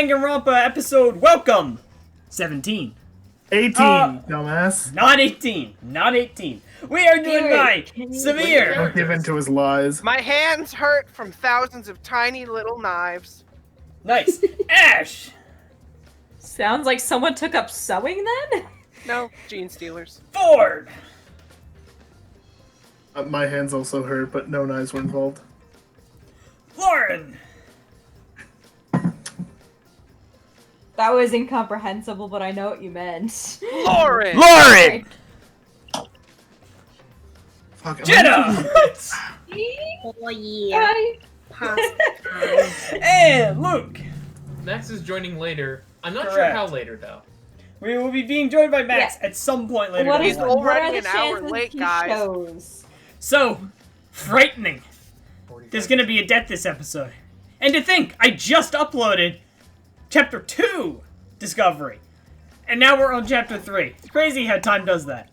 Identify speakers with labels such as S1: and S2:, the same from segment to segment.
S1: Danganronpa episode welcome 17.
S2: 18, dumbass.
S1: Not 18. Not 18. We are doing by Severe.
S2: Don't give in to his lies.
S3: My hands hurt from thousands of tiny little knives.
S1: Nice. Ash.
S4: Sounds like someone took up sewing then?
S3: No, gene stealers.
S1: Ford.
S2: My hands also hurt, but no knives were involved.
S1: Lauren.
S4: That was incomprehensible, but I know what you meant.
S3: Lauren!
S1: Lauren.
S2: Fuck,
S1: Jenna.
S5: Oh yeah.
S1: And Luke.
S6: Max is joining later. I'm not sure
S1: Correct.
S6: how later, though.
S1: We will be being joined by Max at some point later.
S4: What
S1: down
S4: is
S1: the line.
S3: already
S4: what are the
S3: an hour
S4: chances
S3: late,
S4: he
S3: guys.
S4: shows?
S1: So, frightening.
S6: 45.
S1: There's gonna be a death this episode. And to think, I just uploaded Chapter 2 Discovery. And now we're on Chapter 3. It's crazy how time does that.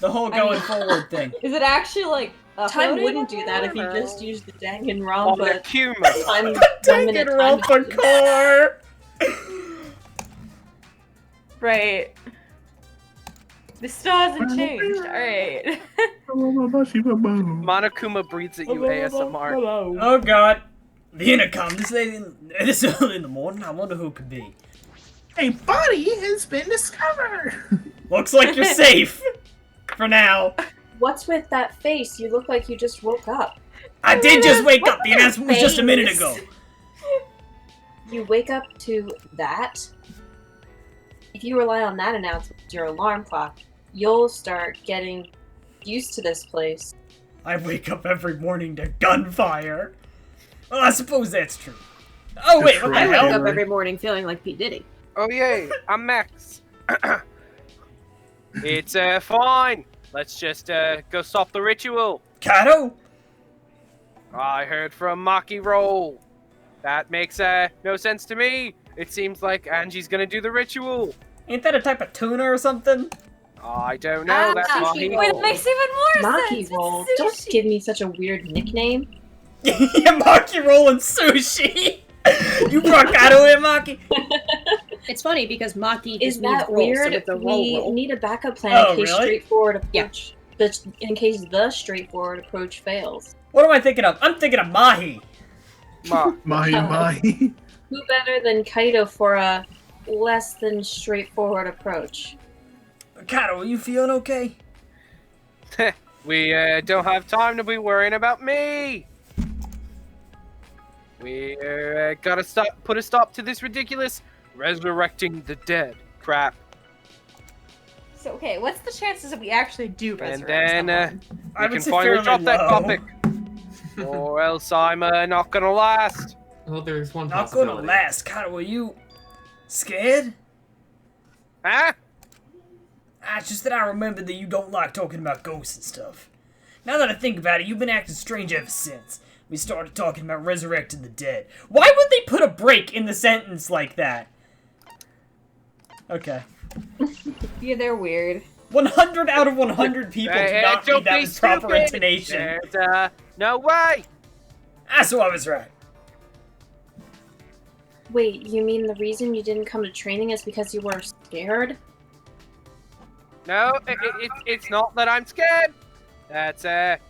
S1: The whole going forward thing.
S4: Is it actually like
S5: Time
S4: uploading
S5: wouldn't do that if you
S4: or-
S5: just used the
S3: On
S5: Danganronpa
S3: the Kuma.
S5: time 1 minute time.
S1: Danganronpa core!
S4: Right. This still hasn't changed. Alright.
S3: Monokuma breathes at you ASMR.
S1: Oh god. The intercom, this early in the morning, I wonder who it could be.
S2: A body has been discovered!
S1: Looks like you're safe. For now.
S5: What's with that face? You look like you just woke up.
S1: I did just wake up. The
S4: What's
S1: announcement was just a minute
S4: face?
S1: ago.
S5: You wake up to that. If you rely on that announcement as your alarm clock, you'll start getting used to this place.
S1: I wake up every morning to gunfire. Well, I suppose that's true. Oh wait, what the
S2: I
S5: I
S2: wake
S5: wake
S1: hell?
S5: up every morning feeling like P. Diddy.
S3: Oh yay, I'm Max. It's fine. Let's just go stop the ritual.
S1: Kato?
S3: I heard from Maki Roll. That makes no sense to me. It seems like Angie's gonna do the ritual.
S1: Ain't that a type of tuna or something?
S3: I don't know. That's
S5: Ah,
S3: Maki
S4: Wait, it
S3: Roll.
S4: makes even more
S5: Maki
S4: sense.
S5: roll.
S4: It's
S5: Don't
S4: sushi.
S5: give me such a weird nickname.
S1: Yeah, Maki rolling sushi. You brought Kato in, Maki?
S7: It's funny because Maki
S5: Is
S7: just needs
S5: that
S7: roll, so
S5: weird?
S7: with the
S5: We
S7: roll.
S5: need a backup plan
S1: Oh,
S5: in case
S1: really?
S5: straightforward approach. In case the straightforward approach fails.
S1: What am I thinking of? I'm thinking of Mahi.
S2: Mahi.
S5: Who better than Kaito for a less than straightforward approach?
S1: Kato, are you feeling okay?
S3: We don't have time to be worrying about me. We gotta put a stop to this ridiculous resurrecting the dead crap.
S4: So, okay, what's the chances that we actually do
S3: And
S4: resurrect
S3: then
S4: someone?
S1: I
S3: we
S1: would
S3: can
S1: say
S3: finally
S1: fairly
S3: drop that
S1: low.
S3: topic, or else I'm not gonna last.
S6: Well, there's one
S1: Not
S6: possibility.
S1: gonna last. Kato, are you scared?
S3: Huh?
S1: It's just that I remember that you don't like talking about ghosts and stuff. Now that I think about it, you've been acting strange ever since we started talking about resurrecting the dead. Why would they put a break in the sentence like that? Okay.
S4: Yeah, they're weird.
S1: 100 out of 100 people do not
S3: don't
S1: read that
S3: be
S1: with proper
S3: stupid.
S1: intonation.
S3: There's no way.
S1: So I was right.
S5: Wait, you mean the reason you didn't come to training is because you were scared?
S3: No, it's not that I'm scared. That's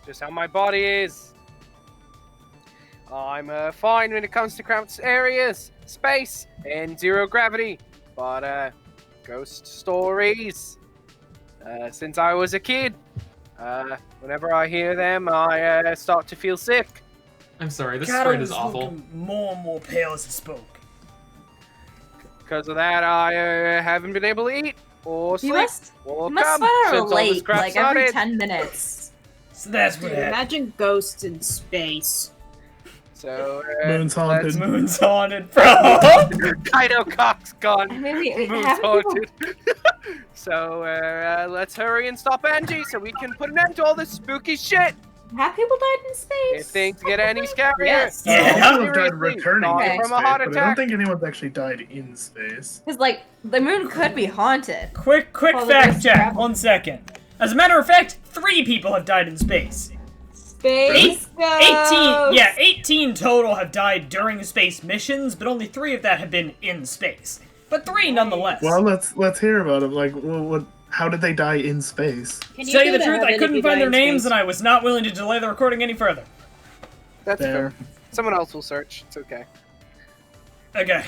S3: just how my body is. I'm fine when it comes to cramped areas, space, and zero gravity. But ghost stories. Since I was a kid, whenever I hear them, I start to feel sick.
S6: I'm sorry, this
S1: Kato
S6: spread is
S1: was
S6: awful.
S1: looking more and more pale as he spoke.
S3: Because of that, I haven't been able to eat or
S4: You
S3: sleep
S4: must,
S3: or
S4: you must
S3: come
S4: sweat out
S3: since all this
S4: late,
S3: crap
S4: like every
S3: started.
S4: 10 minutes.
S1: So that's what
S7: Dude,
S1: happened.
S7: imagine ghosts in space.
S3: So
S2: Moon's haunted.
S1: Moon's haunted, bro.
S3: Kaido Cock's gone.
S4: I mean,
S3: Moon's
S4: half people,
S3: haunted. So let's hurry and stop Angie so we can put an end to all this spooky shit.
S4: half people died in space.
S3: If things get any scarier,
S7: Yes.
S1: Yeah.
S2: People have died
S3: seriously,
S2: returning
S3: die
S2: in
S3: from
S2: space,
S3: a heart
S2: but I don't
S3: attack.
S2: think anyone's actually died in space.
S4: Because, like, the moon could be haunted.
S1: Quick
S4: Well, the
S1: fact
S4: ghosts
S1: check,
S4: travel.
S1: 1 second. As a matter of fact, 3 people have died in space.
S4: Space ghosts!
S1: 18 total have died during space missions, but only 3 of that have been in space. But 3 nonetheless.
S2: Well, let's hear about them. Like, what? How did they die in space?
S7: Can
S1: To tell you
S7: go
S1: the truth,
S7: heaven
S1: I
S7: if
S1: couldn't
S7: you
S1: find
S7: die
S1: their
S7: in
S1: names,
S7: space?
S1: and I was not willing to delay the recording any further.
S3: That's
S2: There.
S3: fair. Someone else will search. It's okay.
S1: Okay.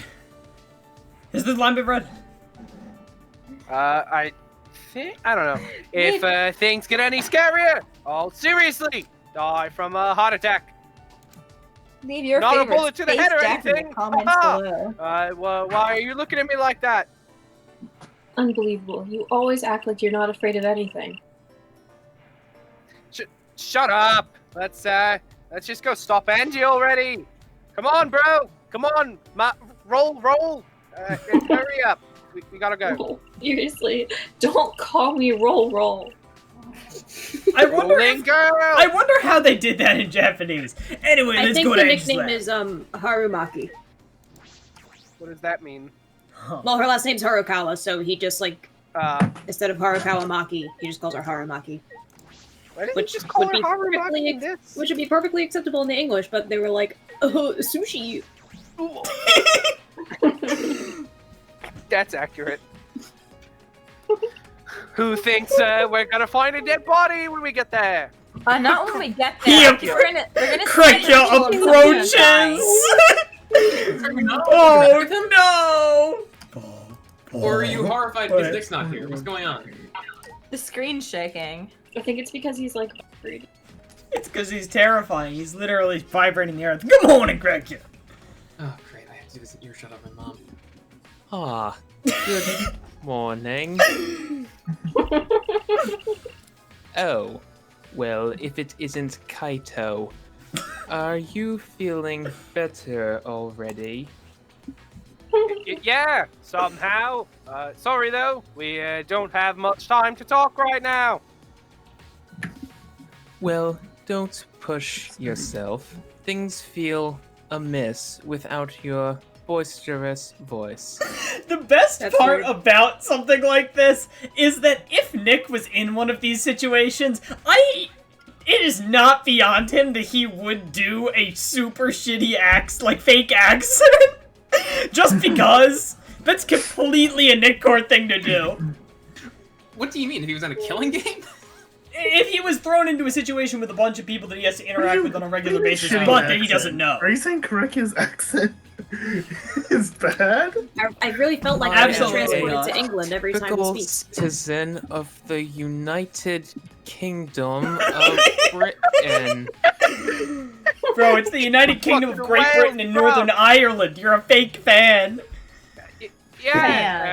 S1: Is this line been read?
S3: I don't know. If things get any scarier, I'll seriously die from a heart attack.
S4: Leave your
S3: Not a
S4: favorite
S3: bullet to the
S4: space
S3: head or
S4: deck in the
S3: anything.
S4: comments
S3: Haha.
S4: below.
S3: Well, why are you looking at me like that?
S5: Unbelievable. You always act like you're not afraid of anything.
S3: Shut up. Let's just go stop Angie already. Come on, bro. Come on. Roll. Hurry up. We gotta go.
S5: Oh, seriously, don't call me roll.
S1: I wonder
S3: Rolling girl.
S1: I wonder how they did that in Japanese. Anyway,
S7: I
S1: let's
S7: think
S1: go
S7: the
S1: to Angie's
S7: nickname
S1: lab.
S7: is Harumaki.
S3: What does that mean?
S1: Huh.
S7: Well, her last name's Harukawa, so he just like instead of Harukawa Maki, he just calls her Harumaki,
S3: Why didn't
S7: which
S3: you just call
S7: would
S3: her
S7: be
S3: Harumaki
S7: perfectly
S3: this?
S7: which would be perfectly acceptable in the English, but they were like, oh, sushi.
S3: That's accurate. Who thinks we're gonna find a dead body when we get there?
S4: Not when we get there.
S1: He
S4: We're gonna
S1: Crack
S4: see
S1: your
S4: the people
S1: approaches!
S4: sometimes.
S1: Oh no!
S6: Or are you horrified
S1: What?
S6: because Nick's not here? What's going on?
S4: The screen's shaking.
S5: I think it's because he's like rude.
S1: It's because he's terrifying. He's literally vibrating the earth. Good morning, Greg.
S6: Oh, great. I have to do this earshot of my mom.
S8: Ah, good morning. Oh, well, if it isn't Kaito, are you feeling better already?
S3: Yeah, somehow. Sorry though, we don't have much time to talk right now.
S8: Well, don't push yourself. Things feel amiss without your boisterous voice.
S1: The best
S7: That's
S1: part
S7: weird.
S1: about something like this is that if Nick was in one of these situations, it is not beyond him that he would do a super shitty fake accent. Just because. That's completely a Nick Core thing to do.
S6: What do you mean? If he was on a killing game?
S1: If he was thrown into a situation with a bunch of people that he has to interact with on a regular basis,
S2: Shitty
S1: but that he
S2: accent.
S1: doesn't know.
S2: Are you saying Koreki's accent is bad?
S7: I really felt like
S1: Absolutely
S7: I was transported
S1: not.
S7: to England every time
S8: Typical
S7: he speaks.
S8: citizen of the United Kingdom of Britain.
S1: Bro, it's the United Kingdom of
S3: Fucking
S1: Great Britain
S3: Wales,
S1: and
S3: bro.
S1: Northern Ireland. You're a fake fan.
S3: Yeah,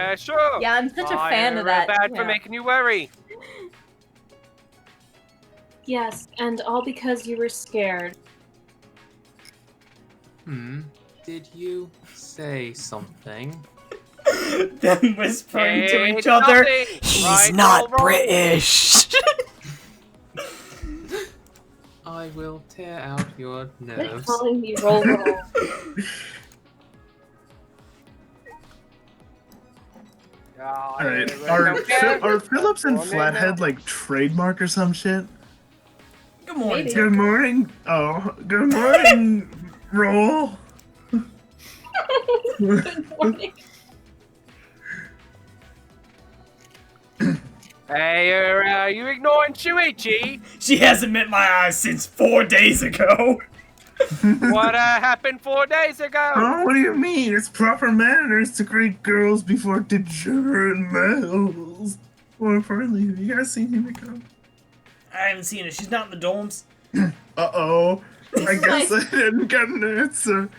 S4: Fan.
S3: sure.
S4: Yeah, I'm such a
S3: Oh,
S4: fan
S3: you're
S4: of that.
S3: Bad
S4: yeah.
S3: for making you worry.
S5: Yes, and all because you were scared.
S8: Did you say something?
S1: Them whispering to
S3: It's
S1: each other.
S3: nothing.
S1: He's
S3: Right,
S1: not
S3: roll.
S1: British.
S8: I will tear out your
S5: Quit
S8: nerves.
S5: calling me roll.
S2: Alright,
S3: I
S2: are,
S3: don't care.
S2: are Phillips and
S3: Go on in
S2: Flathead
S3: now.
S2: like trademark or some shit?
S1: Good morning.
S5: Maybe.
S2: Good morning. Oh, good morning, Roll.
S5: Good morning.
S3: Hey, are you ignoring Shuichi?
S1: She hasn't met my eyes since 4 days ago.
S3: What happened 4 days ago?
S2: Oh, what do you mean? It's proper manners to greet girls before degenerate males. More importantly, have you guys seen Himiko?
S1: I haven't seen her. She's not in the dorms.
S2: Uh-oh. I guess I didn't get an answer.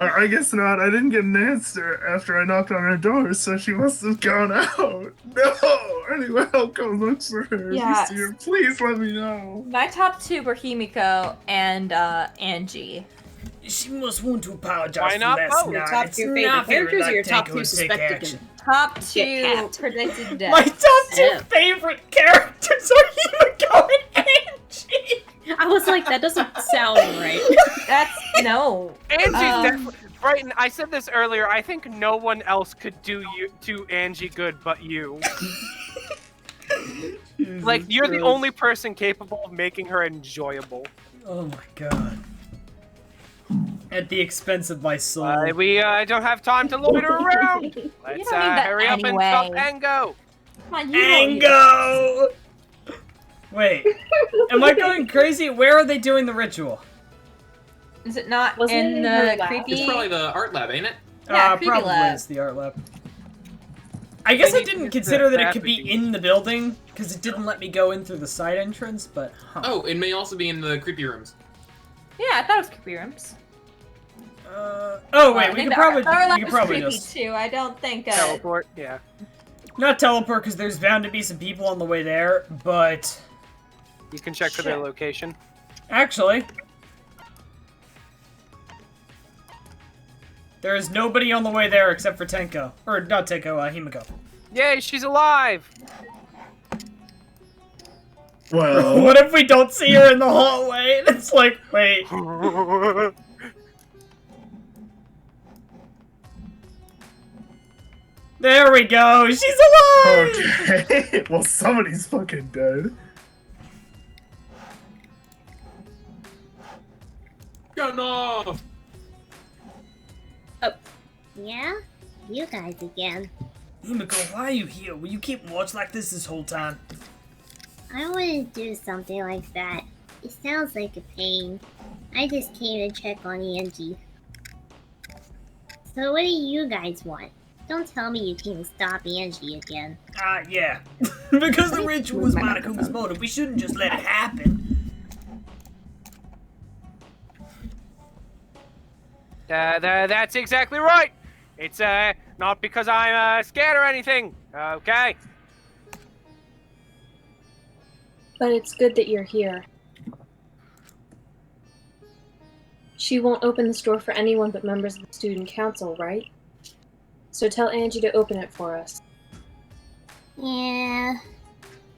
S2: I guess not. I didn't get an answer after I knocked on her door, so she must have gone out. No! Anyway, I'll go look for her. If
S4: Yeah.
S2: you see her, please let me know.
S4: My top 2 were Himiko and Angie.
S1: She must want to apologize
S3: Why
S1: for
S3: not
S1: last
S3: both?
S1: night.
S7: Top
S1: It's
S7: 2
S1: not
S7: favorite
S1: very
S7: characters or your
S1: like
S7: top
S1: Tango
S7: 2
S1: to take
S7: suspected?
S1: action.
S4: Top 2
S7: Get cat.
S4: predicted death.
S1: My top 2
S7: Yeah.
S1: favorite characters are Himiko and Angie.
S7: I was like, that doesn't sound right.
S4: That's no.
S3: Angie's
S4: Um,
S3: definitely. Brighton, I said this earlier. I think no one else could do Angie good but you. Like, you're the only person capable of making her enjoyable.
S1: Oh my god. At the expense of my soul.
S3: We don't have time to loiter around. Let's
S4: don't need that
S3: hurry up and
S4: anyway.
S3: stop Ango.
S4: Come on, you don't need it.
S1: Ango! Wait, am I going crazy? Where are they doing the ritual?
S4: Is it not
S5: Wasn't it
S4: in
S5: in her
S4: the
S5: lab?
S4: creepy?
S6: It's probably the art lab, ain't it?
S4: Yeah, creepy
S1: probably
S4: lab.
S1: is the art lab. I guess I
S3: need to
S1: didn't
S3: use
S1: consider
S3: the
S1: that it could be
S3: traffic.
S1: in the building, because it didn't let me go in through the side entrance, but huh.
S6: Oh, it may also be in the creepy rooms.
S4: Yeah, I thought it was creepy rooms.
S1: Oh wait,
S4: I
S1: we
S4: think
S1: could
S4: the
S1: probably,
S4: art lab
S1: we could
S4: was
S1: probably
S4: creepy
S1: just...
S4: too. I don't think.
S3: Teleport, yeah.
S1: Not teleport, because there's bound to be some people on the way there, but...
S3: You can check for their location.
S1: Actually... There is nobody on the way there except for Tenko. Or, not Tenko, Himiko.
S3: Yay, she's alive!
S2: Well,
S1: What if we don't see her in the hallway? And it's like, wait. There we go, she's alive!
S2: okay. Well, somebody's fucking dead.
S6: Got off!
S9: Yeah? You guys again.
S1: Himiko, why are you here? Will you keep watch like this whole time?
S9: I wouldn't do something like that. It sounds like a pain. I just came to check on Angie. So what do you guys want? Don't tell me you came to stop Angie again.
S1: Yeah. Because the ritual was Monokuma's motive, we shouldn't just let it happen.
S3: That's exactly right! It's, not because I'm, scared or anything, okay?
S5: But it's good that you're here. She won't open the store for anyone but members of the student council, right? So tell Angie to open it for us.
S9: Yeah,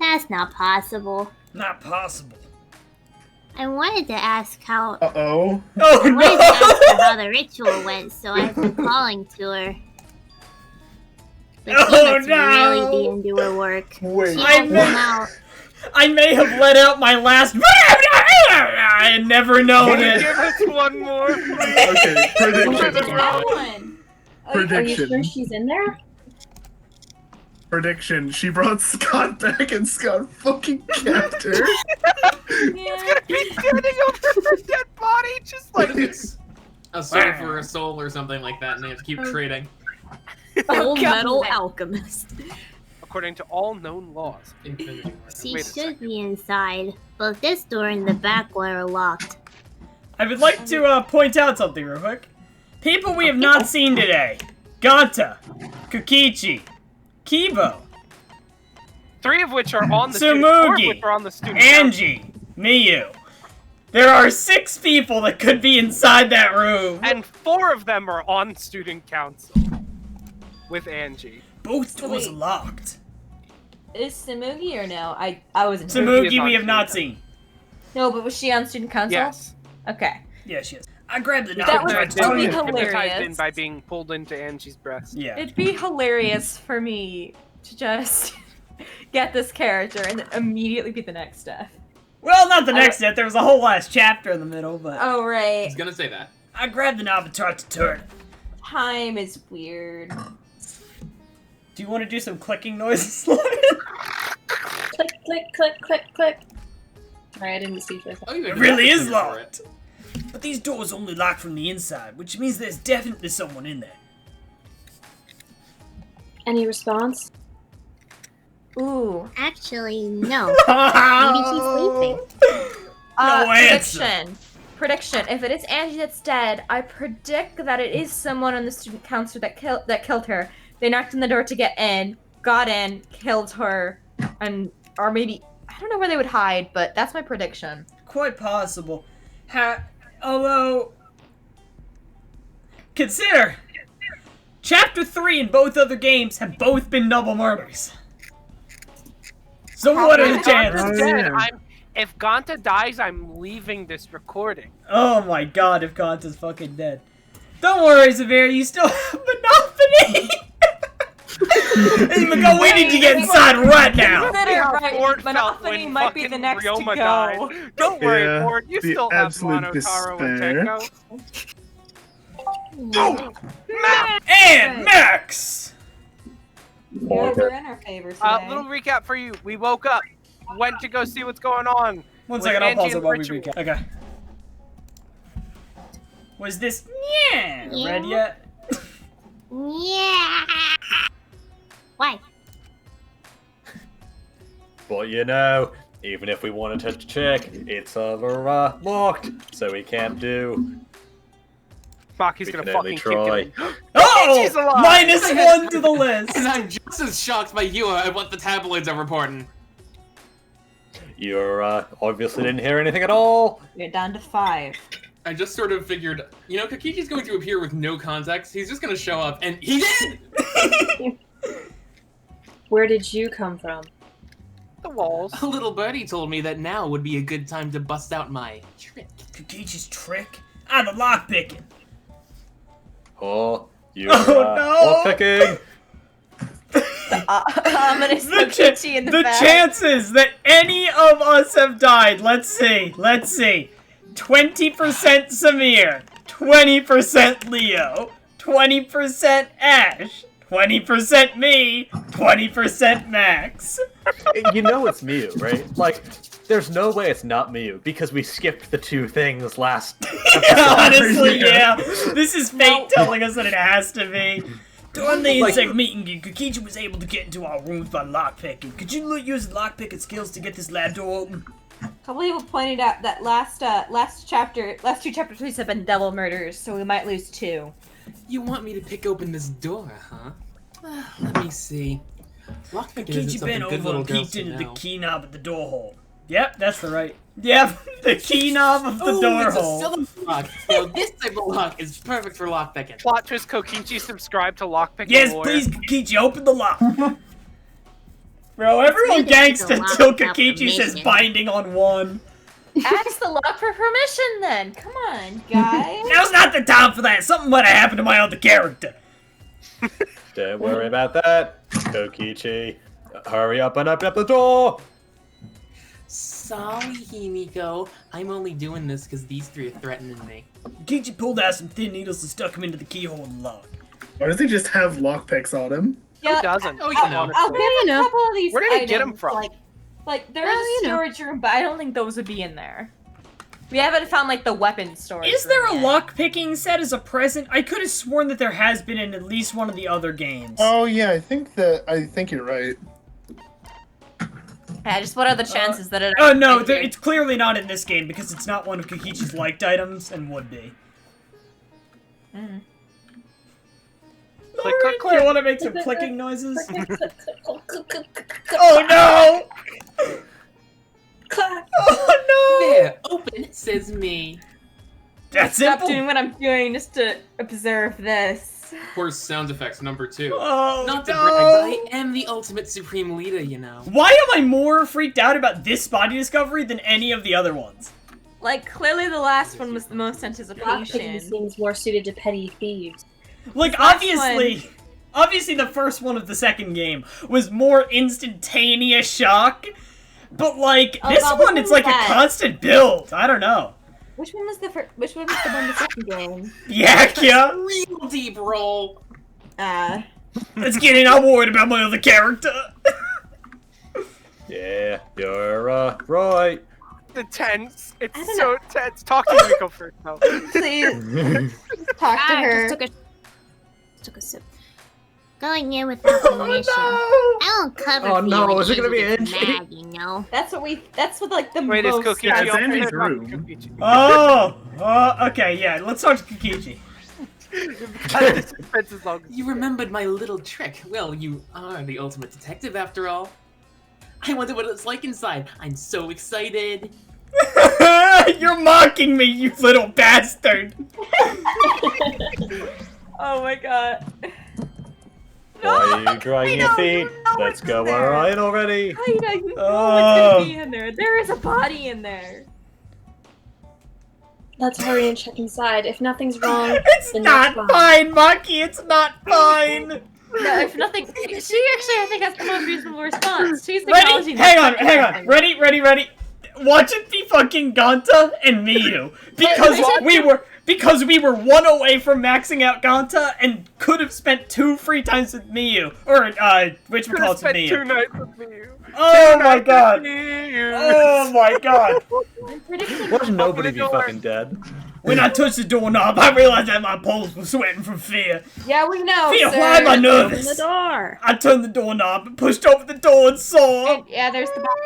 S9: that's not possible.
S1: Not possible.
S9: I wanted to ask how
S2: Uh-oh.
S1: Oh
S9: I wanted to
S1: no!
S9: ask her how the ritual went, so I've been calling to her. But she
S1: Oh,
S9: must
S1: no.
S9: really be into her work.
S2: Wait.
S9: She
S1: I
S9: won't
S1: know.
S9: come out.
S1: I may have let out my last I had never known
S3: Give
S1: it.
S3: us one more, please.
S2: Okay, prediction.
S4: That one.
S5: Are you
S2: Prediction.
S5: sure she's in there?
S2: Prediction. She brought Scott back and Scott fucking kept her.
S4: Yeah.
S3: He's standing over her dead body, just
S6: What
S3: like
S6: if it's a soul for a soul or something like that, and they have to keep trading?
S7: Full
S3: God.
S7: Metal Alchemist.
S3: according to all known laws.
S6: Infinity War.
S9: She
S3: Wait a
S9: should
S3: second.
S9: be inside. Both this door and the back one are locked.
S1: I would like to point out something real quick. People we have not seen today. Ganta, Kokichi, Kibo,
S3: Three of which are on the student, four of
S1: Tsumugi,
S3: which are on the student council.
S1: Angie, Miyu. There are 6 people that could be inside that room.
S3: And 4 of them are on student council. With Angie.
S1: Both
S4: So
S1: doors are
S4: wait.
S1: locked.
S4: Is Tsumugi or no? I wasn't.
S3: Tsumugi is
S1: Tsumugi
S3: on
S1: we have not
S3: student
S1: seen.
S4: No, but was she on student council?
S3: Yes.
S4: Okay.
S1: Yeah, she is. I grabbed the
S4: That was
S1: knife.
S4: totally
S3: Hypnotized
S4: hilarious.
S3: in by being pulled into Angie's breast.
S1: Yeah.
S4: It'd be hilarious for me to just get this character and then immediately be the next death.
S1: Well, not the next step. There was a whole last chapter in the middle, but
S4: Oh, right.
S6: He's gonna say that.
S1: I grabbed the knob and tried to turn it.
S4: Time is weird.
S1: Do you want to do some clicking noises?
S5: Click, click, click, click, click. Sorry, I didn't see for a second.
S6: Oh, you
S1: It
S6: had
S1: really
S6: no
S1: is
S6: option for
S1: locked. But these doors only lock from the inside, which means there's definitely someone in there.
S5: Any response?
S4: Ooh.
S9: Actually, no. Maybe she's sleeping.
S1: No answer.
S4: Prediction. If it is Angie that's dead, I predict that it is someone on the student council that killed her. They knocked on the door to get in, got in, killed her, and or maybe I don't know where they would hide, but that's my prediction.
S1: Quite possible. Although, consider, Chapter 3 and both other games have both been double murders. So what are the
S3: If Ganta's
S1: chances?
S3: dead, if Ganta dies, I'm leaving this recording.
S1: Oh my god, if Ganta's fucking dead. Don't worry, Zavir, you still have Monopoly! Miko, we need to get inside right now.
S3: Ford felt
S4: Monopoly
S3: when
S4: might be the
S3: fucking
S4: next to
S3: Ryoma
S4: go.
S3: died. Don't worry,
S2: Yeah,
S3: Ford. You
S2: the
S3: still have
S2: absolute
S3: Monotaro
S2: despair.
S3: and Tenko.
S1: And Max.
S4: Yeah, we're in our favor today.
S3: Little recap for you. We woke up, went to go see what's going on.
S1: One
S3: with
S1: second, I'll
S3: Angie
S1: pause it
S3: and
S1: while we
S3: Ritual.
S1: recap. Okay. Was this
S9: Yeah.
S1: red yet?
S9: Yeah. Why?
S10: But you know, even if we wanted to check, it's locked, so we can't do.
S3: Maki's
S10: We
S3: gonna
S10: can
S3: fucking
S10: only
S3: kick
S10: try.
S3: it.
S1: Oh!
S3: She's alive!
S1: -1 to the list.
S6: And I'm just as shocked by you at what the tabloids are reporting.
S10: You're obviously didn't hear anything at all.
S4: We're down to 5.
S6: I just sort of figured, you know, Kakichi's going to appear with no context. He's just gonna show up, and he did!
S5: Where did you come from?
S3: The walls.
S6: A little birdie told me that now would be a good time to bust out my trick.
S1: Kakichi's trick? Ah, the lockpicking.
S10: Oh, you're
S1: Oh, no!
S10: lockpicking.
S4: Ominous
S1: The,
S4: Kokichi in the back.
S1: chances that any of us have died. Let's see. 20% Samir, 20% Leo, 20% Ash, 20% me, 20% Max.
S10: You know it's Mew, right? Like, there's no way it's not Mew because we skipped the 2 things last.
S1: Honestly, yeah. This is fate telling us that it has to be. During the insect meeting, Kokichi was able to get into our rooms by lockpicking. Could you use lockpicking skills to get this lab door open?
S4: A couple people pointed out that last 2 chapters we have been double murders, so we might lose 2.
S6: You want me to pick open this door, huh? Let me see. Lockpicking isn't
S1: Kokichi
S6: something
S1: bent
S6: good
S1: over
S6: little
S1: and
S6: girls
S1: peeked into
S6: should
S1: the
S6: know.
S1: key knob at the door hole. Yep, that's the right. Yep, the key knob of the door
S6: It's a
S1: hole.
S6: cylinder lock. Now this type of lock is perfect for lockpicking.
S3: Plot twist: Kokichi subscribed to Lockpicking
S1: Yes,
S3: Lawyer.
S1: please, Kokichi, open the lock. Bro, everyone
S9: Maybe it's
S1: gangsta
S9: a lock
S1: until
S9: without
S1: Kokichi says
S9: permission.
S1: binding on 1.
S4: Ask the lock for permission then. Come on, guys.
S1: Now's not the time for that. Something might have happened to my other character.
S10: Don't worry about that, Kokichi. Hurry up and open up the door.
S6: Sorry, Himiko. I'm only doing this because these 3 are threatening me.
S1: Kokichi pulled out some thin needles and stuck them into the keyhole and lock.
S2: Why does he just have lockpicks on him?
S3: Who doesn't?
S6: Oh, you know.
S4: I'll give a couple of these
S3: Where did he
S4: items,
S3: get 'em from?
S4: Like there's a storage room, but I don't think those would be in there. We haven't found like the weapon storage.
S1: Is there a
S4: room yet.
S1: lock-picking set as a present? I could have sworn that there has been in at least one of the other games.
S2: Oh yeah, I think you're right.
S4: Yeah, just what are the chances that it?
S1: Oh no,
S4: actually-
S1: it's clearly not in this game because it's not one of Kokichi's liked items and would be.
S4: Mm.
S3: Click, click, click.
S1: You want to make some clicking noises? Oh no! Oh no!
S6: There, open, says me.
S1: That's
S4: Stop
S1: simple.
S4: doing what I'm doing just to observe this.
S6: Of course, sound effects number 2.
S1: Oh
S6: Not to
S1: no!
S6: brag, but I am the ultimate supreme leader, you know.
S1: Why am I more freaked out about this body discovery than any of the other ones?
S4: Like clearly the last one was the most
S5: Lockpicking
S4: anticipation.
S5: seems more suited to petty thieves.
S1: Like,
S4: last
S1: obviously the first one of the second game was more instantaneous shock, but like,
S4: Oh,
S1: this
S4: God,
S1: one,
S4: which
S1: it's
S4: one
S1: like
S4: was
S1: a
S4: that?
S1: constant build. I don't know.
S4: Which one was the first? Which one was the one in the second game?
S1: Yeah.
S6: Real deep roll.
S1: Let's get in. I'm worried about my other character.
S10: Yeah, you're right.
S3: The tense.
S4: I
S3: It's
S4: don't
S3: so tense. Talk to Miko first, though.
S4: Please talk to
S9: I
S4: her.
S9: just took a sip. Going in without permission.
S1: Oh
S9: I don't cover
S10: Oh,
S9: for
S10: no,
S9: you
S10: is it gonna be
S9: when
S10: Angie?
S9: you're mad, you know.
S4: That's what like the
S3: Wait, is
S4: most.
S3: Kokichi
S2: Yeah, it's
S3: open?
S2: Andy's
S3: It's not
S2: room.
S3: Kokichi.
S1: no! Oh, okay, yeah. Let's talk to Kokichi.
S3: This suspense is long.
S6: You remembered my little trick. Well, you are the ultimate detective after all. I wonder what it's like inside. I'm so excited.
S1: You're mocking me, you little bastard.
S4: Oh my god.
S10: Why are you dragging your feet? Let's go alright already.
S4: How you know you know what's
S1: Oh.
S4: gonna be in there? There is a body in there.
S5: Let's hurry and check inside. If nothing's wrong,
S1: It's
S5: then
S1: not
S5: that's
S1: fine, Maki. It's not fine.
S4: No, if nothing, she actually, I think, has the most reasonable response. She's
S1: Ready?
S4: acknowledging
S1: Hang
S4: that
S1: on.
S4: something.
S1: Ready. Watch it be fucking Ganta and Miyu. Because we were 1 away from maxing out Ganta and could have spent 2 free times with Miyu. Or, whatchamacallit's with Miyu.
S3: 2 nights with Miyu.
S1: Oh my god. Oh my god.
S4: I'm predicting
S10: Why should nobody
S3: the
S10: be
S3: door.
S10: fucking dead?
S1: When I touched the doorknob, I realized that my pulse was sweating from fear.
S4: Yeah, we know,
S1: Fear,
S4: sir.
S1: why am I
S7: Open the
S1: nervous?
S7: door.
S1: I turned the doorknob and pushed open the door and saw.
S4: Yeah, there's the box.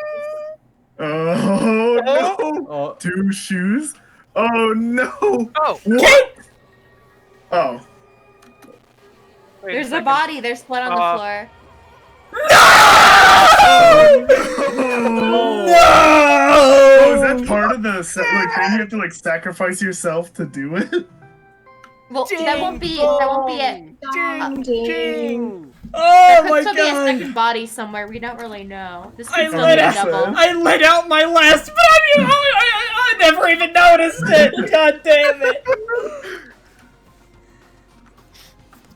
S2: Oh no!
S10: Oh,
S2: 2 shoes? Oh no!
S3: Oh,
S2: What? Oh.
S3: wait
S4: There's a
S3: second.
S4: body. There's blood on the floor.
S2: Oh,
S1: No!
S2: is that part of the thing you have to like sacrifice yourself to do it?
S4: Well, that won't be it.
S3: Ding, ding.
S1: Oh
S4: There
S1: my
S4: could still be a
S1: god!
S4: second body somewhere. We don't really know. This
S1: I
S4: could still
S1: let
S4: be a
S1: out,
S4: double.
S1: I let out my last, but I never even noticed it. God damn it!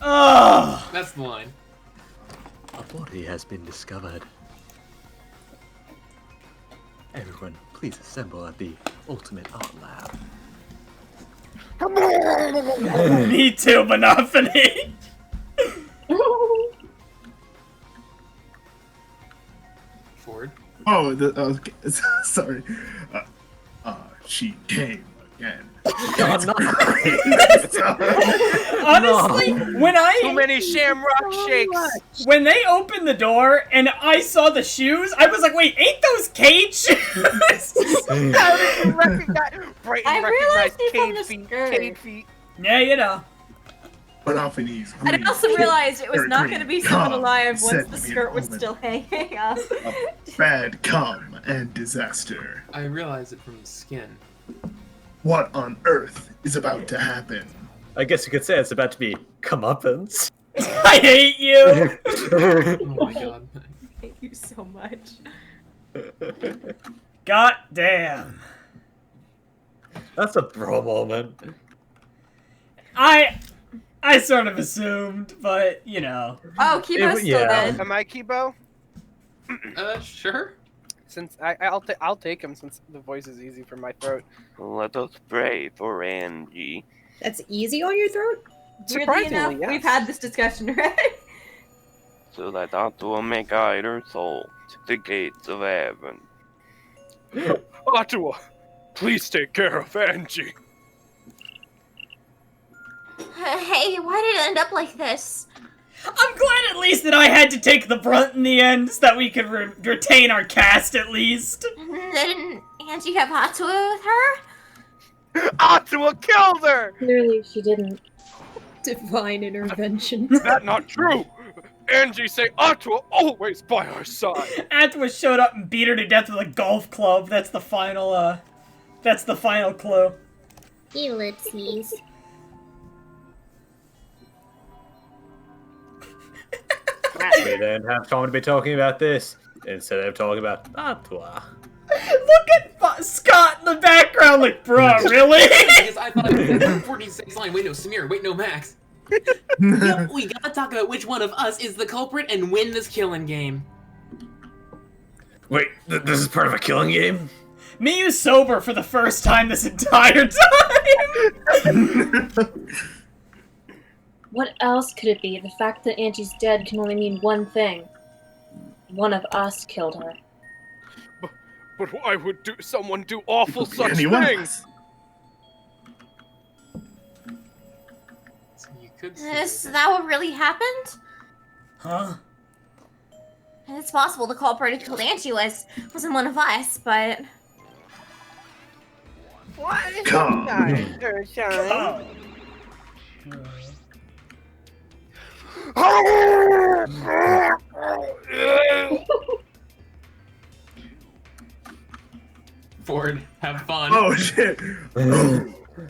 S1: Oh,
S8: That's the line.
S10: a body has been discovered. Everyone, please assemble at the Ultimate Art Lab.
S1: me too, Monophony.
S8: Ford.
S2: Oh, okay. Sorry. She came again.
S10: God, not
S1: Honestly, when
S3: Too many shamrock shakes.
S1: when they opened the door and I saw the shoes, I was like, wait, ain't those Cade shoes?
S3: How did you recognize? Brayton
S4: I realized
S3: recognized
S4: these on
S3: Cade
S4: the
S3: feet.
S4: skirt.
S3: Cade feet.
S1: Yeah, you know.
S2: But often he's
S4: And I also realized it was
S2: Very
S4: not
S2: green.
S4: going to be someone
S2: Come,
S4: alive once
S2: set
S4: the
S2: me
S4: skirt
S2: a
S4: was
S2: moment.
S4: still hanging up.
S2: bad come and disaster.
S8: I realize it from the skin.
S2: What on earth is about to happen?
S10: I guess you could say it's about to be comeuppance.
S1: I hate you.
S8: Oh my god.
S4: I hate you so much.
S1: God damn.
S10: That's a bro moment.
S1: I sort of assumed, but you know.
S4: Oh, Kibo's still
S10: yeah.
S4: dead.
S3: Am I Kibo?
S8: Sure.
S3: Since I'll take him since the voice is easy for my throat.
S11: Let us pray for Angie.
S7: That's easy on your throat?
S4: Weirdly
S3: Surprisingly,
S4: enough,
S3: yes.
S4: we've had this discussion already.
S11: So that Atua may guide her soul to the gates of heaven.
S3: Atua, please take care of Angie.
S4: Hey, why did it end up like this?
S1: I'm glad at least that I had to take the brunt in the end so that we could retain our cast at least.
S4: Didn't Angie have Hatua with her?
S3: Atua killed her!
S5: Clearly, she didn't.
S7: Divine intervention.
S3: That's not true! Angie say Atua always by our side!
S1: Atua showed up and beat her to death with a golf club. That's the final clue.
S9: Ellipses.
S10: We didn't have time to be talking about this instead of talking about Atua.
S1: Look at Scott in the background like, bro, really?
S8: Because I thought it was 46 line. Wait, no, Samir. Wait, no, Max. Yep, we gotta talk about which one of us is the culprit and win this killing game.
S10: Wait, this is part of a killing game?
S1: Miyu's sober for the first time this entire time!
S5: What else could it be? The fact that Angie's dead can only mean one thing. One of us killed her.
S3: But why would someone do awful such
S2: Anyone
S3: things?
S8: So you could
S4: Is that what really happened?
S1: Huh?
S4: It's possible the culprit who killed Angie wasn't one of us, but...
S3: What is
S2: Come.
S1: Oh.
S8: Ford, have fun.
S2: Oh shit! Oh,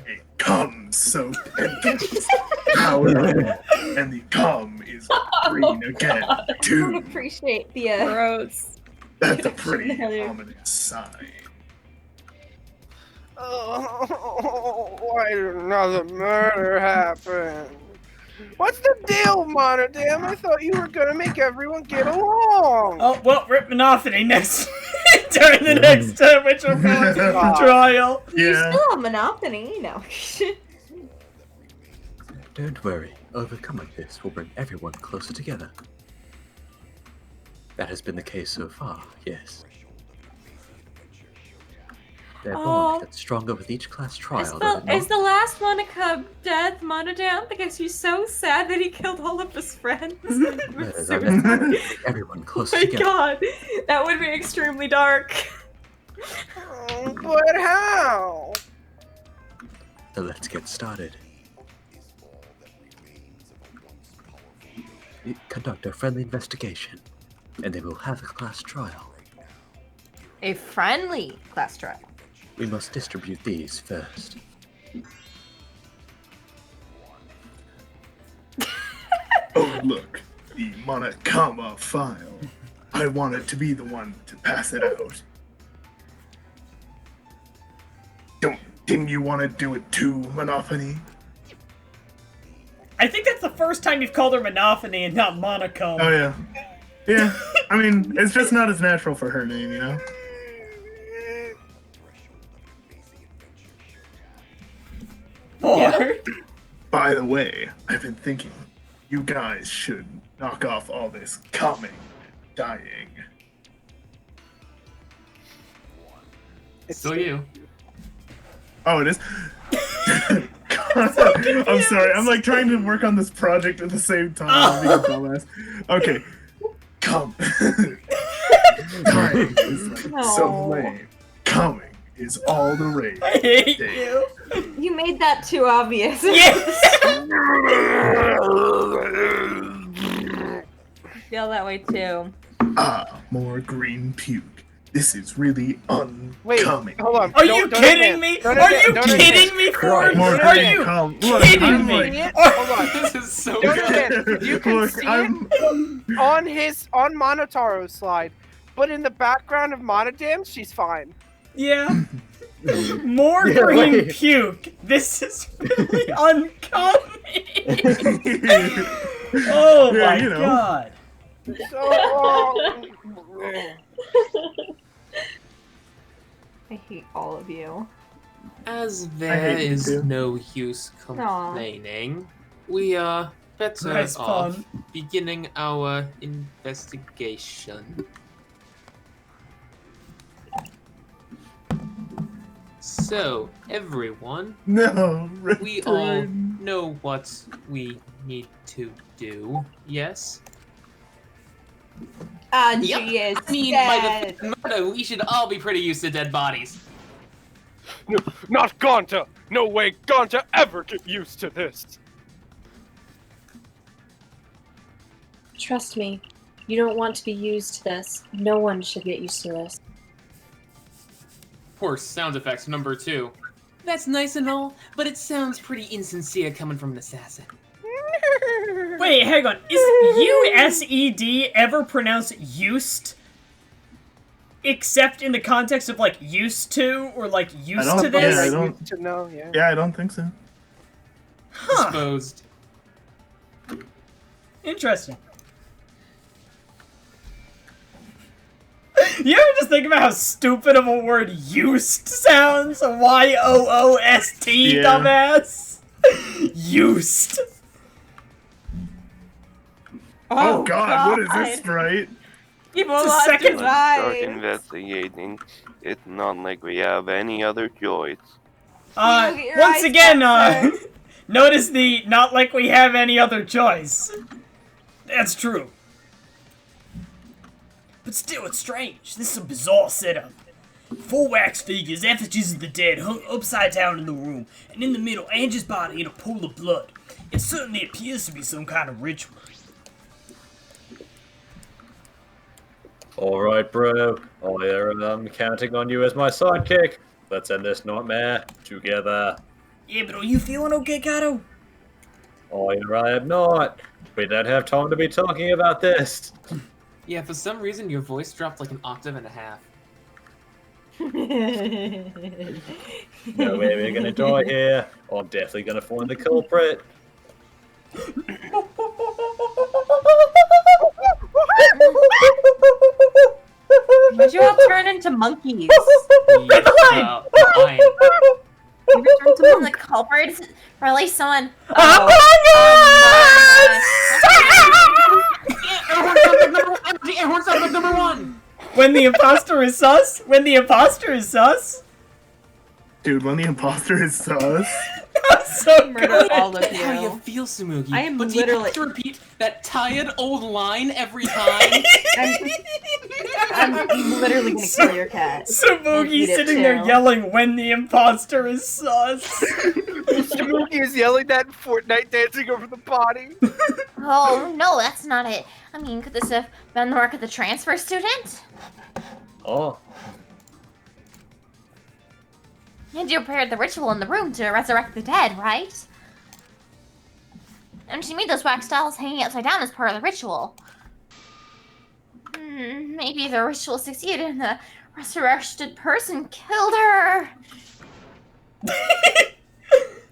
S2: it comes so power, and the cum is green again
S4: I don't
S2: too.
S4: appreciate the,
S7: Gross.
S2: That's a pretty
S4: Heather.
S2: ominous sign.
S3: Oh, why did another murder happen? What's the deal, Monodam? I thought you were gonna make everyone get along.
S1: Oh, well, Rip Monophony next during the next Witcher trial.
S4: You still have Monopoly, no.
S12: Don't worry, overcoming this will bring everyone closer together. That has been the case so far, yes. Their bond gets stronger with each class trial.
S4: Is the last Monica dead, Monodam? Because he's so sad that he killed all of his friends.
S12: Everyone closer
S4: Oh my
S12: together.
S4: god, that would be extremely dark.
S3: But how?
S12: So let's get started. Conduct a friendly investigation, and then we'll have a class trial.
S4: A friendly class trial.
S12: We must distribute these first.
S2: Oh, look, the Monokama file. I wanted to be the one to pass it out. Didn't you want to do it too, Monophony?
S1: I think that's the first time you've called her Monophony and not Monochrome.
S2: Oh, yeah. Yeah, I mean, it's just not as natural for her name, you know?
S1: Yeah.
S2: By the way, I've been thinking, you guys should knock off all this coming, dying.
S8: Still you.
S2: Oh, it is? I'm sorry, I'm like trying to work on this project at the same time. I'm being a dumbass. Okay, come. Dying is like so lame. Coming is all the rage.
S1: I hate you.
S4: You made that too obvious.
S1: Yes!
S4: I feel that way too.
S2: Ah, more green puke. This is really uncoming.
S3: Wait, hold on.
S1: Are you kidding me? Are you kidding me, Ford?
S2: More
S1: Are
S2: green
S1: you
S2: come. Look,
S1: kidding
S2: I'm
S1: me?
S2: like,
S3: Hold on.
S8: This is so
S3: Donovan,
S8: good.
S3: you can
S2: Look,
S3: see
S2: I'm-
S3: it on Monotaro's slide, but in the background of Monodam, she's fine.
S1: Yeah. More green puke. This is really uncommon. Oh
S2: Yeah,
S1: my
S2: you know.
S1: god.
S3: So,
S4: I hate all of you.
S8: As
S2: I
S8: there
S2: hate you
S8: is
S2: too.
S8: no use complaining, we are better
S1: Nice
S8: off
S1: pun.
S8: beginning our investigation. So, everyone,
S2: no,
S8: we all
S2: return.
S8: know what we need to do, yes?
S4: Angie
S8: Yep.
S4: is
S8: I mean,
S4: dead.
S8: by the murder, we should all be pretty used to dead bodies.
S3: not Gonta! No way Gonta ever get used to this!
S5: Trust me, you don't want to be used to this. No one should get used to this.
S8: Of course, sound effects number 2. That's nice and all, but it sounds pretty insincere coming from an assassin.
S1: Wait, hang on. Is USED ever pronounced used? Except in the context of like used to or like used to this?
S2: Yeah, I don't.
S3: To know, yeah.
S2: Yeah, I don't think so.
S1: Huh.
S8: Disposed.
S1: Interesting. You ever just think about how stupid of a word used sounds? YOOST,
S2: Yeah.
S1: dumbass. Used.
S2: Oh, God, what is this, right?
S4: People
S1: It's a
S4: lost
S1: second-
S4: his
S11: Start
S4: eyes.
S11: investigating. It's not like we have any other choice.
S4: You get your
S1: Once
S4: eyes
S1: again,
S4: back,
S1: notice the not like we have any other choice. That's true. But still, it's strange. This is a bizarre setup. 4 wax figures, effigies of the dead, hung upside down in the room, and in the middle, Angie's body in a pool of blood. It certainly appears to be some kind of ritual.
S10: Alright, bro. I'm counting on you as my sidekick. Let's end this nightmare together.
S1: Yeah, but are you feeling okay, Kato?
S10: I am not. We don't have time to be talking about this.
S8: Yeah, for some reason your voice dropped like an octave and a half.
S10: No way we're gonna die here. I'm definitely gonna find the culprit.
S4: Why'd you all turn into monkeys?
S6: Fine.
S4: You returned to the culprits? Or at least someone.
S1: Among
S6: Air suspect number 1!
S1: When the imposter is sus? When the imposter is sus?
S2: Dude, when the imposter is sus.
S1: So
S4: Murder
S1: good.
S4: all of
S6: That's how you
S4: you.
S6: feel, Samugi.
S4: I am
S6: but do you
S4: literally-
S6: have to repeat that tired old line every time?
S4: I'm literally gonna kill your cat. And
S1: Samugi
S4: eat it
S1: sitting there
S4: too.
S1: yelling when the imposter is sus.
S3: Samugi is yelling that in Fortnite dancing over the body.
S4: Oh, no, that's not it. I mean, could this have been the work of the transfer student?
S10: Oh.
S4: And you prepared the ritual in the room to resurrect the dead, right? And you made those wax dolls hanging upside down as part of the ritual. Maybe the ritual succeeded and the resurrected person killed her.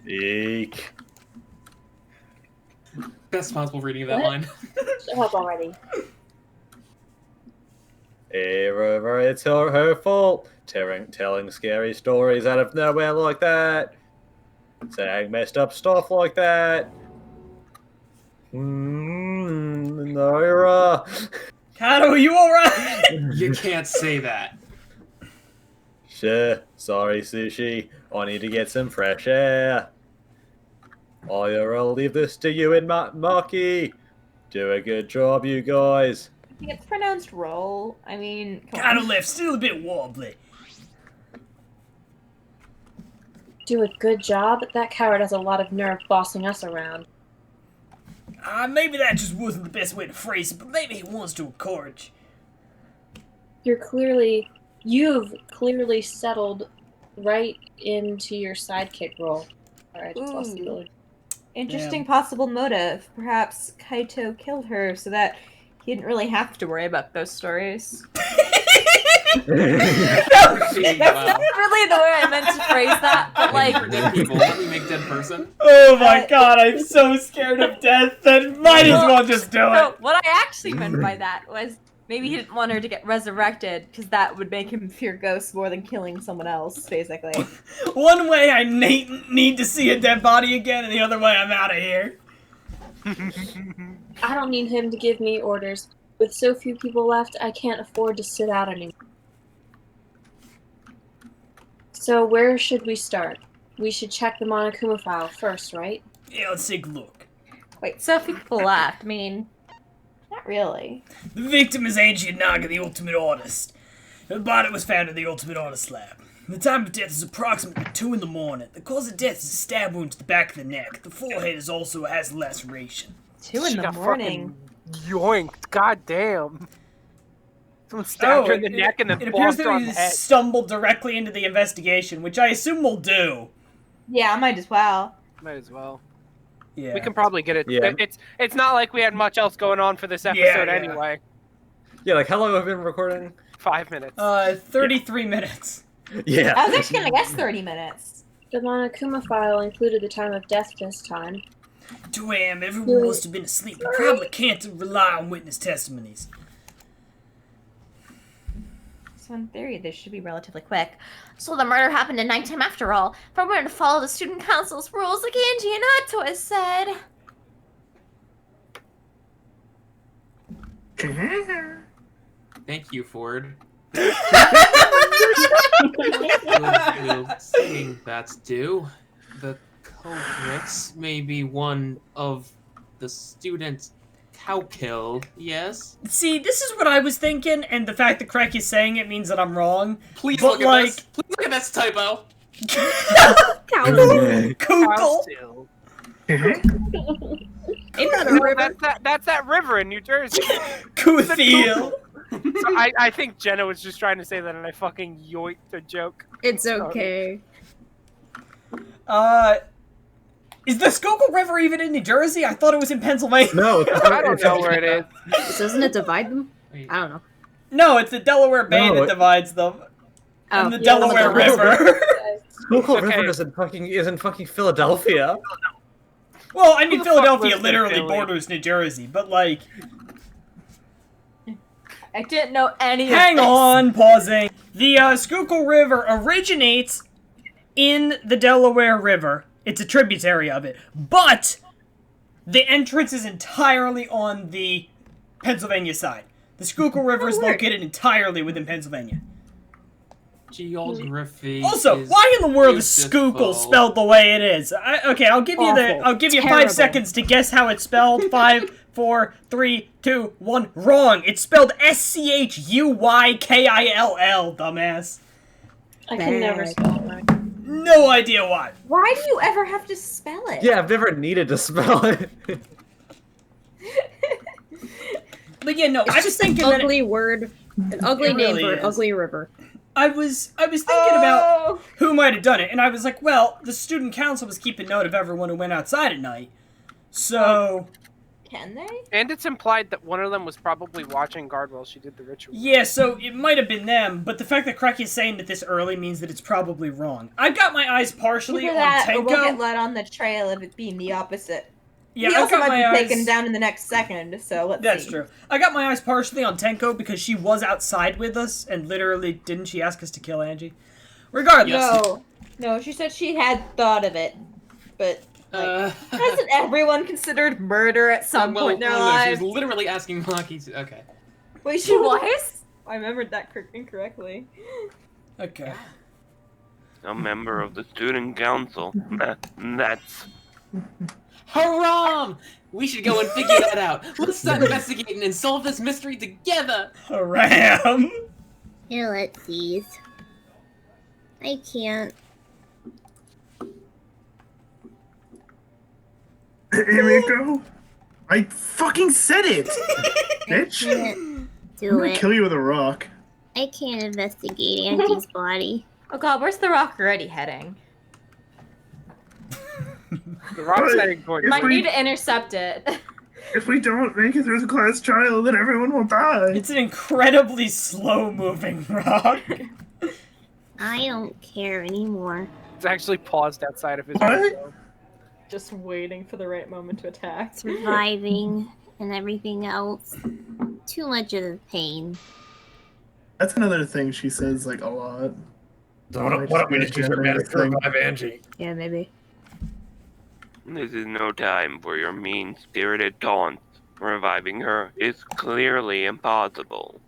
S10: Eek.
S6: Best possible reading of that line.
S5: Shut up already.
S10: It's her fault. Telling scary stories out of nowhere like that. Saying messed up stuff like that. Naira.
S1: Kato, are you alright?
S6: You can't say that.
S10: Sure. Sorry, Sushi. I need to get some fresh air. I'll leave this to you and Maki. Do a good job, you guys.
S4: I think it's pronounced roll. I mean, come
S1: Kato
S4: on.
S1: left, still a bit wobbly.
S5: Do a good job? That coward has a lot of nerve bossing us around.
S1: Maybe that just wasn't the best way to phrase it, but maybe he wants to encourage.
S5: You've clearly settled right into your sidekick role. Alright, just lost the ability.
S4: Interesting possible motive. Perhaps Kaito killed her so that he didn't really have to worry about ghost stories. That's not really the way I meant to phrase that, but like...
S6: For dead people, let me make dead person.
S1: Oh my god, I'm so scared of death that might as well just do
S4: No,
S1: it.
S4: what I actually meant by that was maybe he didn't want her to get resurrected because that would make him fear ghosts more than killing someone else, basically.
S1: One way I need to see a dead body again, and the other way I'm out of here.
S5: I don't need him to give me orders. With so few people left, I can't afford to sit out anymore. So where should we start? We should check the Monokuma file first, right?
S1: Yeah, let's take a look.
S4: Wait, so few people left. I mean, not really.
S1: The victim is Angie Naga, the Ultimate Artist. Her body was found in the Ultimate Artist lab. The time of death is approximately 2 in the morning. The cause of death is a stab wound to the back of the neck. The forehead also has laceration.
S4: 2 in the morning.
S3: Yoinked. God damn. Someone stabbed her in the neck and then
S1: it appears
S3: bonked her on
S1: that
S3: the
S1: he
S3: head.
S1: stumbled directly into the investigation, which I assume will do.
S4: Yeah, I might as well.
S3: Might as well.
S1: Yeah.
S3: We can probably get it.
S10: Yeah.
S3: It's not like we had much else going on for this episode
S1: Yeah.
S3: anyway.
S10: Yeah, like how long have we been recording?
S3: 5 minutes.
S1: 33 minutes.
S10: Yeah.
S4: I was actually gonna guess 30 minutes.
S5: The Monokuma file included the time of death this time.
S1: 2 a.m. Everyone must have been asleep. We probably can't rely on witness testimonies.
S4: So in theory, this should be relatively quick. So the murder happened at nighttime after all. If we're going to follow the student council's rules, like Angie and Otto has said.
S6: Thank you, Ford. We'll saying that's due. The culprits may be one of the students cow killed, yes?
S1: See, this is what I was thinking, and the fact that Craig is saying it means that I'm wrong.
S6: Please
S1: But,
S6: look at this. Please look at this typo.
S1: Kukul.
S3: That's that river in New Jersey.
S1: Kuthiel.
S3: So I think Jenna was just trying to say that and I fucking yoinked a joke.
S7: It's
S3: Sorry.
S7: okay.
S1: Is the Schuylkill River even in New Jersey? I thought it was in Pennsylvania.
S10: No,
S3: I don't know where it is.
S7: Doesn't it divide them? I don't know.
S1: No, it's the Delaware Bay
S10: No,
S1: that
S10: it-
S1: divides them.
S7: Oh,
S1: And the
S7: yeah,
S1: Delaware
S7: the Delaware
S1: River.
S10: Schuylkill
S3: Okay.
S10: River isn't fucking Philadelphia.
S1: Well, I mean,
S3: Who the fuck
S1: Philadelphia
S3: lives in
S1: literally
S3: Philly?
S1: borders New Jersey, but like,
S4: I didn't know any
S1: hang
S4: of this.
S1: on, pausing. The Schuylkill River originates in the Delaware River. It's a tributary of it, but the entrance is entirely on the Pennsylvania side. The Schuylkill River is located entirely within Pennsylvania.
S6: Geography.
S1: Also,
S6: is
S1: why in the world is
S6: beautiful.
S1: Schuylkill spelled the way it is? Okay, I'll give you
S7: Awful.
S1: I'll give you
S7: Terrible.
S1: 5 seconds to guess how it's spelled. 5, 4, 3, 2, 1. Wrong. It's spelled Schuykill, dumbass.
S5: I can never spell it right.
S1: No idea why.
S4: Why do you ever have to spell it?
S10: Yeah, I've never needed to spell it.
S1: But yeah, no, I was thinking that
S7: Ugly word. An ugly
S1: It
S7: name
S1: really
S7: for an
S1: is.
S7: ugly river.
S1: I was thinking about who might have done it, and I was like, well, the student council was keeping note of everyone who went outside at night. So
S4: Can they?
S3: And it's implied that one of them was probably watching guard while she did the ritual.
S1: yeah, so it might have been them, but the fact that Cracky is saying it this early means that it's probably wrong. I've got my eyes partially
S4: Either
S1: on
S4: that, or
S1: Tenko.
S4: we'll get led on the trail of it being the opposite.
S1: Yeah,
S4: he
S1: I've
S4: also
S1: got
S4: might
S1: my
S4: be
S1: eyes.
S4: taken down in the next second, so let's
S1: That's
S4: see.
S1: true. I got my eyes partially on Tenko because she was outside with us, and literally, didn't she ask us to kill Angie? Regardless.
S4: No, she said she had thought of it, but hasn't everyone considered murder at some point in their
S6: no,
S4: lives?
S6: she was literally asking Maki to. Okay.
S4: Wait, she was? I remembered that incorrectly.
S1: Okay.
S11: A member of the student council. That's
S6: Haram! We should go and figure that out. Let's start investigating and solve this mystery together.
S1: Haram.
S9: Here, let's see. I can't.
S2: Emiko, I fucking said it, bitch.
S9: Can't
S2: I'm
S9: do
S2: gonna
S9: it.
S2: kill you with a rock.
S9: I can't investigate Angie's body.
S4: Oh god, where's the rock already heading?
S3: The rock's
S2: But
S3: heading towards
S2: if
S4: Might
S2: we-
S4: need to intercept it.
S2: If we don't make it through the class trial, then everyone will die.
S1: It's an incredibly slow-moving rock.
S9: I don't care anymore.
S3: It's actually paused outside of his
S2: What?
S3: window.
S4: Just waiting for the right moment to attack.
S9: Surviving and everything else. Too much of a pain.
S2: That's another thing she says like a lot.
S10: Why don't we just use her magic to revive Angie?
S7: Yeah, maybe.
S11: This is no time for your mean-spirited taunts. Reviving her is clearly impossible.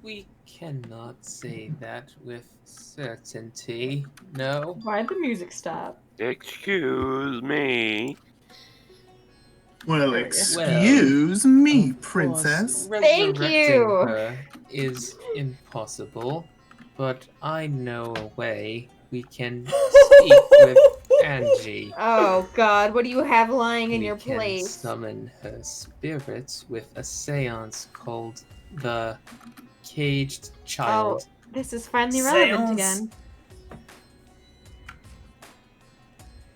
S6: We cannot say that with certainty. No.
S4: Why'd the music stop?
S11: Excuse me.
S2: Well, excuse me, princess.
S4: Thank you.
S6: Resurrecting her is impossible, but I know a way we can speak with Angie.
S4: Oh god, what do you have lying in
S6: We
S4: your
S6: can
S4: place?
S6: summon her spirits with a seance called the Caged Child.
S4: Oh, this is finally relevant
S1: Seance.
S4: again.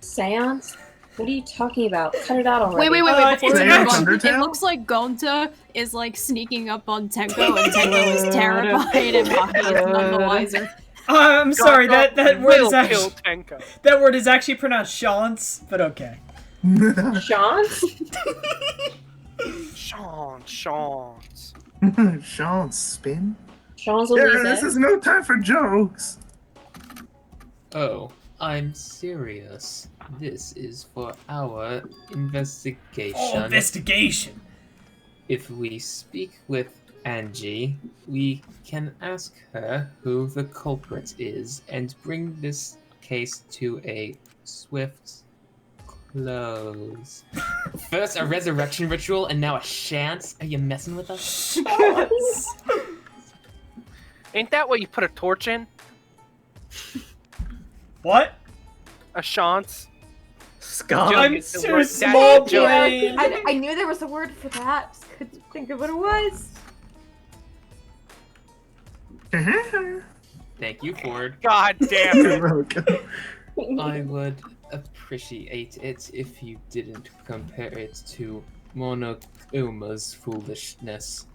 S5: Seance? What are you talking about? Cut it out already.
S7: Wait, before
S1: it's
S7: we
S1: an
S7: move on,
S2: Undertale?
S7: it looks like Gonta is like sneaking up on Tenko, and Tenko is terrified and Maki is none the wiser.
S1: I'm sorry, that word
S3: will
S1: is
S3: kill
S1: actually
S3: Tenko.
S1: that word is actually pronounced chance, but okay.
S5: Sean?
S3: Sean.
S2: Sean, spin.
S5: Sean's
S2: Yeah,
S5: Louise.
S2: this is no time for jokes.
S6: Oh, I'm serious. This is for our investigation.
S1: Oh, investigation.
S6: If we speak with Angie, we can ask her who the culprit is and bring this case to a swift close. First a resurrection ritual and now a chance? Are you messing with us?
S3: Ain't that what you put a torch in?
S1: What?
S3: A chance?
S10: Scott.
S1: I'm
S3: It's the
S1: too
S3: word-
S1: small
S3: that's the joke.
S1: brain.
S4: I knew there was a word for that. Just couldn't think of what it was.
S6: Thank you, Ford.
S3: God damn it.
S2: You're welcome.
S6: I would appreciate it if you didn't compare it to Monokuma's foolishness.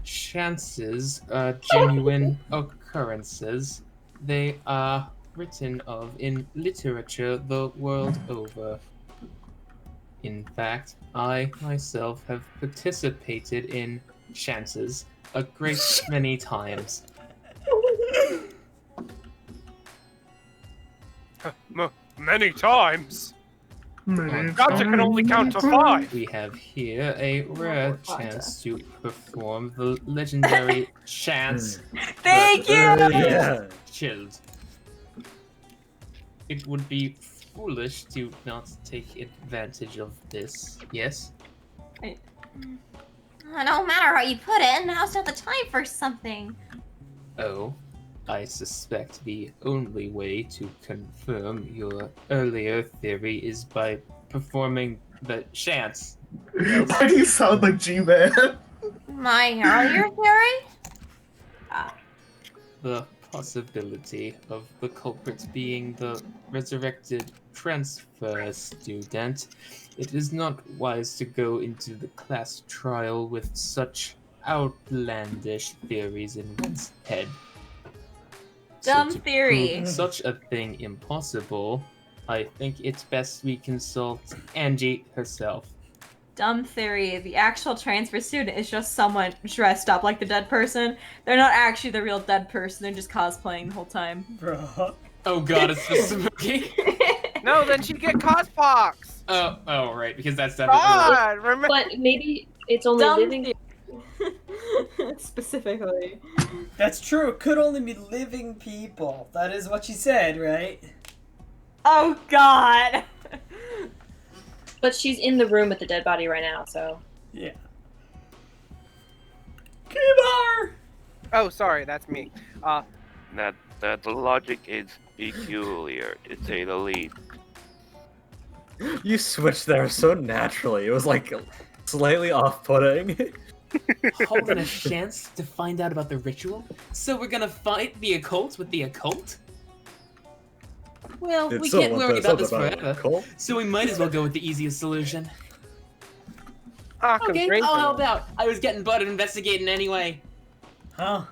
S6: Chances are genuine occurrences. They are written of in literature the world over. In fact, I myself have participated in chances a great many times.
S3: Many times.
S2: Many
S3: Gotcha can only count to 5.
S6: We have here a rare chance to perform the legendary chance.
S4: Thank you!
S10: Yeah.
S6: Chilled. It would be foolish to not take advantage of this, yes?
S4: No matter how you put it, now's not the time for something.
S6: Oh, I suspect the only way to confirm your earlier theory is by performing the chance.
S2: Why do you sound like G-Man?
S4: My earlier theory?
S6: The possibility of the culprit being the resurrected transfer student. It is not wise to go into the class trial with such outlandish theories in one's head.
S4: Dumb
S6: to
S4: theory.
S6: prove such a thing impossible, I think it's best we consult Angie herself.
S4: Dumb theory. The actual transfer student is just someone dressed up like the dead person. They're not actually the real dead person. They're just cosplaying the whole time.
S1: Bruh.
S6: Oh god, it's the smoking.
S3: No, then she'd get cospox.
S6: Oh, right, because that's definitely.
S3: God, remember?
S5: But maybe it's only
S4: Dumb
S5: living.
S4: Specifically.
S1: That's true. It could only be living people. That is what she said, right?
S4: Oh god!
S5: But she's in the room with the dead body right now, so.
S1: Yeah. Kibar!
S3: Oh, sorry, that's me.
S11: That the logic is peculiar, to say the least.
S10: You switched there so naturally. It was like slightly off-putting.
S8: Holding a chance to find out about the ritual? So we're gonna fight the occult with the occult? Well, we can't worry about this forever, so we might as well go with the easiest solution. Okay, I'll help out. I was getting butted investigating anyway.
S1: Huh?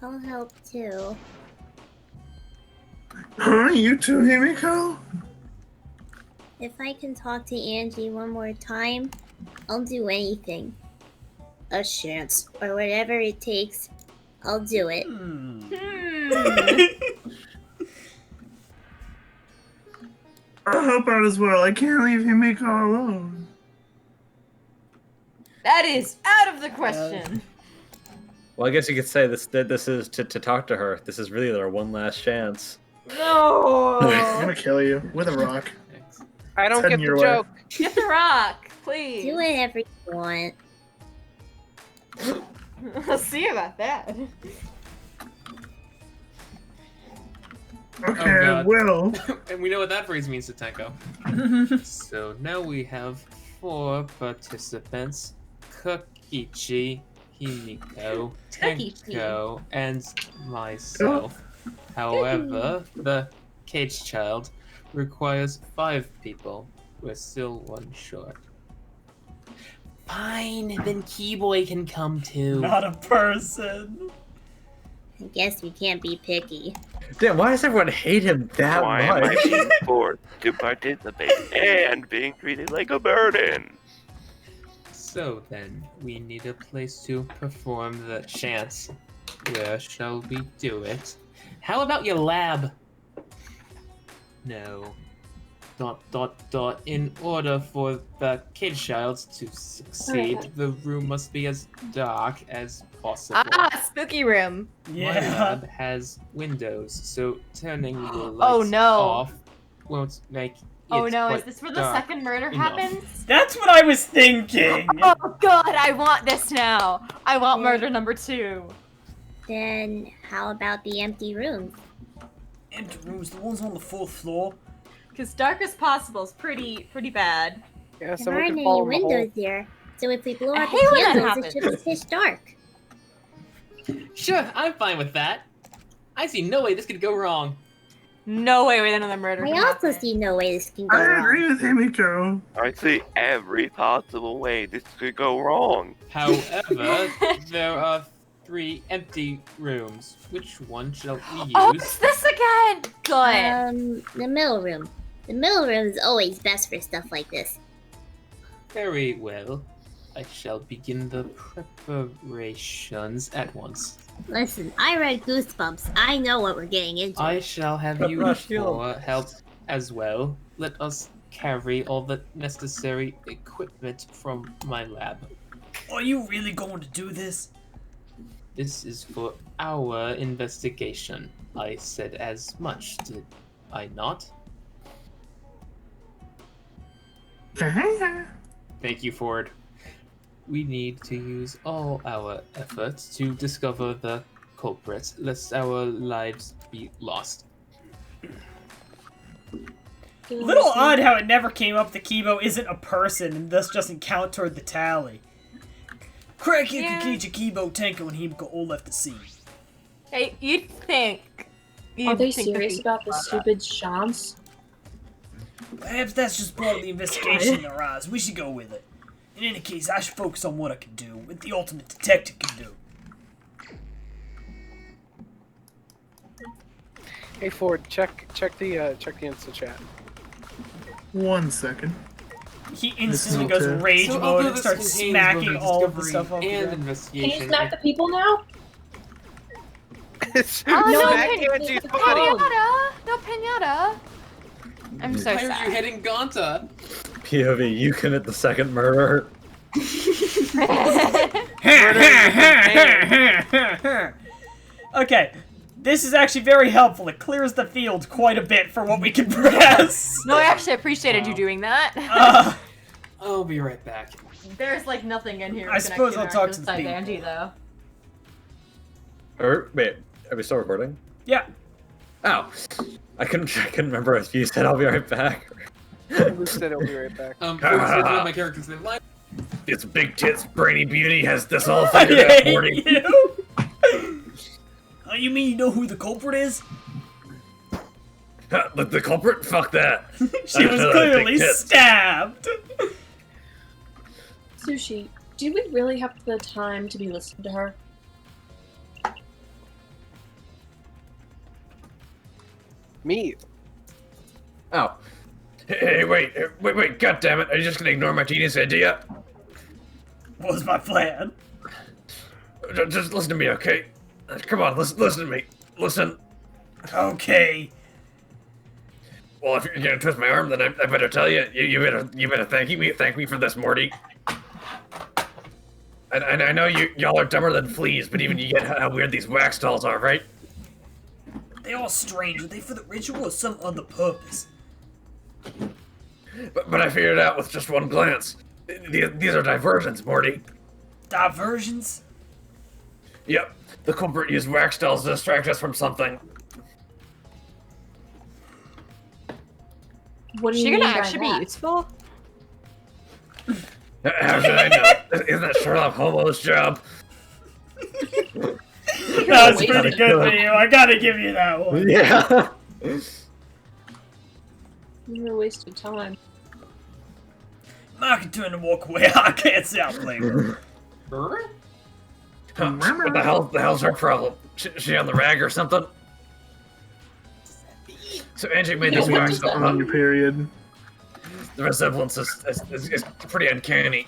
S9: I'll help too.
S2: Huh? You too, Himiko?
S9: If I can talk to Angie one more time, I'll do anything. A chance, or whatever it takes, I'll do it.
S2: I'll help out as well. I can't leave Himiko alone.
S4: That is out of the question.
S10: Well, I guess you could say this is to talk to her. This is really their one last chance.
S4: No!
S2: I'm gonna kill you with a rock.
S3: I don't
S2: Send
S3: get the
S2: your way.
S3: joke.
S4: Get the rock, please.
S9: Do whatever you want.
S4: We'll see about that.
S2: Okay,
S6: Oh, God.
S2: Will.
S6: And we know what that phrase means to Tenko. So now we have 4 participants: Kokichi, Himiko, Tenko, and myself. However, the cage child requires 5 people. We're still 1 short.
S8: Fine, then Keyboy can come too.
S1: Not a person.
S9: I guess we can't be picky.
S10: Damn, why does everyone hate him that
S11: Why am I
S10: much?
S11: being forced to participate and being treated like a burden?
S6: So then, we need a place to perform the chance. Where shall we do it?
S8: How about your lab?
S6: No. ... In order for the kid child to succeed, the room must be as dark as possible.
S4: Spooky room.
S6: My lab has windows, so turning the lights
S4: Oh, no.
S6: off won't make it
S4: Oh no, is
S6: quite
S4: this where the
S6: dark
S4: second murder
S6: enough.
S4: happens?
S1: That's what I was thinking.
S4: Oh god, I want this now. I want murder number 2.
S9: Then how about the empty rooms?
S1: Empty rooms, the ones on the 4th floor.
S4: Because dark as possible is pretty bad.
S3: Yeah,
S9: There aren't any windows there, so if we blow
S4: I
S9: out
S4: hate when
S9: the
S4: that
S9: candles, it should
S4: happens.
S9: be pitch dark.
S8: Sure, I'm fine with that. I see no way this could go wrong.
S4: No way with another murder.
S9: I
S4: can
S9: also
S4: happen.
S9: see no way this can go
S2: I
S9: wrong.
S2: agree with Himiko.
S11: I see every possible way this could go wrong.
S6: However, there are 3 empty rooms. Which one shall we use?
S4: Oh, it's this again! Good.
S9: The middle room. The middle room is always best for stuff like this.
S6: Very well. I shall begin the preparations at once.
S9: Listen, I read Goosebumps. I know what we're getting into.
S6: I shall have you for help as well. Let us carry all the necessary equipment from my lab.
S1: Are you really going to do this?
S6: This is for our investigation. I said as much, did I not? Thank you, Ford. We need to use all our efforts to discover the culprits, lest our lives be lost.
S1: Little odd how it never came up that Kibo isn't a person and thus just encountered the tally. Kraki Kakichi Kibo Tenko and Himiko all left the scene.
S4: Hey, you'd think.
S5: Are they serious about the stupid chance?
S1: Perhaps that's just part of the investigation in their eyes. We should go with it. In any case, I should focus on what I can do, what the ultimate detective can do.
S3: Hey Ford, check the Insta chat.
S2: 1 second.
S1: He instantly goes rage mode and starts smacking all of the stuff off
S6: and
S1: the
S6: investigation.
S5: Can you smack the people now?
S4: No
S3: Angie's body.
S4: pinata! No pinata! I'm so
S8: Why are
S4: sad.
S8: you hitting Gonta?
S10: POV, you commit the second murder.
S1: Okay, this is actually very helpful. It clears the field quite a bit for what we can progress.
S4: No, I actually appreciated you doing that.
S8: I'll be right back.
S4: There's like nothing in here.
S1: I suppose I'll talk to the people.
S4: Angie, though.
S10: Wait, are we still recording?
S1: Yeah.
S10: Oh, I couldn't remember if you said I'll be right back.
S3: Who said I'll be right back?
S8: One of my characters name.
S10: It's big tits, brainy beauty has this all figured out, Morty.
S1: Oh, you mean you know who the culprit is?
S10: The culprit? Fuck that.
S1: She was clearly stabbed.
S5: Sushi, do we really have the time to be listening to her?
S3: Me.
S10: Oh. Hey, wait, god damn it. Are you just gonna ignore my genius idea?
S1: What was my plan?
S10: Just listen to me, okay? Come on, listen to me. Listen.
S1: Okay.
S10: Well, if you're gonna twist my arm, then I better tell you. You better thank me for this, Morty. I know y'all are dumber than fleas, but even you get how weird these wax dolls are, right?
S1: They all strange. Are they for the ritual or some other purpose?
S10: But I figured it out with just one glance. These are diversions, Morty.
S1: Diversions?
S10: Yep. The culprit used wax dolls to distract us from something.
S5: What do
S4: Is
S5: you
S4: she
S5: mean
S4: gonna
S5: by
S4: actually be
S5: that?
S4: useful?
S10: How should I know? Isn't that Sherlock Holmes' job?
S1: That was pretty good for you. I gotta give you that one.
S10: Yeah.
S5: You're a waste of time.
S1: I can turn and walk away. I can't say I blame her.
S10: What the hell's her problem? She on the rag or something? So Angie made this wax doll.
S2: On your period.
S10: The resemblance is pretty uncanny.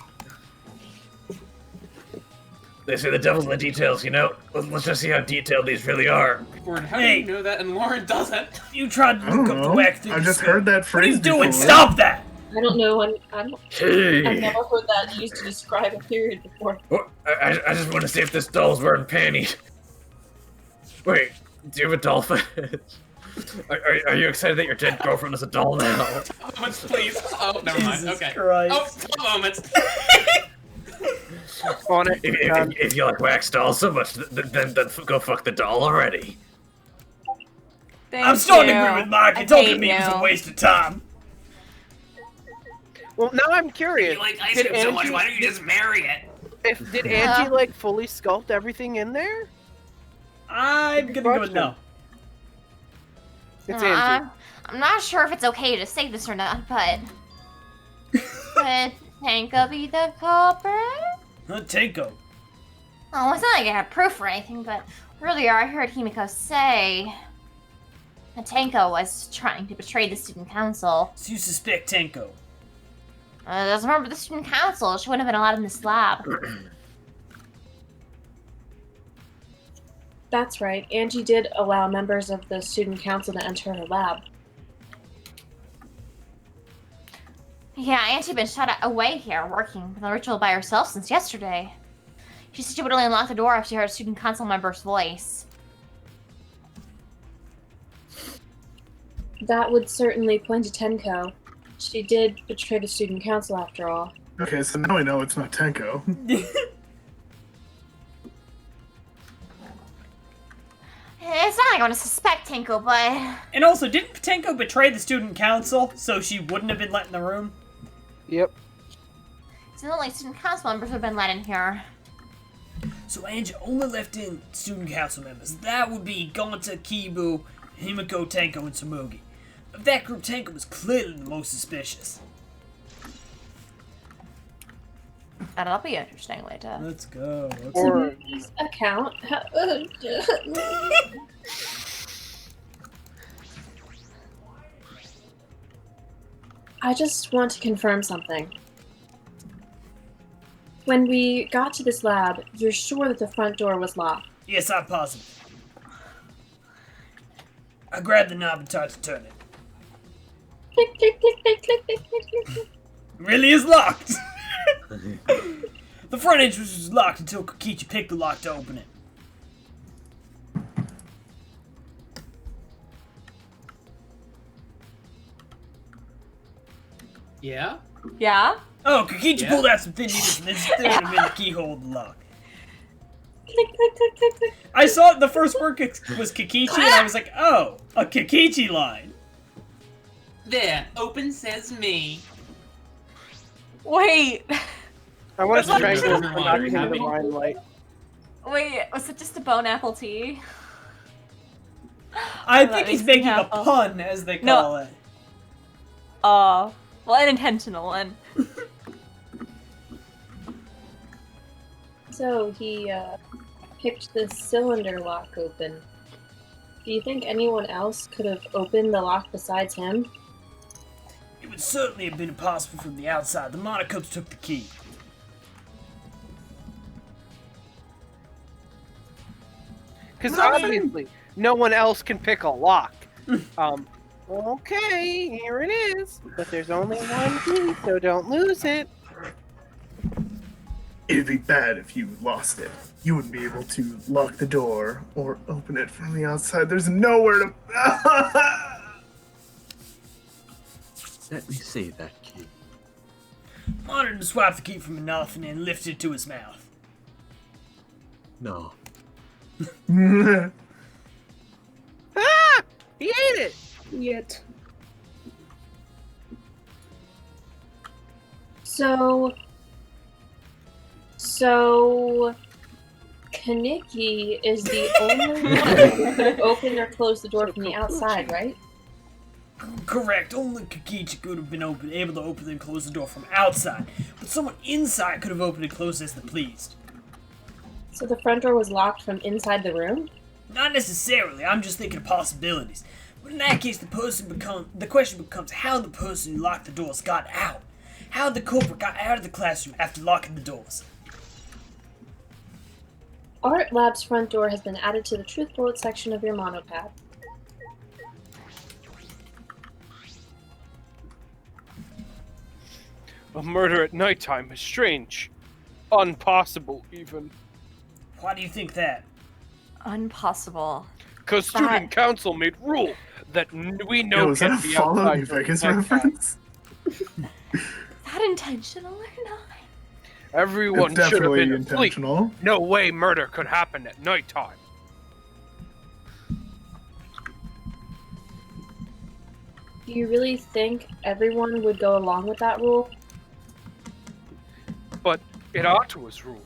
S10: They say the devil's in the details, you know? Let's just see how detailed these really are.
S8: Ford, how do you know that and Lauren doesn't?
S1: You tried to
S2: I don't
S1: look up the
S2: know.
S1: wax through
S2: I
S1: the
S2: just
S1: scope.
S2: heard that
S1: What are you
S2: phrase
S1: doing?
S2: before.
S1: Stop that!
S5: I don't know. I've
S10: Hey.
S5: never heard that used to describe a period before.
S10: I just want to see if this doll's wearing panties. Wait, do you have a doll fetish? Are you excited that your dead girlfriend is a doll now?
S8: Moments, please. Oh, never mind.
S1: Jesus
S8: Okay.
S1: Christ.
S8: Oh, moments.
S3: On it.
S10: If you like wax dolls so much, then go fuck the doll already.
S1: I'm starting to agree with Mike. It's all to me was a
S4: you.
S1: waste of time.
S3: Well, now I'm curious.
S8: You like ice
S3: Did
S8: cream so much,
S3: Angie-
S8: why don't you just marry it?
S3: Did Angie like fully sculpt everything in there?
S1: I'm gonna go with no.
S3: It's Angie.
S4: I'm not sure if it's okay to say this or not, but could Tanko be the culprit?
S1: Tenko.
S4: Oh, it's not like I have proof or anything, but earlier I heard Himiko say Tenko was trying to betray the student council.
S1: So you suspect Tenko?
S4: Doesn't remember the student council. She wouldn't have been allowed in this lab.
S5: That's right. Angie did allow members of the student council to enter her lab.
S4: Yeah, Auntie's been shut away here, working with the ritual by herself since yesterday. She said she would only unlock the door if she heard a student council member's voice.
S5: That would certainly point to Tenko. She did betray the student council after all.
S2: Okay, so now we know it's not Tenko.
S4: It's not like I want to suspect Tenko, but...
S1: And also, didn't Tenko betray the student council so she wouldn't have been let in the room?
S3: Yep.
S4: So only student council members would have been let in here.
S1: So Angie only left in student council members. That would be Gonta, Kibu, Himiko, Tenko, and Tsumugi. Of that group, Tenko was clearly the most suspicious.
S4: That'll be interesting later.
S1: Let's go.
S5: Tsumugi's account. I just want to confirm something. When we got to this lab, you're sure that the front door was locked?
S1: Yes, I'm positive. I grabbed the knob and tried to turn it.
S5: Click, click, click, click, click, click, click, click.
S1: Really is locked! The front entrance was locked until Kokichi picked the lock to open it.
S8: Yeah?
S7: Yeah?
S1: Oh, Kokichi
S8: Yeah.
S1: pulled out some thin needles and then threw them in the keyhole of the lock.
S5: Click, click, click, click, click.
S1: I saw the first word was Kokichi and I was like, oh, a Kokichi line.
S8: There, open says me.
S7: Wait.
S3: I want to
S8: That's
S3: strangle
S8: not
S3: him
S8: true.
S3: not into the
S8: Happy?
S3: limelight.
S7: Wait, was it just a bone apple tea?
S1: I
S7: That
S1: think he's
S7: makes me
S1: making a
S7: happy.
S1: pun, as they
S7: No.
S1: call it.
S7: Well, unintentional and
S5: So he picked the cylinder lock open. Do you think anyone else could have opened the lock besides him?
S1: It would certainly have been impossible from the outside. The Monocubs took the key.
S3: Because obviously, no one else can pick a lock. Okay, here it is. But there's only one key, so don't lose it.
S2: It'd be bad if you lost it. You wouldn't be able to lock the door or open it from the outside. There's nowhere to.
S12: Let me see that key.
S1: Monitored swiped the key from a nothing and lifted it to his mouth.
S12: No.
S3: Ah! He ate it!
S5: Yet. So Kaneki is the only one who could open or close the door from the outside, right?
S1: Correct. Only Kokichi could have been able to open and close the door from outside, but someone inside could have opened and closed as they pleased.
S5: So the front door was locked from inside the room?
S1: Not necessarily. I'm just thinking of possibilities. But in that case, the question becomes how the person who locked the doors got out. How the culprit got out of the classroom after locking the doors.
S5: Art Lab's front door has been added to the Truth Bullet section of your monopad.
S3: A murder at nighttime is strange. Impossible, even.
S1: Why do you think that?
S4: Impossible.
S3: Because student council made rule that we know
S2: Yo, is that
S3: can
S2: a
S3: be
S2: Fallout
S3: outside
S2: New
S3: during
S2: Vegas
S3: nighttime.
S2: reference?
S4: Is that intentional or not?
S3: Everyone
S2: It's
S3: should have
S2: definitely
S3: been asleep.
S2: intentional.
S3: No way murder could happen at nighttime.
S5: Do you really think everyone would go along with that rule?
S3: But it ought to his rule.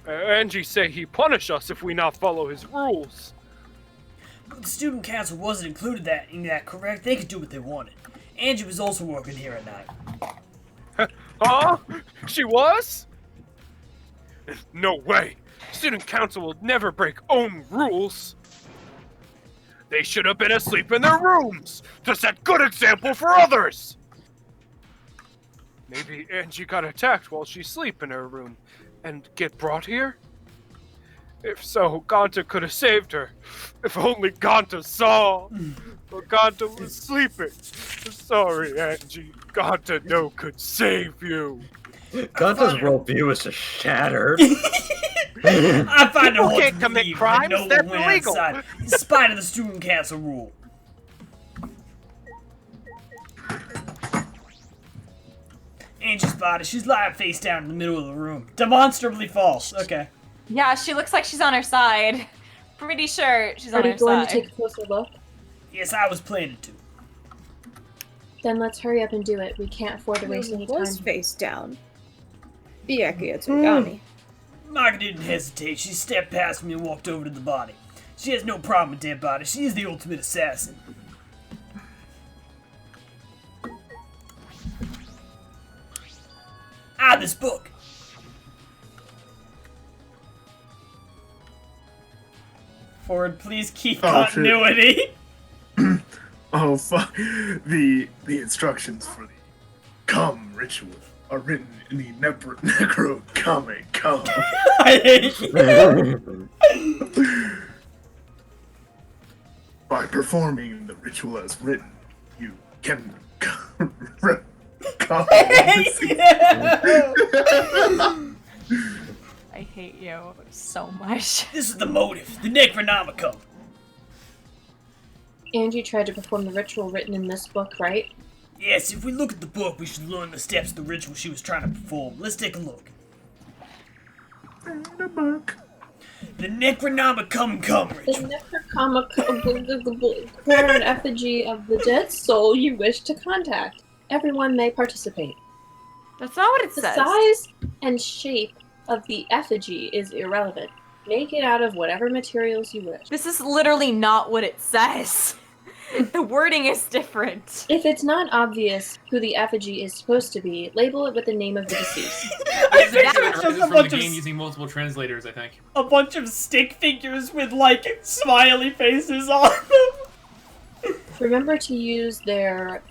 S3: Angie say he punish us if we not follow his rules.
S1: But the student council wasn't included in that, correct? They could do what they wanted. Angie was also working here at night.
S3: Huh? She was? No way. Student council will never break own rules. They should have been asleep in their rooms to set good example for others. Maybe Angie got attacked while she's asleep in her room and get brought here? If so, Ganta could have saved her. If only Ganta saw. But Ganta was sleeping. Sorry, Angie. Ganta no could save you.
S10: Ganta's worldview is just shattered.
S1: I find it
S3: People
S1: hard
S3: can't
S1: to
S3: commit
S1: believe
S3: crimes,
S1: that no
S3: that's
S1: one went
S3: illegal.
S1: outside, in spite of the student council rule. Angie's body, she's lying face down in the middle of the room. Demonstrably false. Okay.
S4: Yeah, she looks like she's on her side. Pretty sure she's
S5: Are
S4: on
S5: you
S4: her
S5: going
S4: side.
S5: to take a closer look?
S1: Yes, I was planning to.
S5: Then let's hurry up and do it. We can't afford to waste any time.
S9: Was face down. Yatsugami.
S1: Maka didn't hesitate. She stepped past me and walked over to the body. She has no problem with dead bodies. She is the ultimate assassin. This book. Forward, please keep continuity.
S2: Oh, fuck. The instructions for the come ritual are written in the Necronomicon.
S1: I hate you.
S2: By performing the ritual as written, you can
S4: I hate you so much.
S1: This is the motive, the Necronomicon.
S5: Angie tried to perform the ritual written in this book, right?
S1: Yes, if we look at the book, we should learn the steps of the ritual she was trying to perform. Let's take a look.
S2: The book.
S1: The Necronomicon ritual.
S5: The Necronomicon, prepare an effigy of the dead soul you wish to contact. Everyone may participate.
S4: That's not what it
S5: The
S4: says.
S5: size and shape of the effigy is irrelevant. Make it out of whatever materials you wish.
S4: This is literally not what it says. The wording is different.
S5: If it's not obvious who the effigy is supposed to be, label it with the name of the deceased.
S1: I
S8: This
S1: picture
S8: is
S1: just
S8: from
S1: a
S8: the
S1: bunch
S8: game
S1: of
S8: using multiple translators, I think.
S1: a bunch of stick figures with like smiley faces on them.
S5: Remember to use their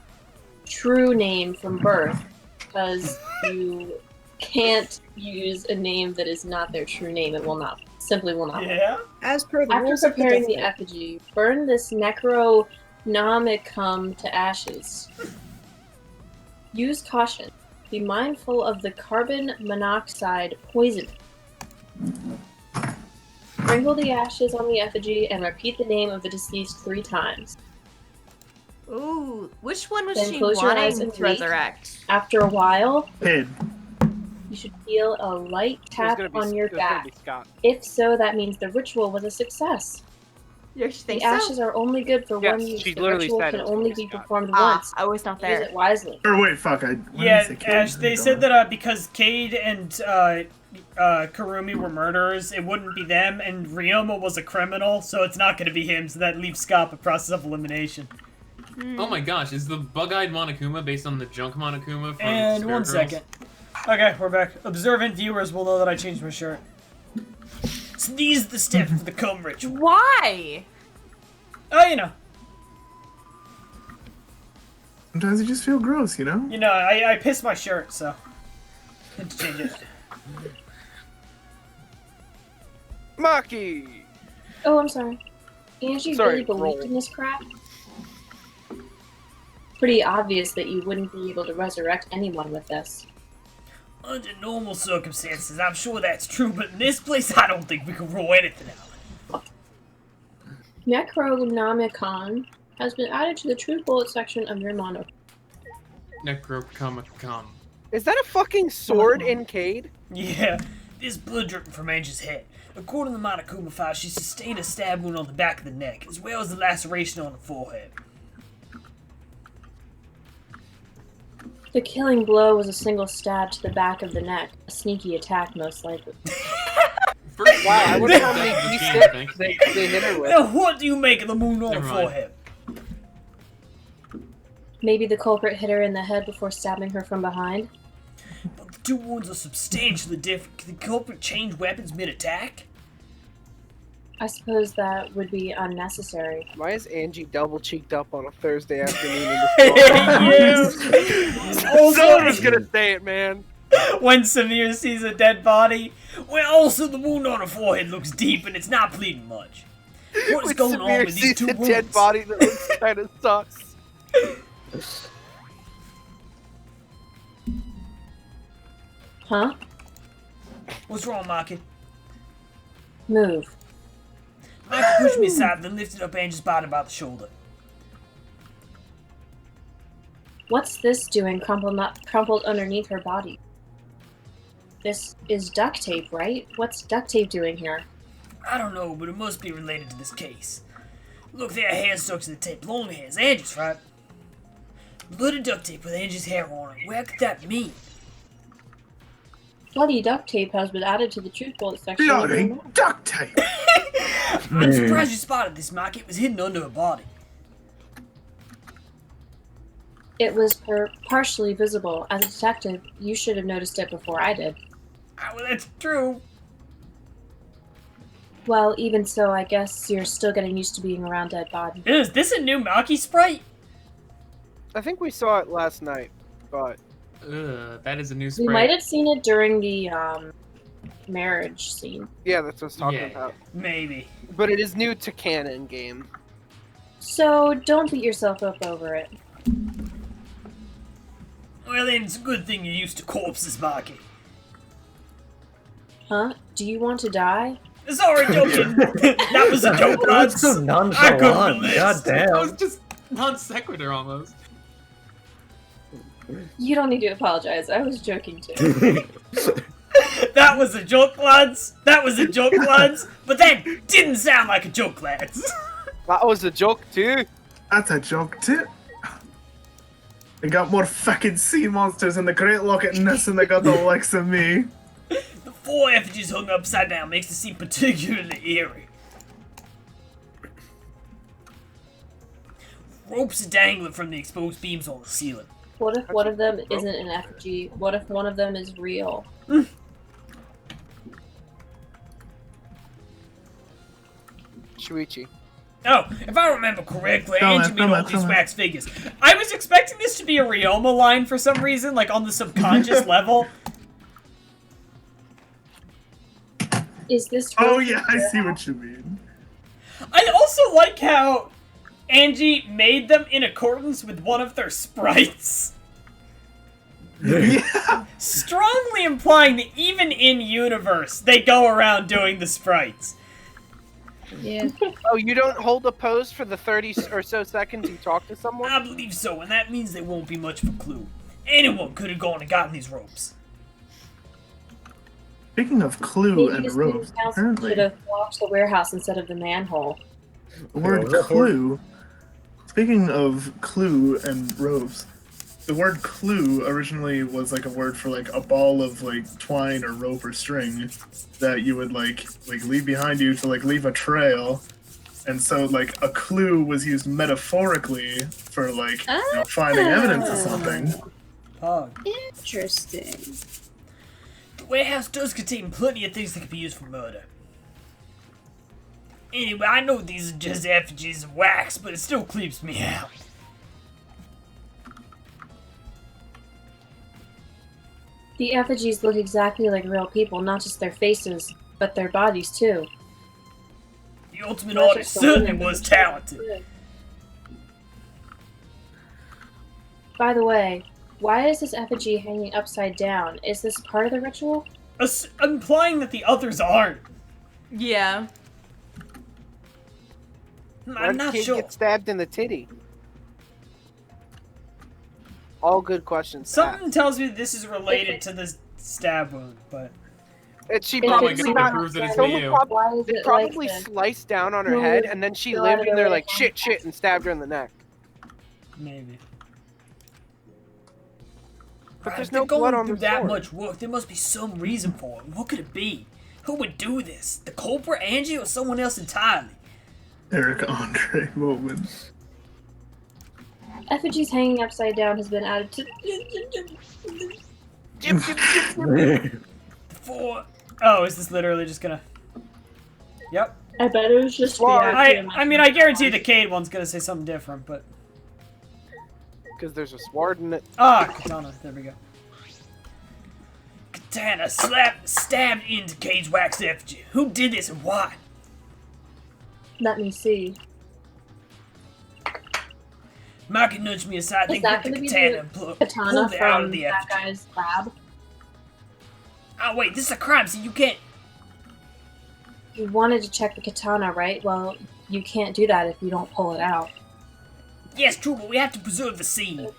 S5: true name from birth, because you can't use a name that is not their true name. It will not. Simply will not.
S1: Yeah.
S9: As per the
S5: After
S9: rules of the
S5: preparing the
S9: Death Note.
S5: effigy, burn this Necronomicon to ashes. Use caution. Be mindful of the carbon monoxide poison. Sprinkle the ashes on the effigy and repeat the name of the deceased 3 times.
S4: Ooh, which one was
S5: Then
S4: she
S5: close your eyes
S4: wanting
S5: and
S4: to
S5: wait.
S4: resurrect?
S5: After a while,
S2: Head.
S5: you should feel a light tap on your back.
S3: Scott.
S5: If so, that means the ritual was a success.
S4: You
S5: The
S4: think so?
S5: ashes are only good for
S3: Yes,
S5: one use.
S3: she
S5: The
S3: literally
S5: ritual
S3: said
S5: can
S3: it was
S5: only
S3: gonna
S5: be
S3: be Scott.
S5: performed
S4: Ah,
S5: once.
S4: I was not
S5: Use
S4: there.
S5: it wisely.
S2: Or wait, fuck. I
S1: Yeah,
S2: say
S1: Ash, they said that because Cade and Karumi were murderers, it wouldn't be them, and Ryoma was a criminal, so it's not going to be him, so that leaves Scott a process of elimination.
S8: Oh my gosh, is the bug-eyed Monokuma based on the junk Monokuma from
S1: And
S8: Spirit
S1: one
S8: Girls?
S1: second. Okay, we're back. Observant viewers will know that I changed my shirt. So these are the steps for the cum ritual.
S4: Why?
S1: Oh, you know.
S2: Sometimes you just feel gross, you know?
S1: You know, I pissed my shirt, so. Had to change it.
S3: Maki!
S5: Oh, I'm sorry. Angie
S3: Sorry,
S5: really believed
S3: roll.
S5: in this crap? Pretty obvious that you wouldn't be able to resurrect anyone with this.
S1: Under normal circumstances, I'm sure that's true, but in this place, I don't think we can rule anything out.
S5: Necronomicon has been added to the True Bullet section of your mono.
S8: Necronomicon.
S3: Is that a fucking sword in Cade?
S1: Yeah, this blood dripping from Angie's head. According to the Monokuma file, she sustained a stab wound on the back of the neck, as well as a laceration on the forehead.
S5: The killing blow was a single stab to the back of the neck. A sneaky attack, most likely.
S8: First,
S3: Wow, I wonder how many
S8: this game, I
S3: D6
S8: think.
S3: they hit her with.
S1: Now, what do you make of the wound on the
S8: Never mind.
S1: forehead?
S5: Maybe the culprit hit her in the head before stabbing her from behind.
S1: But the two wounds are substantially different. Can the culprit change weapons mid-attack?
S5: I suppose that would be unnecessary.
S3: Why is Angie double cheeked up on a Thursday afternoon in
S1: Yes.
S3: Someone was gonna say it, man.
S1: When Samir sees a dead body, well, also the wound on her forehead looks deep and it's not bleeding much. What is
S3: When
S1: going on
S3: Samir
S1: with these
S3: sees
S1: two
S3: a
S1: wounds?
S3: dead body that looks kind of sus.
S5: Huh?
S1: What's wrong, Maki?
S5: Move.
S1: Maki pushed me aside, then lifted up Angie's body by the shoulder.
S5: What's this doing crumpled underneath her body? This is duct tape, right? What's duct tape doing here?
S1: I don't know, but it must be related to this case. Look, there are hairs stuck to the tape. Long hairs. Angie's, right? Bloody duct tape with Angie's hair on it. What could that mean?
S5: Bloody duct tape has been added to the truth bullet section.
S2: Bloody duct tape!
S1: I'm surprised you spotted this, Mike. It was hidden under her body.
S5: It was partially visible. As a detective, you should have noticed it before I did.
S1: Well, that's true.
S5: Well, even so, I guess you're still getting used to being around dead bodies.
S1: Is this a new Maki sprite?
S3: I think we saw it last night, but
S6: that is a new
S5: We
S6: spray.
S5: might have seen it during the marriage scene.
S3: yeah, that's what I was talking about.
S1: Maybe.
S3: But it is new to canon game.
S5: So don't beat yourself up over it.
S1: Well, then it's a good thing you're used to corpses, Maki.
S5: Huh? Do you want to die?
S1: Sorry, joking. That was a joke, lads.
S10: so nonchalant. God
S6: That was
S10: damn.
S6: just non sequitur almost.
S5: You don't need to apologize. I was joking too.
S1: That was a joke, lads. That was a joke, lads. But that didn't sound like a joke, lads.
S3: That was a joke too.
S2: That's a joke too. They got more fucking sea monsters in the Great Loch Ness than they got the likes of me.
S1: The 4 effigies hung upside down makes the scene particularly eerie. Ropes are dangling from the exposed beams on the ceiling.
S5: What if one of them isn't an effigy? What if one of them is real?
S3: Shuichi.
S1: Oh, if I remember correctly,
S2: Tell
S1: Angie
S2: it,
S1: made
S2: tell
S1: all
S2: it,
S1: these
S2: tell it.
S1: wax figures. I was expecting this to be a Ryoma line for some reason, like on the subconscious level.
S5: Is this
S2: Oh
S5: real?
S2: yeah, I see what you mean.
S1: I also like how Angie made them in accordance with one of their sprites.
S2: Yeah.
S1: Strongly implying that even in universe, they go around doing the sprites.
S5: Yeah.
S3: Oh, you don't hold a pose for the 30 or so seconds you talk to someone?
S1: I believe so, and that means they won't be much of a clue. Anyone could have gone and gotten these ropes.
S2: Speaking of clue
S5: Maybe
S2: and
S5: the
S2: ropes,
S5: student council
S2: apparently
S5: should have watched the warehouse instead of the manhole.
S2: the word clue. Speaking of clue and ropes, the word clue originally was like a word for like a ball of like twine or rope or string that you would like leave behind you to like leave a trail. And so like a clue was used metaphorically for like finding evidence of something.
S9: Interesting.
S1: The warehouse does contain plenty of things that could be used for murder. Anyway, I know these are just effigies of wax, but it still creeps me out.
S5: The effigies look exactly like real people, not just their faces, but their bodies too.
S1: The ultimate artist certainly was talented.
S5: By the way, why is this effigy hanging upside down? Is this part of the ritual?
S1: Implying that the others aren't.
S4: Yeah.
S3: Why
S1: I'm
S3: did
S1: not
S3: kid
S1: sure.
S3: get stabbed in the titty? All good questions. to
S1: Something tells me this is related to this stab wound, but...
S3: She
S5: It
S3: probably
S5: could
S3: got
S5: not-
S6: proves that it's
S3: someone
S6: you.
S5: Why is
S3: They
S5: it
S3: probably
S5: like this?
S3: sliced down on her
S5: Who
S3: head,
S5: would
S3: and then she
S5: go
S3: lived,
S5: out of
S3: and
S5: their
S3: they're
S5: way
S3: like,
S5: to-
S3: shit, and stabbed her in the neck.
S1: Maybe.
S3: But there's
S1: If
S3: no
S1: they're going
S3: blood on
S1: through
S3: the
S1: that
S3: sword.
S1: much work, there must be some reason for it. What could it be? Who would do this? The culprit, Angie, or someone else entirely?
S2: Eric Andre moment.
S5: Effigies hanging upside down has been added to.
S1: Oh, is this literally just gonna... Yep.
S5: I bet it was just
S1: I mean, I guarantee the Cade one's gonna say something different, but...
S3: Because there's a sword in it.
S1: Ah, katana. There we go. Katana stabbed into Cade's wax effigy. Who did this and why?
S5: Let me see.
S1: Maki nudged me aside,
S5: Is
S1: then
S5: that
S1: grabbed
S5: going
S1: the
S5: to be
S1: katana and
S5: the
S1: pulled
S5: katana
S1: it out of
S5: from
S1: the
S5: that
S1: effigy.
S5: guy's lab?
S1: Oh wait, this is a crime, so you can't...
S5: You wanted to check the katana, right? Well, you can't do that if you don't pull it out.
S1: Yes, true, but we have to preserve the scene.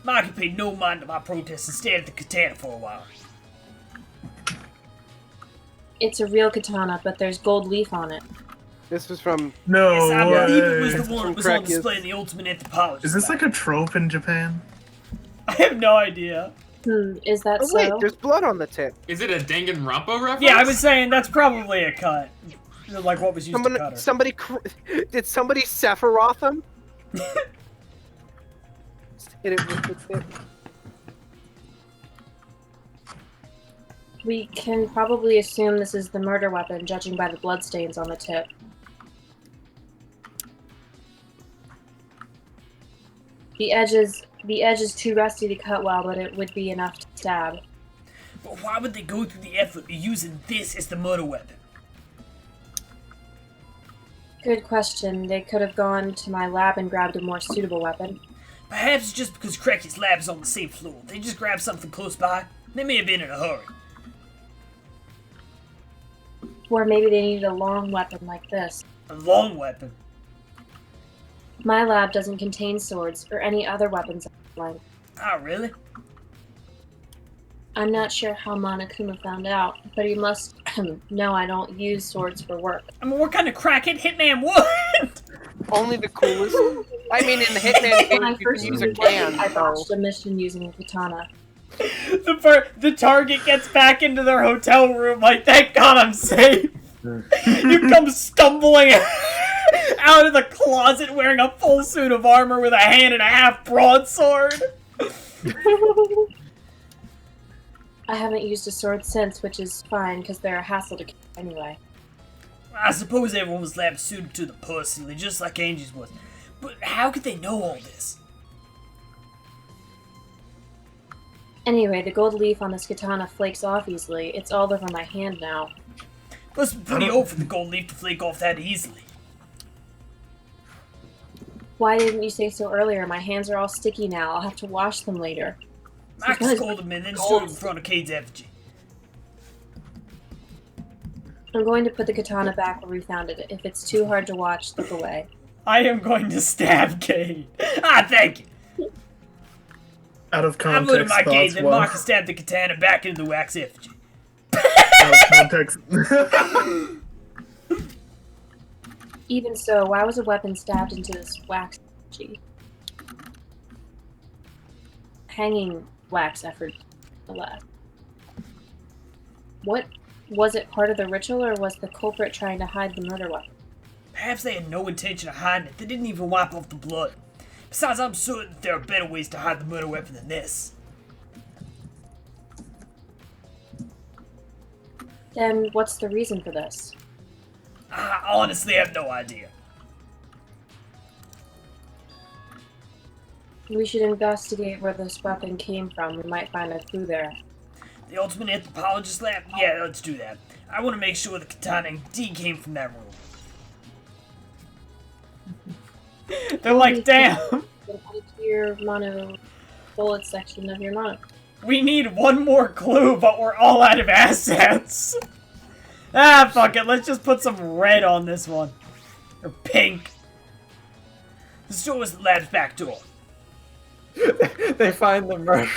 S1: Maki paid no mind to my protest and stared at the katana for a while.
S5: It's a real katana, but there's gold leaf on it.
S3: This was from...
S2: No
S1: Yes, I
S2: way.
S1: believe it was the one that was on
S3: Crack, yes.
S1: display in the Ultimate Anthropologist.
S2: Is this like a trope in Japan?
S1: I have no idea.
S5: Is that
S3: Oh
S5: so?
S3: wait, there's blood on the tip.
S8: Is it a Danganronpa reference?
S1: Yeah, I was saying that's probably a cut. Like what was used to cut her.
S3: Did somebody Sephiroth him? Hit it with the tip.
S5: We can probably assume this is the murder weapon, judging by the bloodstains on the tip. The edge is too rusty to cut well, but it would be enough to stab.
S1: But why would they go through the effort of using this as the murder weapon?
S5: Good question. They could have gone to my lab and grabbed a more suitable weapon.
S1: Perhaps it's just because Crackie's lab is on the same floor. They just grabbed something close by. They may have been in a hurry.
S5: Or maybe they needed a long weapon like this.
S1: A long weapon?
S5: My lab doesn't contain swords or any other weapons of the like.
S1: Oh, really?
S5: I'm not sure how Monokuma found out, but he must know I don't use swords for work.
S1: I mean, what kind of crackhead hitman would?
S3: Only the coolest. I mean, in the Hitman
S5: When I
S3: game, you
S5: first
S3: can use a
S5: used
S3: can.
S5: it, I
S3: So.
S5: botched a mission using a katana.
S1: The target gets back into their hotel room like, thank God I'm safe. You come stumbling out of the closet wearing a full suit of armor with a hand and a half broadsword.
S5: I haven't used a sword since, which is fine, because they're a hassle to carry anyway.
S1: I suppose everyone was lab suited to the personally, just like Angie's was. But how could they know all this?
S5: Anyway, the gold leaf on this katana flakes off easily. It's all over my hand now.
S1: Must be pretty old for the gold leaf to flake off that easily.
S5: Why didn't you say so earlier? My hands are all sticky now. I'll have to wash them later.
S1: Max scolded me and then stood in front of Cade's effigy.
S5: I'm going to put the katana back where we found it. If it's too hard to watch, look away.
S1: I am going to stab Cade. Ah, thank you.
S2: Out of
S1: I looked at
S2: context,
S1: my Cade,
S2: thoughts
S1: then
S2: were
S1: Marcus stabbed the katana back into the wax effigy.
S2: out of context.
S5: Even so, why was a weapon stabbed into this wax effigy? Hanging wax effort. What? Was it part of the ritual, or was the culprit trying to hide the murder weapon?
S1: Perhaps they had no intention of hiding it. They didn't even wipe off the blood. Besides, I'm certain that there are better ways to hide the murder weapon than this.
S5: Then what's the reason for this?
S1: I honestly have no idea.
S5: We should investigate where this weapon came from. We might find a clue there.
S1: The Ultimate Anthropologist lab? Yeah, let's do that. I want to make sure the katana indeed came from that room. They're like, damn.
S5: Your mono bullet section of your mono.
S1: We need one more clue, but we're all out of assets. Ah, fuck it. Let's just put some red on this one. Or pink. The store was the lab's back door.
S10: They find the murder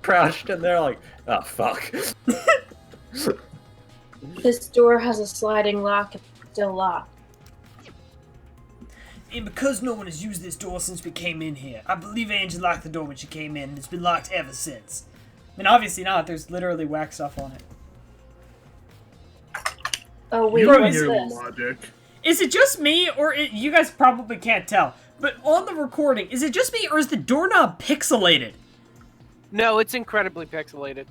S10: crashed and they're like, oh fuck.
S5: This door has a sliding lock and it's still locked.
S1: And because no one has used this door since we came in here, I believe Angie locked the door when she came in, and it's been locked ever since. I mean, obviously not. There's literally wax stuff on it.
S5: Oh, wait,
S2: You
S5: what's
S2: hear
S5: this?
S2: logic.
S1: Is it just me, or you guys probably can't tell, but on the recording, is it just me, or is the doorknob pixelated?
S3: No, it's incredibly pixelated.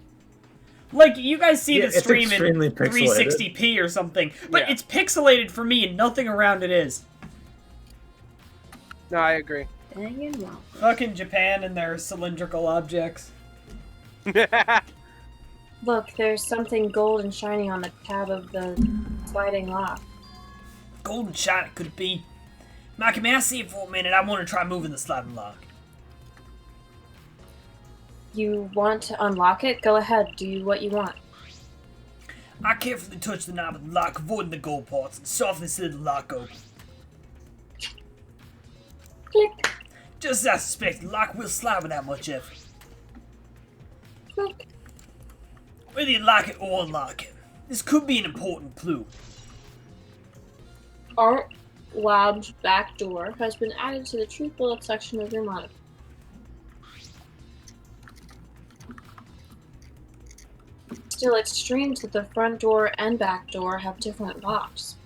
S1: Like, you guys see the
S10: it's
S1: stream in
S10: extremely pixelated.
S1: 360p or something, but
S3: Yeah.
S1: it's pixelated for me and nothing around it is.
S3: No, I agree.
S1: Fucking Japan and their cylindrical objects.
S5: Look, there's something gold and shiny on the tab of the sliding lock.
S1: Golden shiny could it be? Mikey, may I see it for a minute? I want to try moving the sliding lock.
S5: You want to unlock it? Go ahead, do what you want.
S1: I carefully touch the knob of the lock, avoiding the gold parts, and softly slid the lock open.
S5: Click,
S1: Just as I suspected, the lock will slide without much effort.
S5: click.
S1: Whether you like it or unlock it, this could be an important clue.
S5: Art Lab's back door has been added to the truth bullet section of your monitor. Still, it's strange that the front door and back door have different locks.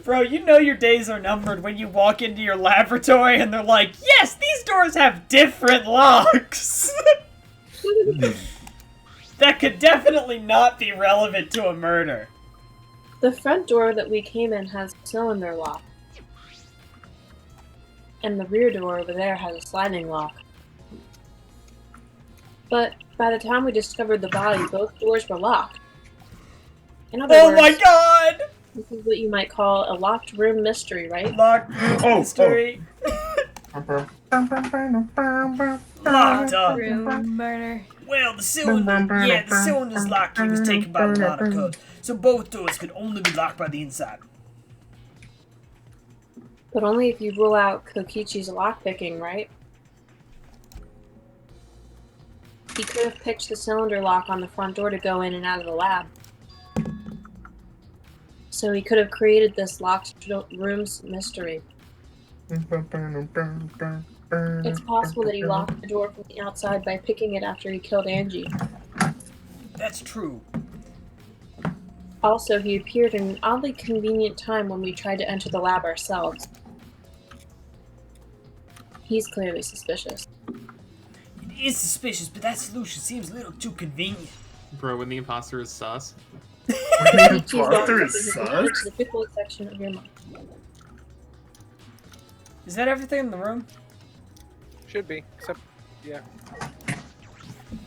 S1: Bro, you know your days are numbered when you walk into your laboratory and they're like, yes, these doors have different locks! That could definitely not be relevant to a murder.
S5: The front door that we came in has a cylinder lock. And the rear door over there has a sliding lock. But by the time we discovered the body, both doors were locked. In other
S1: Oh
S5: words,
S1: my god!
S5: this is what you might call a locked room mystery, right?
S1: Locked mystery. Locked up.
S4: Room murder.
S1: Well, the cylinder's lock key was taken by the modern code, so both doors could only be locked by the inside.
S5: But only if you rule out Kokichi's lockpicking, right? He could have picked the cylinder lock on the front door to go in and out of the lab. So he could have created this locked room's mystery. It's possible that he locked the door from the outside by picking it after he killed Angie.
S1: That's true.
S5: Also, he appeared in an oddly convenient time when we tried to enter the lab ourselves. He's clearly suspicious.
S1: It is suspicious, but that solution seems a little too convenient.
S8: Bro, when the imposter is sus.
S2: Imposter is sus?
S5: The fifth bullet section of your mind.
S1: Is that everything in the room?
S3: Should be, except, yeah.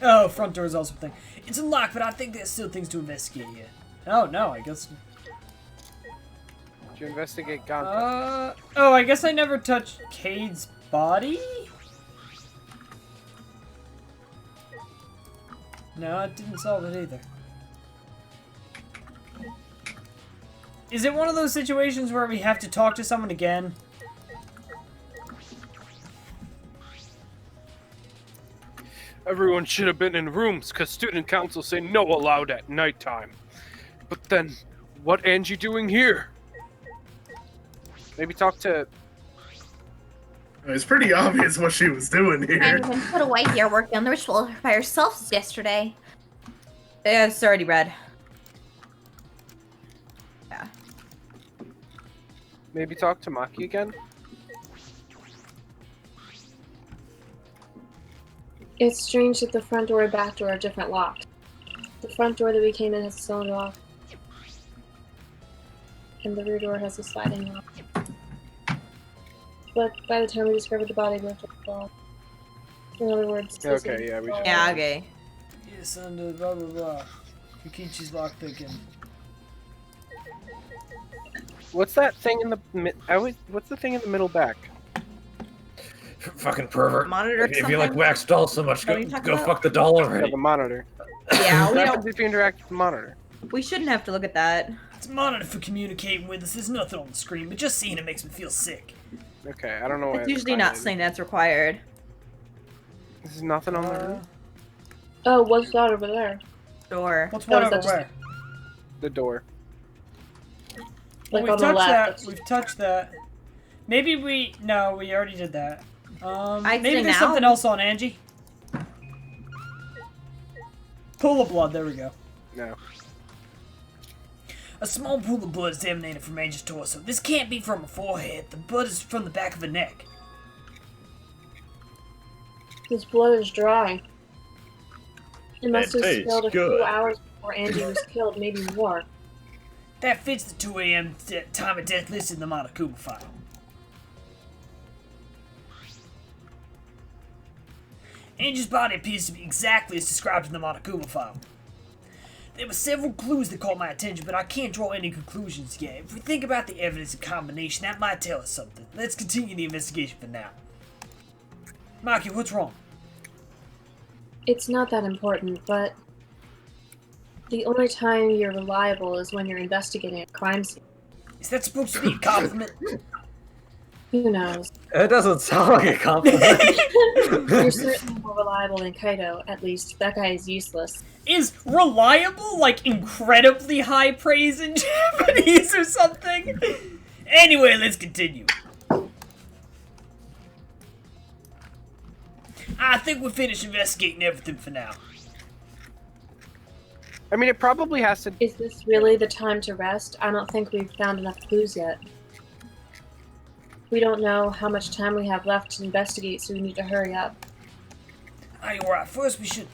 S1: Oh, front door is also a thing. It's unlocked, but I think there's still things to investigate here. Oh, no, I guess...
S3: Did you investigate Gonta?
S1: Oh, I guess I never touched Cade's body? No, it didn't solve it either. Is it one of those situations where we have to talk to someone again?
S3: Everyone should have been in rooms, because student council say no allowed at nighttime. But then, what Angie doing here? Maybe talk to...
S2: It's pretty obvious what she was doing here.
S4: And put away here working on the ritual by herself yesterday. Yeah, it's already read. Yeah.
S3: Maybe talk to Maki again?
S5: It's strange that the front door and back door are different locks. The front door that we came in has a cylinder lock. And the rear door has a sliding lock. But by the time we discovered the body, we have to fall. In other words, this
S3: Okay,
S5: is-
S3: yeah, we should.
S4: Yeah, okay.
S1: Yes, under blah blah blah. Yukichi's lockpicking.
S3: What's that thing in the what's the thing in the middle back?
S10: Fucking pervert.
S4: Monitor
S10: If you like
S4: something?
S10: wax dolls so much,
S4: What are
S10: go,
S4: you talking
S10: go
S4: about?
S10: fuck the doll
S3: Yeah,
S10: already.
S3: the monitor.
S4: Yeah, we
S3: What
S4: don't.
S3: happens if you interact with the monitor?
S4: We shouldn't have to look at that.
S1: It's a monitor for communicating with us. There's nothing on the screen, but just seeing it makes me feel sick.
S3: Okay, I don't know why
S4: It's usually not
S3: required.
S4: something that's required.
S3: There's nothing on the roof?
S5: Oh, what's that over there?
S4: Door.
S1: What's
S5: Oh,
S1: one
S5: is
S1: over
S5: that just-
S1: where?
S3: The door.
S1: Well,
S5: Like
S1: we've
S5: on the
S1: touched
S5: left.
S1: that. We've touched that. Maybe we... No, we already did that.
S4: I
S1: Maybe
S4: did
S1: there's
S4: now.
S1: something else on Angie. Pool of blood. There we go.
S3: No.
S1: A small pool of blood is emanating from Angie's torso. This can't be from her forehead. The blood is from the back of her neck.
S5: His blood is dry. It must
S10: It
S5: have
S10: tastes
S5: spilled a few
S10: good.
S5: hours before Angie was killed, maybe more.
S1: That fits the 2 a.m. Time of death listed in the Monokuma file. Angie's body appears to be exactly as described in the Monokuma file. There were several clues that caught my attention, but I can't draw any conclusions yet. If we think about the evidence in combination, that might tell us something. Let's continue the investigation for now. Maki, what's wrong?
S5: It's not that important, but the only time you're reliable is when you're investigating a crime scene.
S1: Is that supposed to be a compliment?
S5: Who knows?
S10: It doesn't sound like a compliment.
S5: You're certainly more reliable than Kaido, at least. That guy is useless.
S1: Is reliable like incredibly high praise in Japanese or something? Anyway, let's continue. I think we're finished investigating everything for now.
S3: I mean, it probably has to.
S5: Is this really the time to rest? I don't think we've found enough clues yet. We don't know how much time we have left to investigate, so we need to hurry up.
S1: Alright, first we should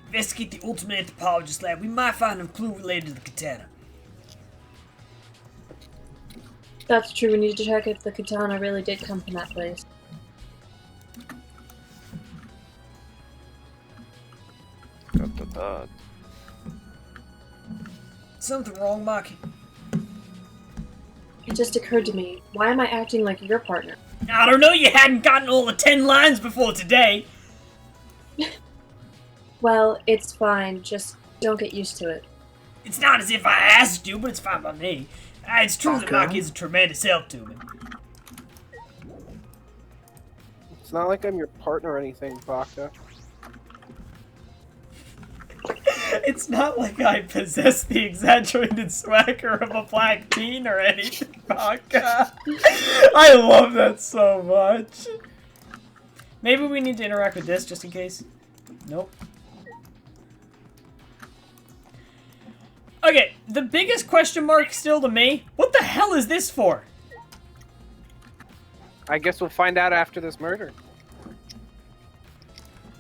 S1: investigate the ultimate anthropologist lab. We might find a clue related to the katana.
S5: That's true, we need to check if the katana really did come from that place.
S1: Something wrong, Maki?
S5: It just occurred to me, why am I acting like your partner?
S1: I don't know, you hadn't gotten all the 10 lines before today.
S5: Well, it's fine, just don't get used to it.
S1: It's not as if I asked you, but it's fine by me. It's true that
S2: Okay.
S1: Maki is a tremendous help to me.
S3: It's not like I'm your partner or anything, Baka.
S1: It's not like I possess the exaggerated swagger of a black teen or anything, Baka. I love that so much. Maybe we need to interact with this just in case. Nope. Okay, the biggest question mark still to me, what the hell is this for?
S3: I guess we'll find out after this murder.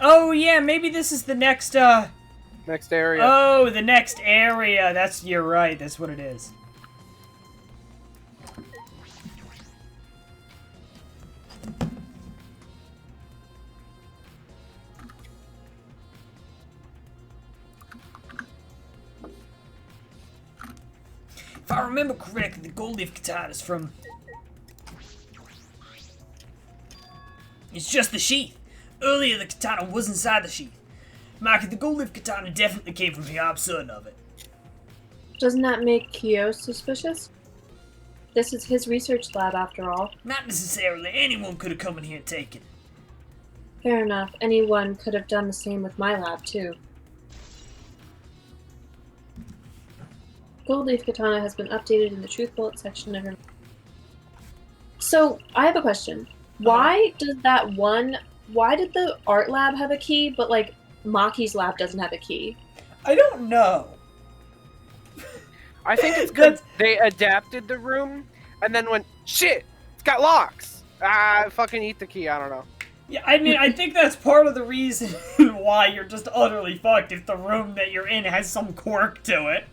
S1: Oh yeah, maybe this is the next,
S3: Next area.
S1: Oh, the next area. You're right, that's what it is. If I remember correctly, the gold leaf katana is from... It's just the sheath. Earlier, the katana was inside the sheath. Maki, the gold leaf katana definitely came from here, I'm certain of it.
S5: Doesn't that make Kyo suspicious? This is his research lab, after all.
S1: Not necessarily. Anyone could have come in here and taken it.
S5: Fair enough. Anyone could have done the same with my lab, too. Gold leaf katana has been updated in the truth bullet section of her... So, I have a question. Why did the art lab have a key, but, like, Maki's lab doesn't have a key?
S1: I don't know.
S3: I think it's because they adapted the room and then went, shit, it's got locks. Fucking eat the key, I don't know.
S1: Yeah, I mean, I think that's part of the reason why you're just utterly fucked if the room that you're in has some quirk to it.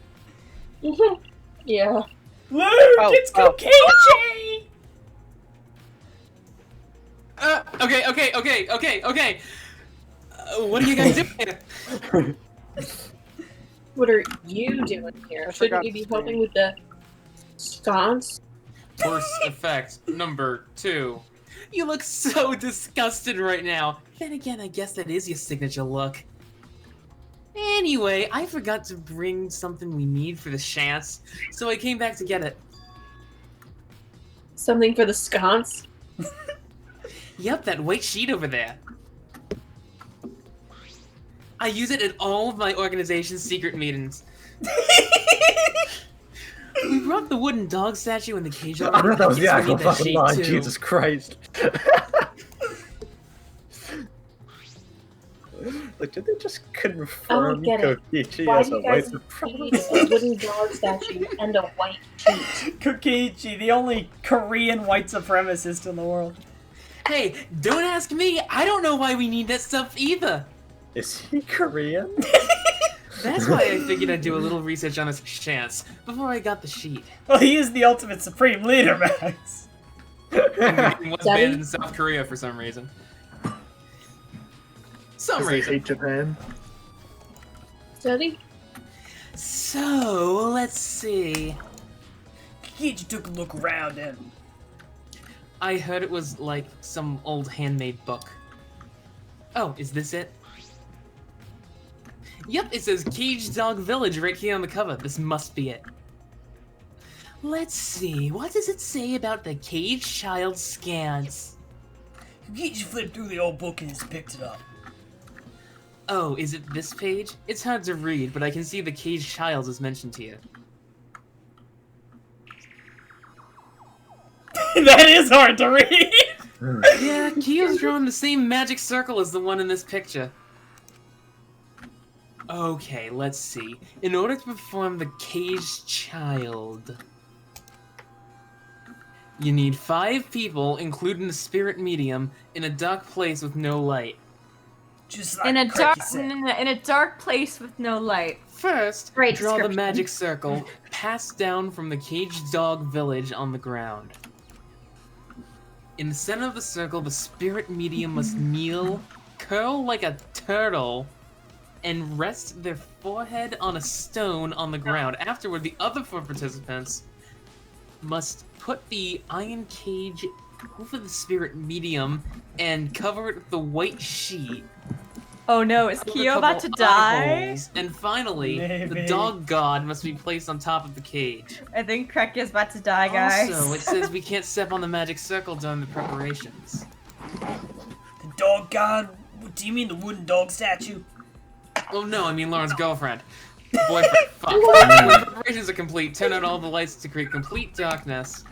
S5: Yeah.
S1: Luke, it's Kokaichi!
S8: Okay. What are you guys doing?
S5: What are you doing here? Shouldn't you be helping with the sconce?
S8: Worst effect number 2. You look so disgusted right now. Then again, I guess that is your signature look. Anyway, I forgot to bring something we need for the chance, so I came back to get it.
S5: Something for the sconce?
S8: Yep, that white sheet over there. I use it at all of my organization's secret meetings. We brought the wooden dog statue and the cage over.
S10: I thought that was the
S8: Yes, we
S10: actual
S8: need that
S10: fucking
S8: sheet
S10: line,
S8: too.
S10: Jesus Christ. Like, did they just
S5: I don't
S10: confirm
S5: get it.
S10: Kokichi
S5: Why
S10: as
S5: do
S10: a
S5: you
S10: white
S5: guys
S10: supremacist?
S5: need a wooden dog statue and a white sheet?
S1: Kokaichi, the only Korean white supremacist in the world.
S8: Hey, don't ask me. I don't know why we need that stuff either.
S10: Is he Korean?
S8: That's why I figured I'd do a little research on his chance before I got the sheet.
S1: Well, he is the ultimate supreme leader, Max.
S8: He was
S5: Daddy?
S8: banned in South Korea for some reason. Some
S2: Does he
S8: reason.
S2: hate Japan?
S5: Study?
S8: So, let's see.
S1: Kikichi took a look around and...
S8: I heard it was like some old handmade book. Oh, is this it? Yep, it says Caged Dog Village right here on the cover. This must be it. Let's see, what does it say about the caged child scans?
S1: Kikichi flipped through the old book and just picked it up.
S8: Oh, is it this page? It's hard to read, but I can see the caged child is mentioned here.
S1: That is hard to read!
S8: Yeah, Kiyo's drawn the same magic circle as the one in this picture. Okay, let's see. In order to perform the caged child, you need 5 people, including the spirit medium, in a dark place with no light.
S1: Just like
S4: In a
S1: Cracky
S4: dark,
S1: said.
S4: in a dark place with no light.
S8: First,
S4: Great
S8: draw the
S4: description.
S8: magic circle, pass down from the caged dog village on the ground. In the center of the circle, the spirit medium must kneel, curl like a turtle, and rest their forehead on a stone on the ground. Afterward, the other 4 participants must put the iron cage over the spirit medium and cover it with the white sheet.
S4: Oh no, is
S8: with a
S4: Kiyo about to
S8: couple eye
S4: die?
S8: holes. And finally,
S1: Maybe.
S8: the dog god must be placed on top of the cage.
S4: I think Krekya's about to die, guys.
S8: Also, it says we can't step on the magic circle during the preparations.
S1: The dog god? What, do you mean the wooden dog statue?
S8: Oh no, I mean Lauren's girlfriend. Boyfriend. Fuck. When preparations are complete, turn out all the lights to create complete darkness.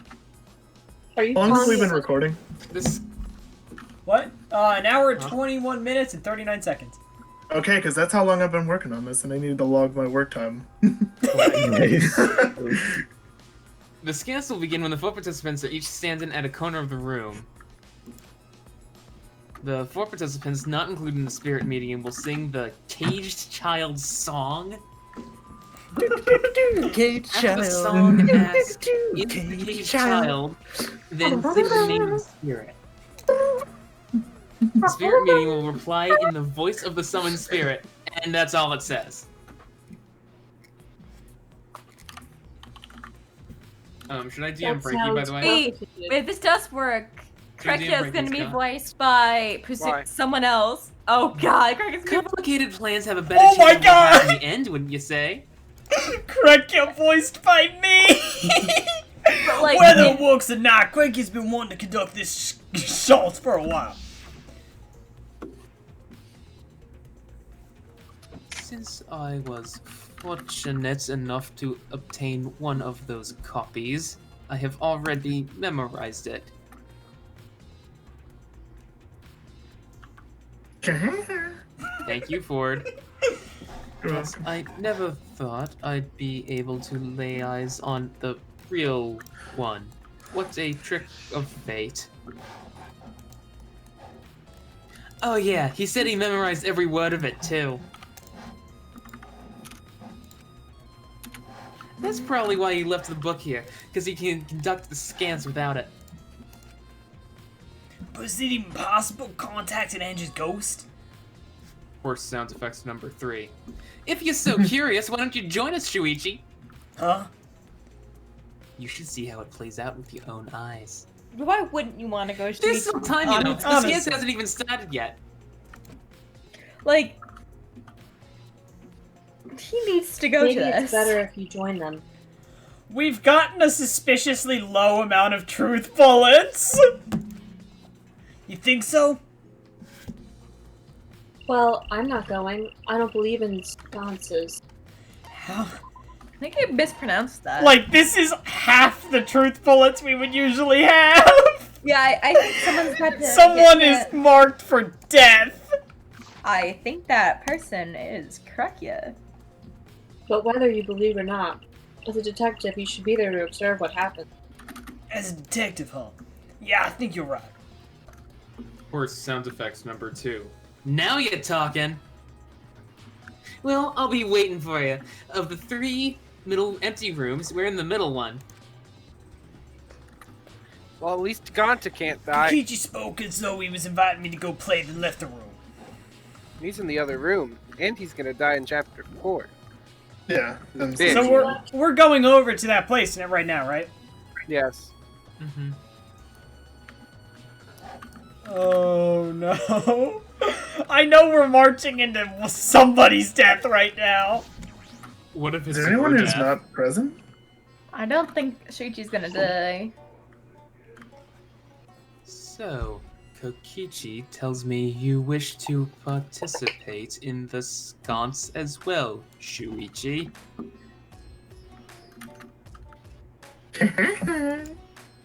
S5: Are you
S2: How long have we
S5: calling
S2: been recording?
S8: This
S1: What? An hour, 21 minutes, and 39 seconds.
S2: Okay, because that's how long I've been working on this, and I need to log my work time.
S10: Nice.
S8: The scans will begin when the 4 participants are each standing at a corner of the room. The 4 participants, not including the spirit medium, will sing the caged child song.
S12: Caged
S8: After the song asks, "Is the caged child?" Then say the name of the spirit. The spirit medium will reply in the voice of the summoned spirit, and that's all it says. Should I DM Frankie, by the way?
S4: Wait, if this does work,
S8: Should I DM
S4: Krekya is
S8: Frankie's
S4: gonna be
S8: guy?
S4: voiced by
S3: Why?
S4: someone else. Oh god, Krekya's gonna
S8: Complicated plans have a better
S1: Oh my
S8: chance of working
S1: God!
S8: in the end, wouldn't you say?
S1: Krekya voiced by me!
S4: But, like,
S1: Whether
S4: in-
S1: it works or not, Krekya's been wanting to conduct this assault for a while.
S8: Since I was fortunate enough to obtain one of those copies, I have already memorized it. Thank you, Ford. Yes, I never thought I'd be able to lay eyes on the real one. What a trick of fate. Oh yeah, he said he memorized every word of it too. That's probably why he left the book here, because he can conduct the scans without it.
S1: But is it even possible contacting Angie's ghost?
S8: Horse sound effects number 3. If you're so curious, why don't you join us, Shuichi?
S1: Huh?
S8: You should see how it plays out with your own eyes.
S4: Why wouldn't you want to go?
S8: There's some time, you know. The scans
S1: Honestly.
S8: hasn't even started yet.
S4: Like, he needs to go
S5: Maybe
S4: to this.
S5: it's better if you join them.
S1: We've gotten a suspiciously low amount of truth bullets. You think so?
S5: Well, I'm not going. I don't believe in sconces.
S1: How?
S4: I think I mispronounced that.
S1: Like, this is half the truth bullets we would usually have.
S4: yeah, I think someone's got to.
S1: Someone
S4: get
S1: is marked for death.
S4: I think that person is Krekya.
S5: But whether you believe or not, as a detective, you should be there to observe what happens.
S1: As a detective, huh? Yeah, I think you're right.
S8: Horse sound effects number 2. Now you're talking. Well, I'll be waiting for you. Of the 3 middle empty rooms, we're in the middle one.
S3: Well, at least Ganta can't die.
S1: Kokichi spoke as though he was inviting me to go play, then left the room.
S3: He's in the other room, and he's gonna die in chapter 4.
S2: Yeah.
S3: Bitch.
S1: So we're going over to that place right now, right?
S3: Yes.
S8: Mm-hmm.
S1: Oh no. I know we're marching into somebody's death right now.
S8: What if
S2: Is
S8: it's
S2: there anyone
S8: your
S2: who's
S8: death?
S2: not present?
S4: I don't think Shuichi's gonna die.
S6: So, Kokichi tells me you wish to participate in the sconce as well, Shuichi.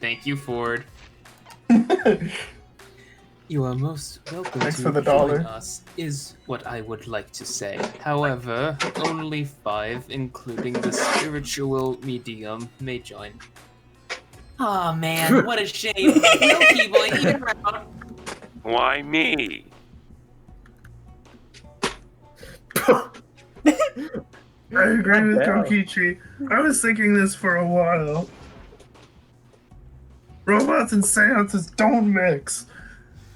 S6: Thank you, Ford. You are most welcome
S2: Thanks
S6: to
S2: for the
S6: join
S2: dollar.
S6: us, is what I would like to say. However, only 5, including the spiritual medium, may join.
S8: Aw, oh, man, what a shame. No Keyboy, even round.
S11: Why me?
S2: I agree with
S10: Damn.
S2: Kokichi. I was thinking this for a while. Robots and seances don't mix.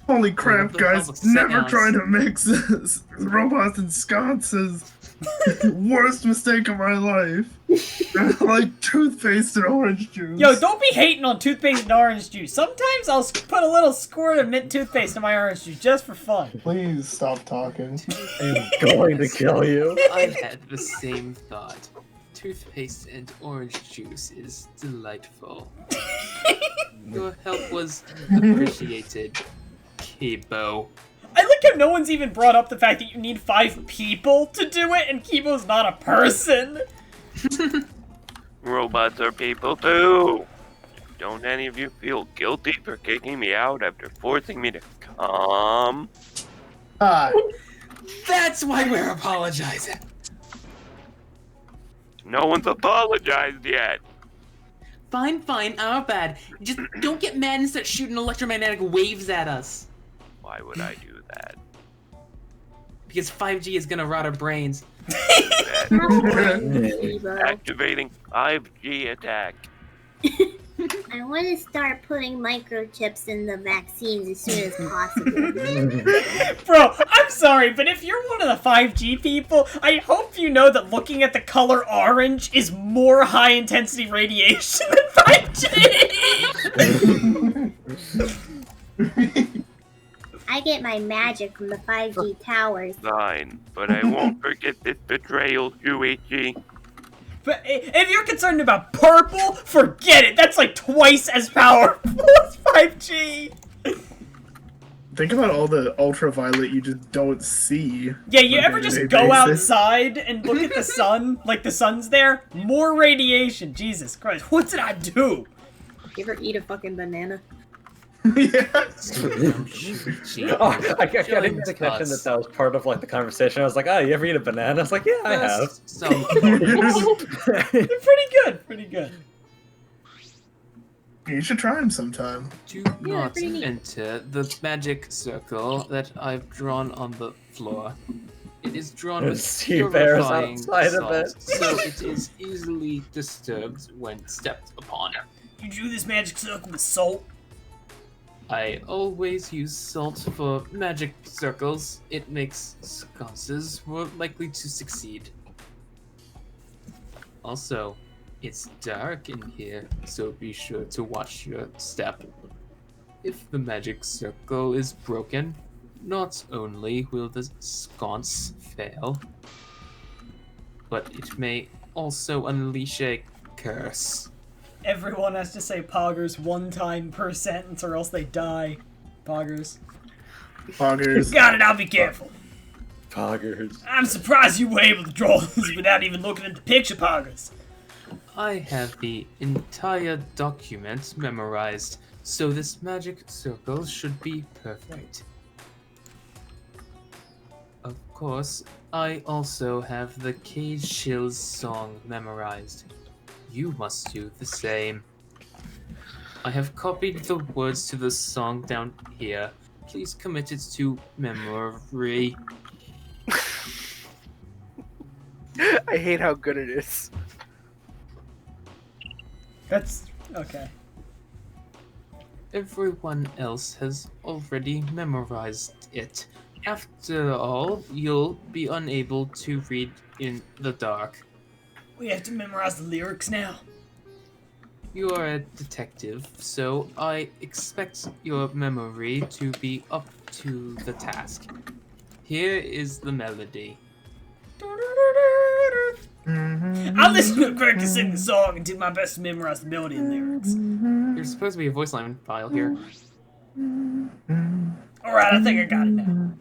S2: Holy crap,
S8: What the hell
S2: guys.
S8: was
S2: Never
S8: seance?
S2: try to mix this. Robots and sconces. Worst mistake of my life. Like toothpaste and orange juice.
S1: Yo, don't be hating on toothpaste and orange juice. Sometimes I'll put a little squirt of mint toothpaste in my orange juice just for fun.
S2: Please stop talking.
S10: I'm going to kill you.
S6: I've had the same thought. Toothpaste and orange juice is delightful. Your help was appreciated, Kibo.
S1: I like how no one's even brought up the fact that you need 5 people to do it, and Kibo's not a person.
S11: Robots are people too. Don't any of you feel guilty for kicking me out after forcing me to come?
S2: Hi.
S8: That's why we're apologizing.
S11: No one's apologized yet.
S8: Fine, our bad. Just don't get mad and start shooting electromagnetic waves at us.
S11: Why would I do that?
S8: Because 5G is gonna rot our brains.
S11: Activating 5G attack.
S9: I want to start putting microchips in the vaccines as soon as possible.
S1: Bro, I'm sorry, but if you're one of the 5G people, I hope you know that looking at the color orange is more high-intensity radiation than 5G!
S9: I get my magic from the 5G towers.
S11: Fine, but I won't forget this betrayal, Shuichi.
S1: But if you're concerned about purple, forget it! That's like twice as powerful as 5G!
S2: Think about all the ultraviolet you just don't see.
S1: Yeah, you
S2: on a
S1: ever just
S2: day-to-day
S1: go
S2: basis.
S1: outside and look at the sun? Like the sun's there? More radiation. Jesus Christ, what did I do?
S5: You ever eat a fucking banana?
S2: Yeah.
S10: Oh, I didn't get the connection that was part of like the conversation. I was like, "Oh, you ever eat a banana?" I was like, "Yeah, I have."
S6: Some
S1: Pretty good.
S2: You should try them sometime.
S6: Do
S5: Yeah,
S6: not
S5: pretty neat.
S6: enter the magic circle that I've drawn on the floor. It is drawn
S10: There's
S6: with
S10: sea bears
S6: purifying
S10: outside of
S6: salt,
S10: it.
S6: so it is easily disturbed when stepped upon.
S1: You drew this magic circle with salt?
S6: I always use salt for magic circles. It makes sconces more likely to succeed. Also, it's dark in here, so be sure to watch your step. If the magic circle is broken, not only will the sconce fail, but it may also unleash a curse.
S1: Everyone has to say poggers 1 time per sentence or else they die. Poggers.
S2: Poggers.
S1: Got it, I'll be careful.
S10: Poggers.
S1: I'm surprised you were able to draw this without even looking at the picture, Poggers.
S6: I have the entire document memorized, so this magic circle should be perfect. Of course, I also have the Cage Chills song memorized. You must do the same. I have copied the words to the song down here. Please commit it to memory.
S3: I hate how good it is.
S1: That's okay.
S6: Everyone else has already memorized it. After all, you'll be unable to read in the dark.
S1: We have to memorize the lyrics now.
S6: You are a detective, so I expect your memory to be up to the task. Here is the melody.
S1: I listened to Greg sing the song and did my best to memorize the melody and lyrics.
S6: There's supposed to be a voice line file here.
S1: Alright, I think I got it now.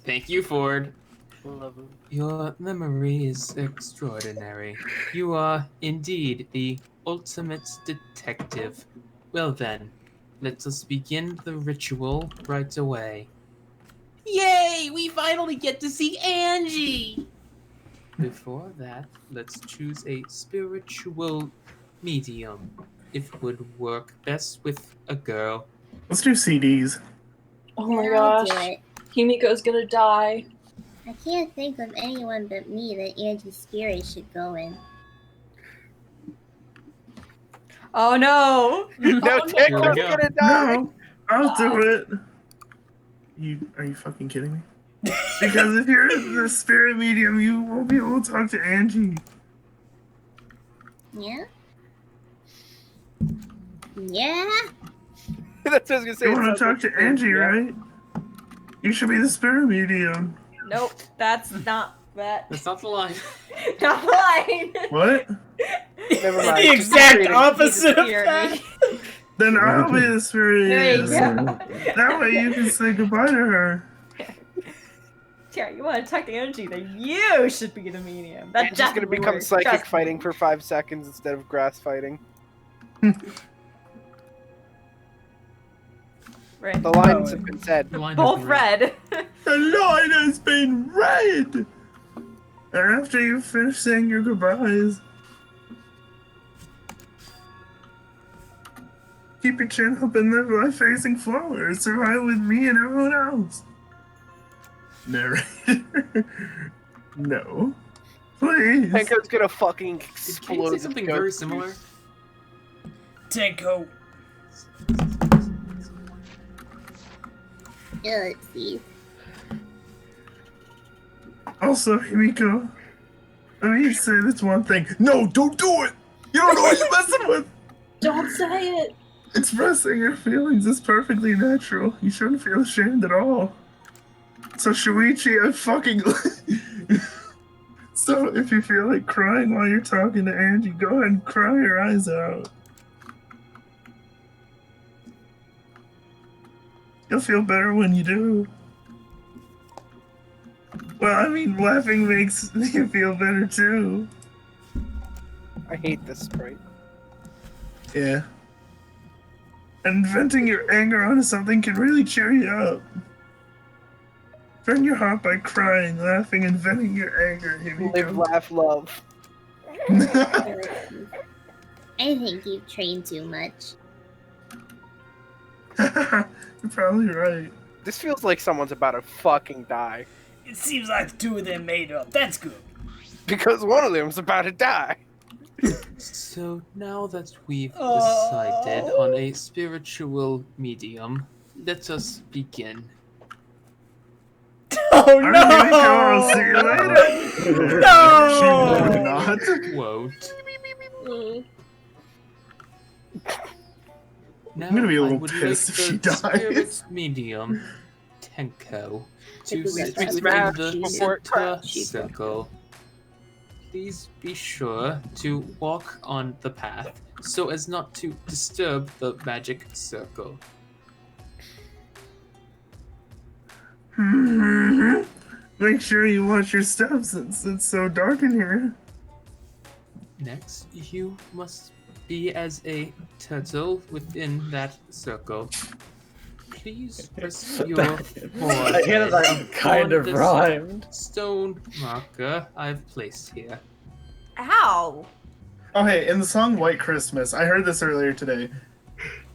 S6: Thank you, Ford.
S3: Love him.
S6: Your memory is extraordinary. You are indeed the ultimate detective. Well then, let us begin the ritual right away.
S8: Yay! We finally get to see Angie!
S6: Before that, let's choose a spiritual medium. It would work best with a girl.
S2: Let's do CDs.
S5: Oh my
S9: I'll
S5: gosh.
S9: do it.
S5: Himiko's gonna die.
S9: I can't think of anyone but me that Angie's spirit should go in.
S4: Oh no!
S3: No, Tenko's gonna die!
S2: No, I'll do it. Are you fucking kidding me? Because if you're the spirit medium, you won't be able to talk to Angie.
S9: Yeah? Yeah?
S3: That's what I was gonna say.
S2: You
S3: it
S2: want to
S3: sounds
S2: talk to
S3: like-
S2: Angie,
S3: yeah.
S2: right? You should be the spirit medium.
S4: Nope, that's not that.
S6: That's not the line.
S4: Not the line.
S2: What?
S3: Never
S1: It's
S3: mind.
S1: the exact
S3: Just
S1: opposite of
S4: Hear
S1: that.
S4: me.
S2: Then I'll be the spirit
S4: There you
S2: medium.
S4: go.
S2: That way you can say goodbye to her.
S4: Terry, you want to talk to Angie, then you should be the medium. That
S3: Angie's gonna
S4: definitely
S3: become
S4: works.
S3: psychic
S4: Trust me.
S3: fighting for 5 seconds instead of grass fighting.
S4: Right.
S3: The lines have been said.
S6: The line
S4: Both
S6: has been
S4: red.
S2: The line has been read! And after you finish saying your goodbyes, keep your chin up and live life facing forward. Survive with me and everyone else. Narrator. No. Please.
S3: Tenko's gonna fucking
S6: Did Kate
S3: explode.
S6: say
S3: with
S6: something
S3: joke.
S6: very similar?
S1: Tenko.
S9: Let's see.
S2: Also, Himiko, I need to say this one thing. No, don't do it! You don't know what you're messing with!
S5: Don't say it.
S2: Expressing your feelings is perfectly natural. You shouldn't feel ashamed at all. So, Shuichi, I fucking. So, if you feel like crying while you're talking to Angie, go ahead and cry your eyes out. You'll feel better when you do. Well, I mean, laughing makes you feel better too.
S3: I hate this sprite.
S2: Yeah. And venting your anger onto something can really cheer you up. Turn your heart by crying, laughing, and venting your anger.
S3: Live, laugh, love.
S9: I think you've trained too much.
S2: You're probably right.
S3: This feels like someone's about to fucking die.
S1: It seems like the two of them made up. That's good.
S3: Because one of them's about to die.
S6: So now that we've decided on a spiritual medium, let us begin.
S1: Oh
S2: I'm
S1: no!
S2: I'll see you later.
S1: No!
S2: She would not.
S6: Quote. Now
S2: I'm gonna be a
S6: I
S2: little
S6: would
S2: pissed if
S6: like
S2: she
S6: the
S2: dies.
S6: spirit medium, Tenko, to
S9: Because
S6: sit
S9: that's
S6: within
S3: right.
S6: the
S3: Before it
S6: center
S3: crashes.
S6: circle. Please be sure to walk on the path so as not to disturb the magic circle.
S2: Make sure you watch your steps since it's so dark in here.
S6: Next, you must be as a turtle within that circle. Please rest your forehead
S10: I hear that kind
S6: on
S10: of
S6: this
S10: rhymed.
S6: stone marker I've placed here.
S4: Ow!
S2: Oh, hey, in the song White Christmas, I heard this earlier today.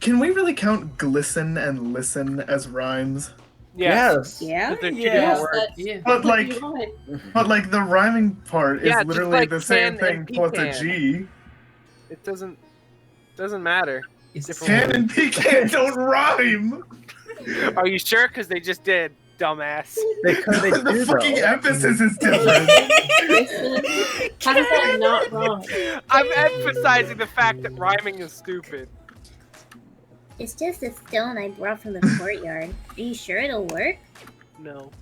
S2: Can we really count glisten and listen as rhymes?
S10: Yes.
S9: Yeah?
S3: They're two
S1: Yes,
S3: different words.
S8: Yeah.
S2: But like, the rhyming part is
S3: Yeah, just
S2: literally
S3: like
S2: the same
S3: can and
S2: thing plus a
S3: pecan.
S2: G.
S3: It doesn't matter.
S8: It's
S2: Can and pecan don't rhyme.
S3: Are you sure? Because they just did, dumbass.
S2: The fucking emphasis is different.
S5: How does that not rhyme?
S3: I'm emphasizing the fact that rhyming is stupid.
S9: It's just a stone I brought from the courtyard. Are you sure it'll work?
S3: No.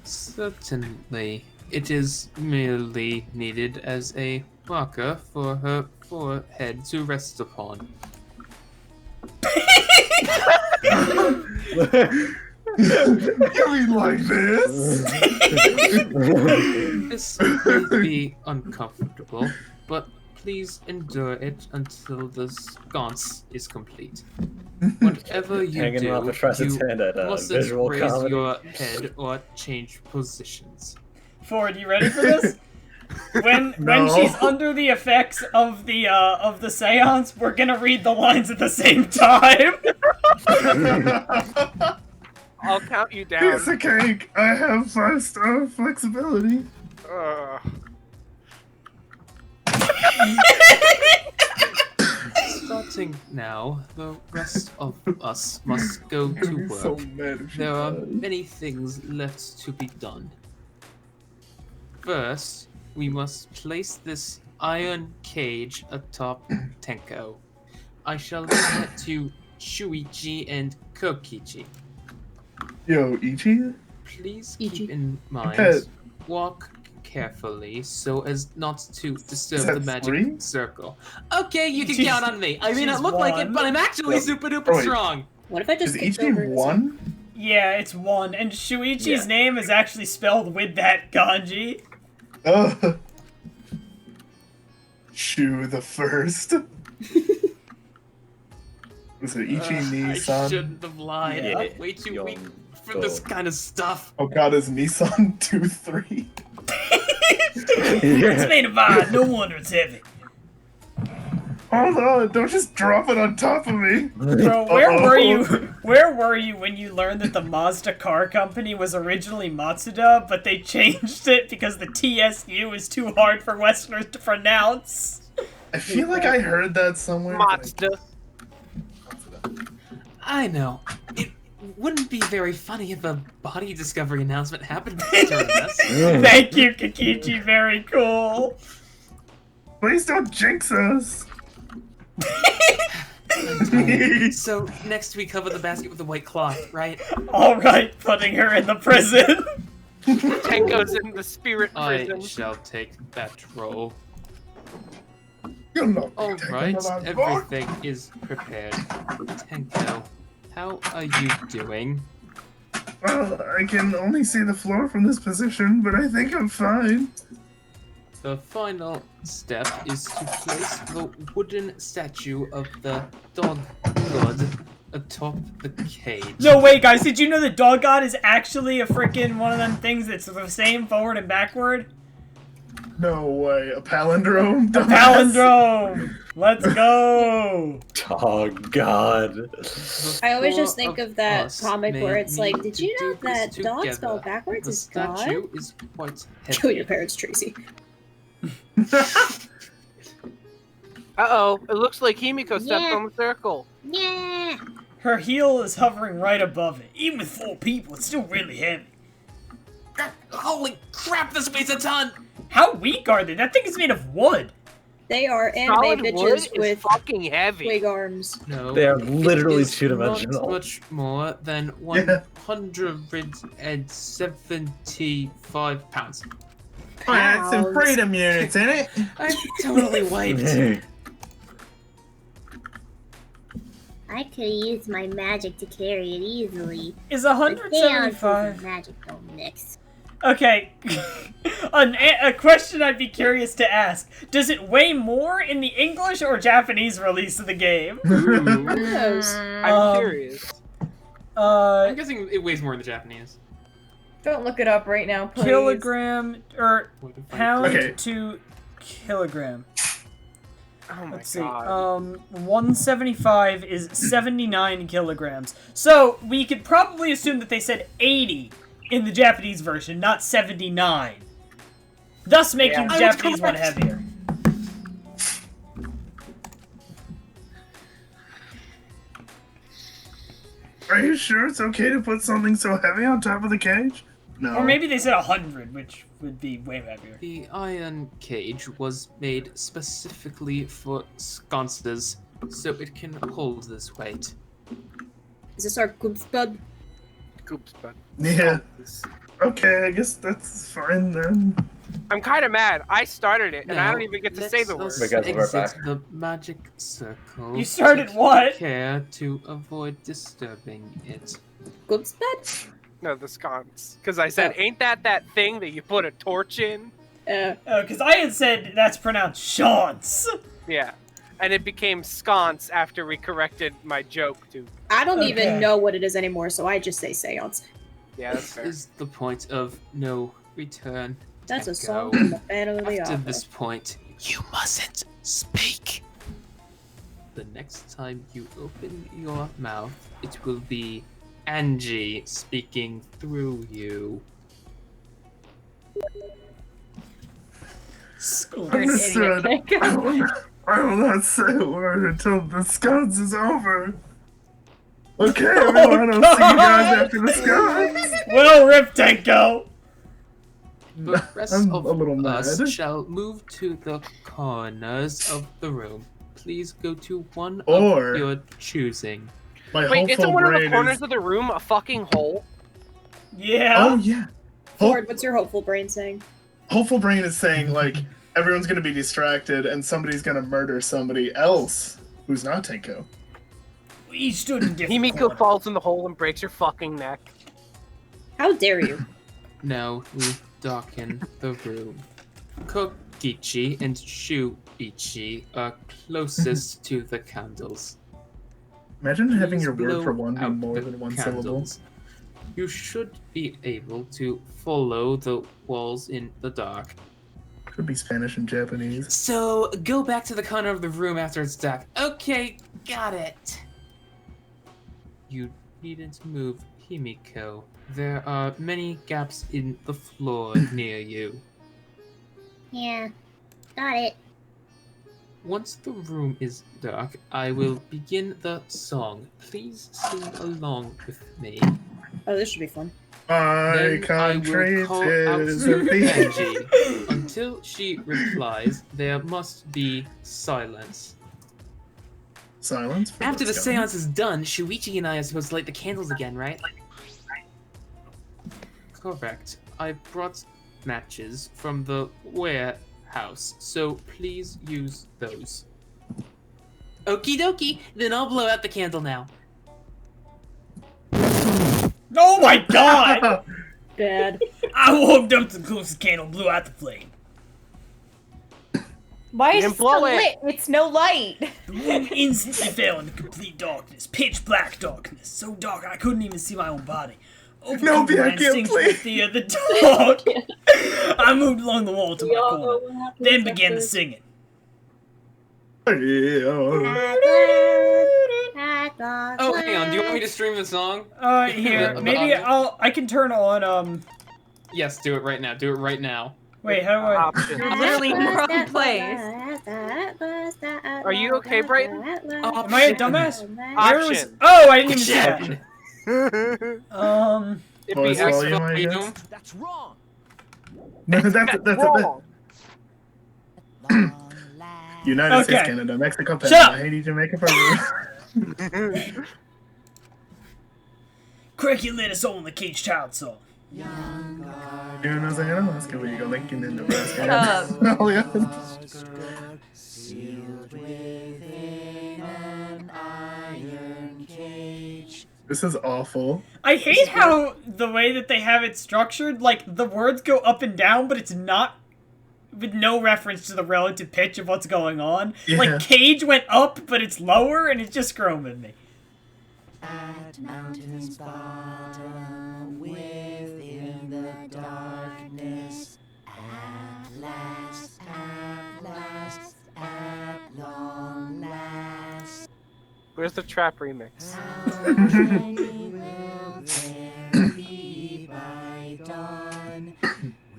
S8: Certainly. It is merely needed as a marker for her forehead to rest upon.
S2: You mean like this?
S8: This may be uncomfortable, but please endure it until the sconce is complete. Whatever you
S10: Hanging off
S8: do,
S10: a trusted
S8: you
S10: hand at
S8: mustn't
S10: visual
S8: raise
S10: comedy.
S8: your head or change positions.
S1: Ford, you ready for this? When
S2: No.
S1: she's under the effects of the seance, we're gonna read the lines at the same time.
S3: I'll count you down.
S2: Piece of cake. I have 5-star flexibility.
S3: Ugh.
S8: Starting now, the rest of us must go to
S2: I'm
S8: work.
S2: so mad if she
S8: There are
S2: dies.
S8: many things left to be done. First, we must place this iron cage atop Tenko. I shall leave that to Shuichi and Kokichi.
S2: Yo, Ichi?
S8: Please
S7: Ichi.
S8: keep in mind,
S2: Okay.
S8: walk carefully so as not to disturb
S2: Is that
S8: the magic
S2: 3?
S8: circle. Okay, you can
S1: She's-
S8: count on me. I mean, I
S1: she's
S8: look like it,
S1: one.
S8: but I'm actually
S2: Yep.
S8: super duper
S2: Right.
S8: strong.
S5: What if I just
S2: Is
S5: skipped
S2: Ichi
S5: over this
S2: 1?
S1: Yeah, it's 1, and Shuichi's
S10: Yeah.
S1: name is actually spelled with that kanji.
S2: Shu the first. Was it Ichi
S8: I
S2: Nissan?
S8: shouldn't have lied.
S1: Yeah.
S8: I'm way too weak
S10: Young
S8: for this
S10: dog.
S8: kind of stuff.
S2: Okada's Nissan 2-3.
S1: It's made of iron, no wonder it's heavy.
S2: Hold on, don't just drop it on top of me.
S1: Bro, where
S2: Uh-oh.
S1: were you? Where were you when you learned that the Mazda car company was originally Matsuda, but they changed it because the TSU is too hard for Westerners to pronounce?
S2: I feel like I heard that somewhere.
S3: Mazda.
S8: I know. It wouldn't be very funny if a body discovery announcement happened during this.
S1: Thank you, Kikichi. Very cool.
S2: Please don't jinx us.
S8: So next we cover the basket with the white cloth, right?
S1: All right, putting her in the prison.
S3: Tenko's in the spirit
S8: I
S3: prison.
S8: shall take that role.
S2: You're not
S8: All
S2: taking
S8: right,
S2: my book.
S8: everything is prepared. Tenko, how are you doing?
S2: Well, I can only see the floor from this position, but I think I'm fine.
S8: The final step is to place the wooden statue of the dog god atop the cage.
S1: No, wait, guys. Did you know the dog god is actually a freaking one of them things that's the same forward and backward?
S2: No way. A palindrome?
S1: A palindrome. Let's go.
S10: Oh God.
S9: I always
S8: Four
S9: just think of
S8: of
S9: that
S8: us
S9: comic
S8: may
S9: where it's like,
S8: need
S9: did
S8: to
S9: you know
S8: do this
S9: that dog
S8: together.
S9: spelled backwards
S8: The
S9: is God?
S8: statue is quite heavy.
S9: Kill your parents, Tracy.
S3: Uh-oh, it looks like Himiko stepped
S9: Yeah.
S3: on the circle.
S9: Yeah.
S1: Her heel is hovering right above it. Even with 4 people, it's still really heavy.
S8: Holy crap, this weighs a ton!
S1: How weak are they? That thing is made of wood.
S9: They are anime
S3: Solid wood
S9: bitches
S3: is
S9: with
S3: fucking heavy.
S9: twig arms.
S8: No,
S10: They are
S8: it
S10: literally
S8: is
S10: two-dimensional.
S8: Not much more than
S2: Yeah.
S8: 175 pounds.
S2: Oh, that's some
S9: Pounds.
S2: freedom units in it.
S8: I'm totally wiped.
S9: I could use my magic to carry it easily.
S1: Is
S9: The seances
S1: 175...
S9: and magic don't mix.
S1: Okay. A question I'd be curious to ask. Does it weigh more in the English or Japanese release of the game?
S8: Ooh.
S9: Who knows?
S3: I'm curious.
S8: I'm guessing it weighs more in the Japanese.
S4: Don't look it up right now, please.
S1: Kilogram or
S8: What if I-
S1: pound
S2: Okay.
S1: to kilogram.
S3: Oh my
S1: Let's see.
S3: god.
S1: 175 is 79 kilograms. So we could probably assume that they said 80 in the Japanese version, not 79. Thus making the Japanese one heavier.
S2: Are you sure it's okay to put something so heavy on top of the cage? No.
S1: Or maybe they said 100, which would be way heavier.
S6: The iron cage was made specifically for sconces, so it can hold this weight.
S7: Is this our goop spud?
S3: Goop spud.
S2: Yeah. Okay, I guess that's fine then.
S3: I'm kind of mad. I started it, and I don't even get to say the word.
S6: Exit the magic circle.
S1: You started
S6: Take
S1: what?
S6: Care to avoid disturbing it.
S7: Goop spud?
S3: No, the sconce. Because I said, ain't that thing that you put a torch in?
S1: Because I had said that's pronounced Shance.
S3: Yeah. And it became sconce after we corrected my joke to...
S7: I don't even know what it is anymore, so I just say seance.
S3: Yeah, that's fair.
S6: This is the point of no return.
S7: That's a
S6: Tenko.
S7: song from the Phantom of the
S6: After
S7: Opera.
S6: this point, you mustn't speak. The next time you open your mouth, it will be Angie speaking through you.
S2: Understood. I will not say a word until the scones is over. Okay, everyone, I'll see you guys after the scones.
S1: Well, Rip Tenko.
S6: The rest
S2: I'm
S6: of
S2: a little
S6: us
S2: mad.
S6: shall move to the corners of the room. Please go to one
S2: Or-
S6: of your choosing.
S2: My
S3: Wait, isn't
S2: hopeful
S3: one of the
S2: brain
S3: corners
S2: is...
S3: of the room a fucking hole?
S1: Yeah.
S2: Oh, yeah.
S7: Ford, what's your hopeful brain saying?
S2: Hopeful brain is saying, like, everyone's gonna be distracted and somebody's gonna murder somebody else who's not Tenko.
S1: We stood in different
S3: Himiko
S1: corners.
S3: falls in the hole and breaks her fucking neck.
S7: How dare you?
S6: Now we darken the room. Kokichi and Shuichi are closest to the candles.
S2: Imagine having
S6: Please
S2: your word
S6: blow
S2: for one be
S6: out
S2: more
S6: the
S2: than one
S6: candles. You should be able to follow the walls in the dark.
S2: syllable. Could be Spanish and Japanese.
S6: So, go back to the corner of the room after it's dark. Okay, got it. You needn't move, Himiko. There are many gaps in the floor near you.
S9: Yeah, got it.
S6: Once the room is dark, I will begin the song. Please sing along with me.
S7: Oh, this should be fun.
S2: My
S6: Then I
S2: country
S6: will call out
S2: is
S6: to
S2: the
S6: Angie. Until she replies, there must be silence.
S2: Silence. for
S6: After the
S2: scones.
S6: seance is done, Shuichi and I are supposed to light the candles again, right? Correct. I brought matches from the warehouse, so please use those. Okie dokie, then I'll blow out the candle now.
S1: Oh my god!
S7: Bad.
S1: I walked up to the closest candle, blew out the flame.
S4: Why
S3: You
S4: is it
S3: didn't
S4: still
S3: blow it.
S4: lit? It's no light.
S1: The room instantly fell into complete darkness, pitch black darkness, so dark I couldn't even see my own body. Overcome
S2: Nobby,
S1: by
S2: I can't
S1: instinctual
S2: play.
S1: fear of the dark, I moved along the wall to my
S5: Y'all know
S1: corner,
S5: what happens
S1: then began the
S5: after-
S1: singing.
S6: Oh, hang on, do you want me to stream the song?
S1: Here,
S6: The
S1: maybe
S6: audio?
S1: I can turn on,
S6: Yes, do it right now, do it right now.
S1: wait, how do I?
S3: Option.
S4: You're literally in the wrong place.
S3: Are you okay, Brayton?
S1: Am I a dumbass? Where was?
S3: Option.
S1: Oh, I didn't even see that.
S3: It'd
S2: Voice
S3: be X
S2: volume, I
S3: volume.
S2: guess.
S11: That's wrong.
S2: No, that's
S3: Wrong.
S2: United States,
S1: Okay.
S2: Canada, Mexico,
S1: Shut
S2: Panama,
S1: up.
S2: Haiti, Jamaica, Peru.
S1: Craig, you let us all in the Cage Child song.
S2: You know, saying, Alaska, where you go, Lincoln in Nebraska.
S4: Shut up.
S2: Oh, yeah. This is awful.
S1: I hate how the way that they have it structured, like the words go up and down, but it's not with no reference to the relative pitch of what's going on.
S2: Yeah.
S1: Like Cage went up, but it's lower, and it's just growing with me.
S13: At mountain's bottom, within the darkness, at last, at last, at long
S3: Where's the trap remix?
S13: How many will there be by dawn?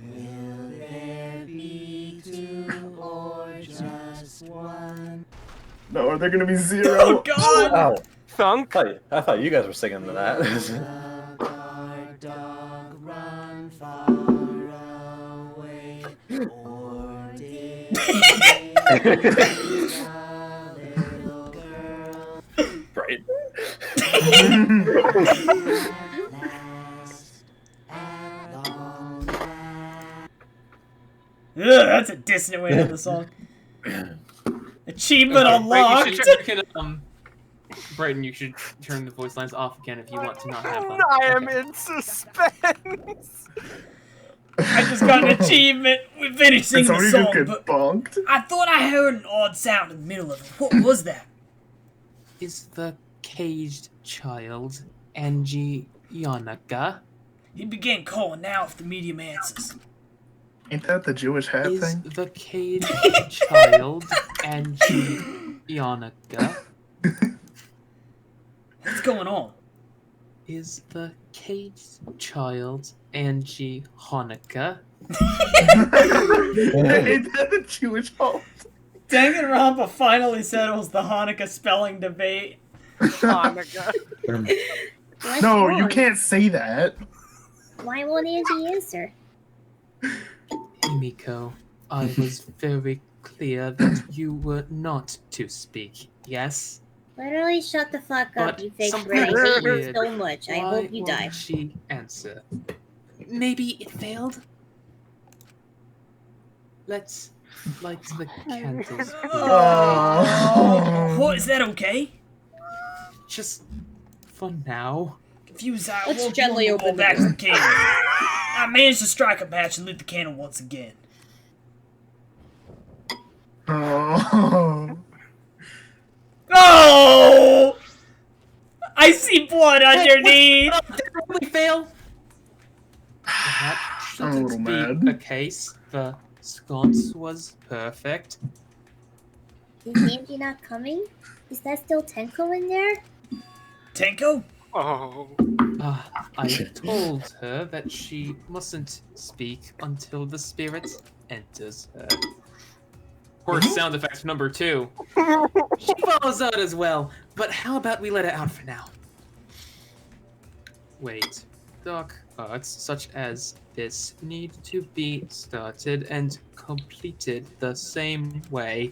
S13: Will there be 2 or just 1?
S2: No, are there gonna be 0?
S1: Oh God!
S10: Oh,
S3: Thunk?
S10: I thought you guys were singing to that.
S13: The guard dog run far away, or did the little girl
S10: Right.
S1: Ugh, that's a dissonant way to end the song. Achievement unlocked!
S8: Brighton, you should turn the voice lines off again if you want to not have them.
S3: I am in suspense.
S1: I just got an achievement. We finished singing the
S2: somebody
S1: song,
S2: just get
S1: but
S2: bonked?
S1: I thought I heard an odd sound in the middle of it. What was that?
S8: Is the caged child Angie Yanaka?
S1: He began calling now if the medium answers.
S2: Ain't that the Jewish hat
S8: Is
S2: thing?
S8: the caged child Angie Yanaka?
S1: What's going on?
S8: Is the caged child Angie Hanukkah?
S2: Ain't that the Jewish hat?
S1: Danganronpa finally settles the Hanukkah spelling debate.
S3: Hanukkah.
S9: What's
S2: No,
S9: wrong?
S2: you can't say that.
S9: Why won't Angie answer?
S8: Himiko, I was very clear that you were not to speak, yes?
S9: Literally shut the fuck up,
S8: But
S9: you fake
S8: something
S9: Freddy. I hate you
S8: weird.
S9: so much. I
S8: Why
S9: hope you die.
S8: won't she answer? Maybe it failed? Let's light the candles.
S1: Oh, what, is that okay?
S8: Just for now.
S1: Confused, I
S5: Let's
S1: won't
S5: gently
S1: go
S5: open
S1: back
S5: the
S1: to the candle. I managed to strike a match and lit the candle once again.
S2: Oh.
S1: Oh! I see blood underneath!
S8: Did it really fail? That
S2: I'm a little
S8: shouldn't be
S2: mad.
S8: the case. The sconce was perfect.
S9: Is Angie not coming? Is that still Tenko in there?
S1: Tenko?
S3: Oh.
S8: I told her that she mustn't speak until the spirit enters her. Horse sound effect number 2. She follows out as well, but how about we let it out for now? Wait, dark arts such as this need to be started and completed the same way.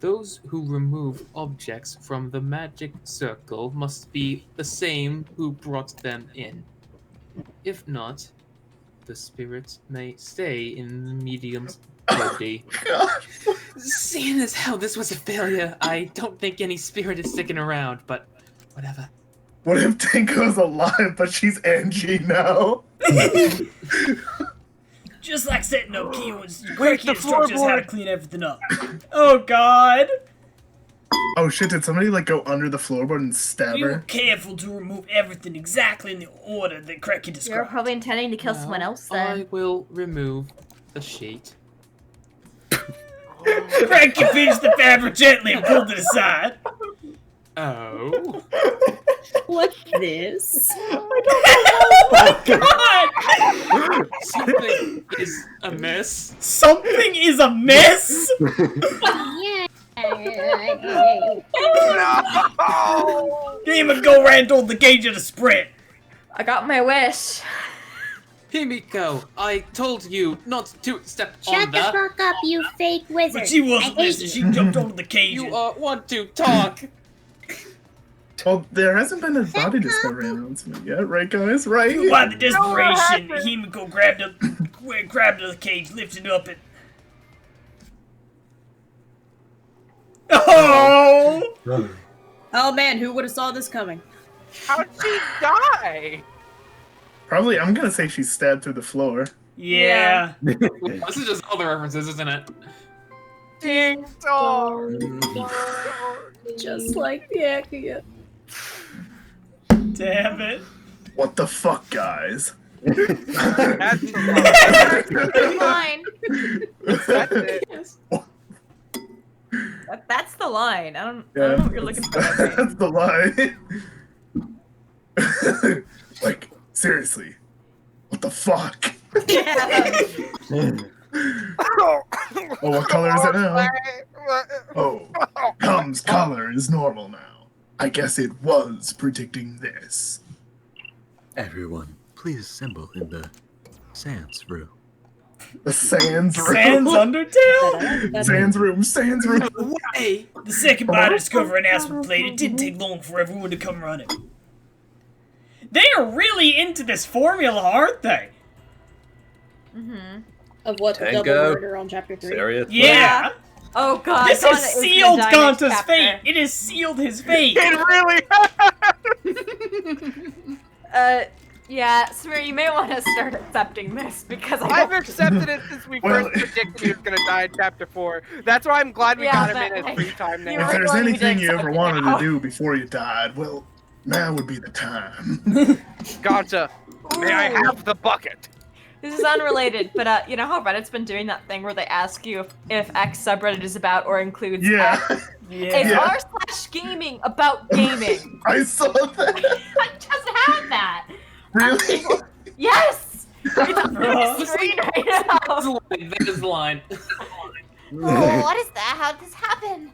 S8: Those who remove objects from the magic circle must be the same who brought them in. If not, the spirit may stay in the medium's body. Seeing as how this was a failure, I don't think any spirit is sticking around, but whatever.
S2: What if Tenko's alive, but she's Angie now?
S1: Just like setting up key instructions how to clean everything up. Oh God!
S2: Oh shit, did somebody like go under the floorboard and stab
S1: We were
S2: her?
S1: careful to remove everything exactly in the order that Cracky
S4: You're
S1: described.
S4: probably intending to kill someone else then.
S8: I will remove the sheet.
S1: Cracky pinched the fabric gently and pulled it aside.
S8: Oh.
S5: What's this?
S1: Oh God!
S8: Something is amiss.
S1: Something is amiss?
S9: Yeah.
S3: No!
S1: Game go ran told the gauge of the sprint.
S4: I got my wish.
S8: Himiko, I told you not to step
S9: Shut
S8: on
S9: the fuck up, you fake wizard.
S1: But she wasn't
S9: I hate
S1: listening.
S9: you.
S1: She jumped over the cage.
S8: You want to talk.
S2: Well, there hasn't been a body discovery announcement yet, right, guys? Right?
S1: By the desperation, Himiko grabbed the cage, lifted up, and oh!
S5: Oh man, who would have saw this coming?
S3: How'd she die?
S2: Probably, I'm gonna say she's stabbed through the floor.
S1: Yeah.
S8: This is just all the references, isn't it?
S3: Ding dong.
S5: Just like the Akio.
S1: Damn it.
S2: What the fuck, guys?
S3: That's
S4: Fine.
S3: it.
S4: That's the the line. I don't know what you're looking for.
S2: That's the line. Like, seriously. What the fuck? Oh, what color is it now? Oh, Cum's color is normal now. I guess it was predicting this.
S12: Everyone, please assemble in the Sans room.
S2: The Sans room?
S1: Sans Undertale?
S2: Sans room, Sans room.
S1: Hey, the second bite to discover an announcement plate, it didn't take long for everyone to come running. They are really into this formula, aren't they?
S5: Mm-hmm. Of what the
S10: Tango.
S5: double murder on chapter 3.
S10: Seriously?
S1: Yeah.
S4: Oh god.
S1: This
S4: Donna
S1: has
S4: is gonna
S1: sealed
S4: die next
S1: Ganta's
S4: chapter.
S1: fate. It has sealed his fate.
S3: It really
S4: Yeah, Samir, you may want to start accepting this because
S3: I've accepted it since we first predicted he was gonna die in chapter 4. That's why I'm glad we got him in as free time now.
S2: If there's anything you ever wanted to do before you died, well, now would be the time.
S3: Gotcha. May I have the bucket?
S4: This is unrelated, but you know how Reddit's been doing that thing where they ask you if X subreddit is about or includes X? Is r/gaming about gaming?
S2: I saw that.
S4: I just had that.
S2: Really?
S4: Yes! It's on the screen right now.
S8: That is the line.
S9: Oh, what is that? How did this happen?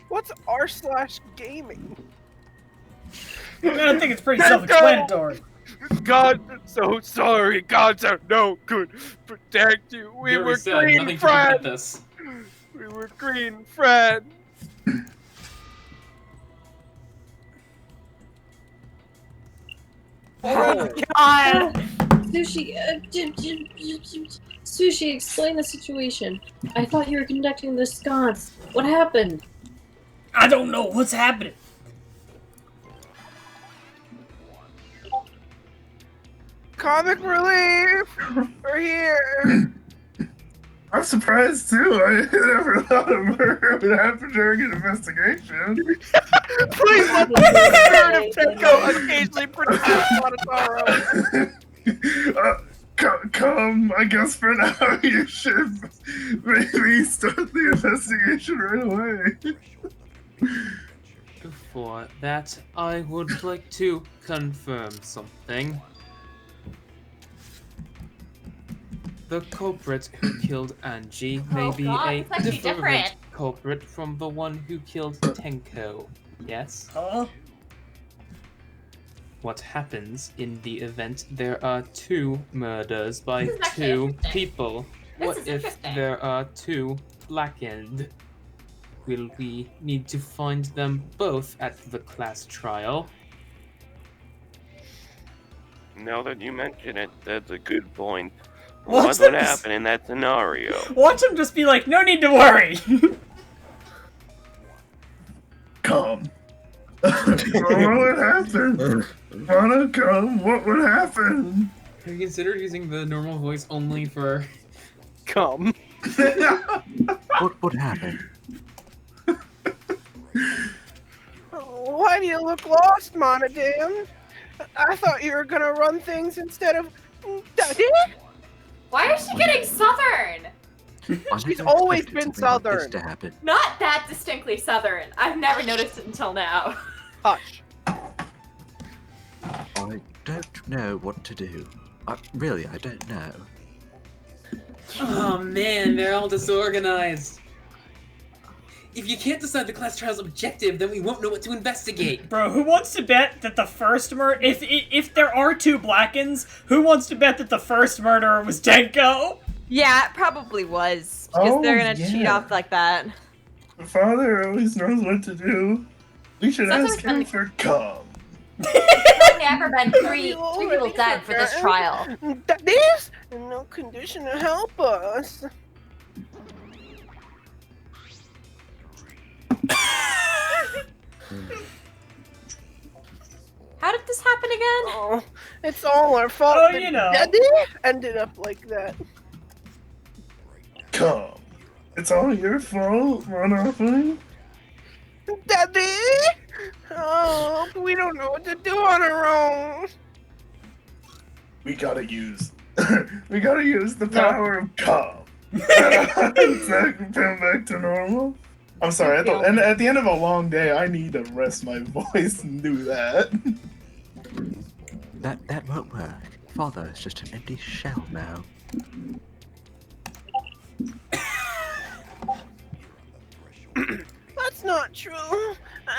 S3: What's r/gaming?
S1: I think it's pretty self-explanatory.
S3: God, so sorry. Gods are no good. Protect you. We
S8: You
S3: were
S8: already said
S3: green
S8: nothing to prevent
S3: friends.
S8: this.
S3: We were green friends.
S4: Oh god!
S5: Sushi, Sushi, explain the situation. I thought you were conducting the sconce. What happened?
S1: I don't know what's happening.
S3: Comic relief! We're here!
S2: I'm surprised too. I never thought a murder would happen during an investigation.
S3: Please let the spirit of Tenko occasionally protect Monotaro.
S2: Come, I guess for now you should maybe start the investigation right away.
S8: Before that, I would like to confirm something. The culprit who killed Angie may be a
S4: it's actually
S8: different
S4: different.
S8: culprit from the one who killed Tenko. Yes?
S1: Huh?
S8: What happens in the event there are 2 murders by
S4: This is actually
S8: 2
S4: interesting.
S8: people?
S4: This
S8: What
S4: is
S8: if
S4: interesting.
S8: there are 2 blackened? Will we need to find them both at the class trial?
S11: Now that you mention it, that's a good point.
S1: Watch
S11: What would
S1: them
S11: happen in that scenario?
S1: Watch him just be like, no need to worry.
S2: Come. What would happen? Wanna come? What would happen?
S8: Have you considered using the normal voice only for
S3: come?
S12: What would happen?
S3: Why do you look lost, Monodam? I thought you were gonna run things instead of Daddy?
S4: Why is she getting southern?
S3: She's always been southern.
S12: To happen.
S4: Not that distinctly southern. I've never noticed it until now.
S3: Hush.
S12: I don't know what to do. Really, I don't know.
S8: Oh man, they're all disorganized. If you can't decide the class trial's objective, then we won't know what to investigate.
S1: Bro, who wants to bet that the first murder... If there are 2 Blackens, who wants to bet that the first murderer was Denko?
S4: Yeah, it probably was. Because they're gonna cheat
S2: yeah.
S4: off like that.
S2: The father always knows what to do. We should
S4: Sometimes
S2: ask him for come.
S4: There's never been three people dead for this trial.
S3: That is in no condition to help us.
S4: How did this happen again?
S3: Oh, it's all our fault.
S1: Oh,
S3: that
S1: you know.
S3: Daddy ended up like that.
S2: Come. It's all your fault, Monopoly.
S3: Daddy! Oh, we don't know what to do on our own.
S2: We gotta use the power of come. Come back to normal. I'm sorry. At the end of a long day, I need to rest my voice and do that.
S12: That won't work. Father is just an empty shell now.
S3: That's not true.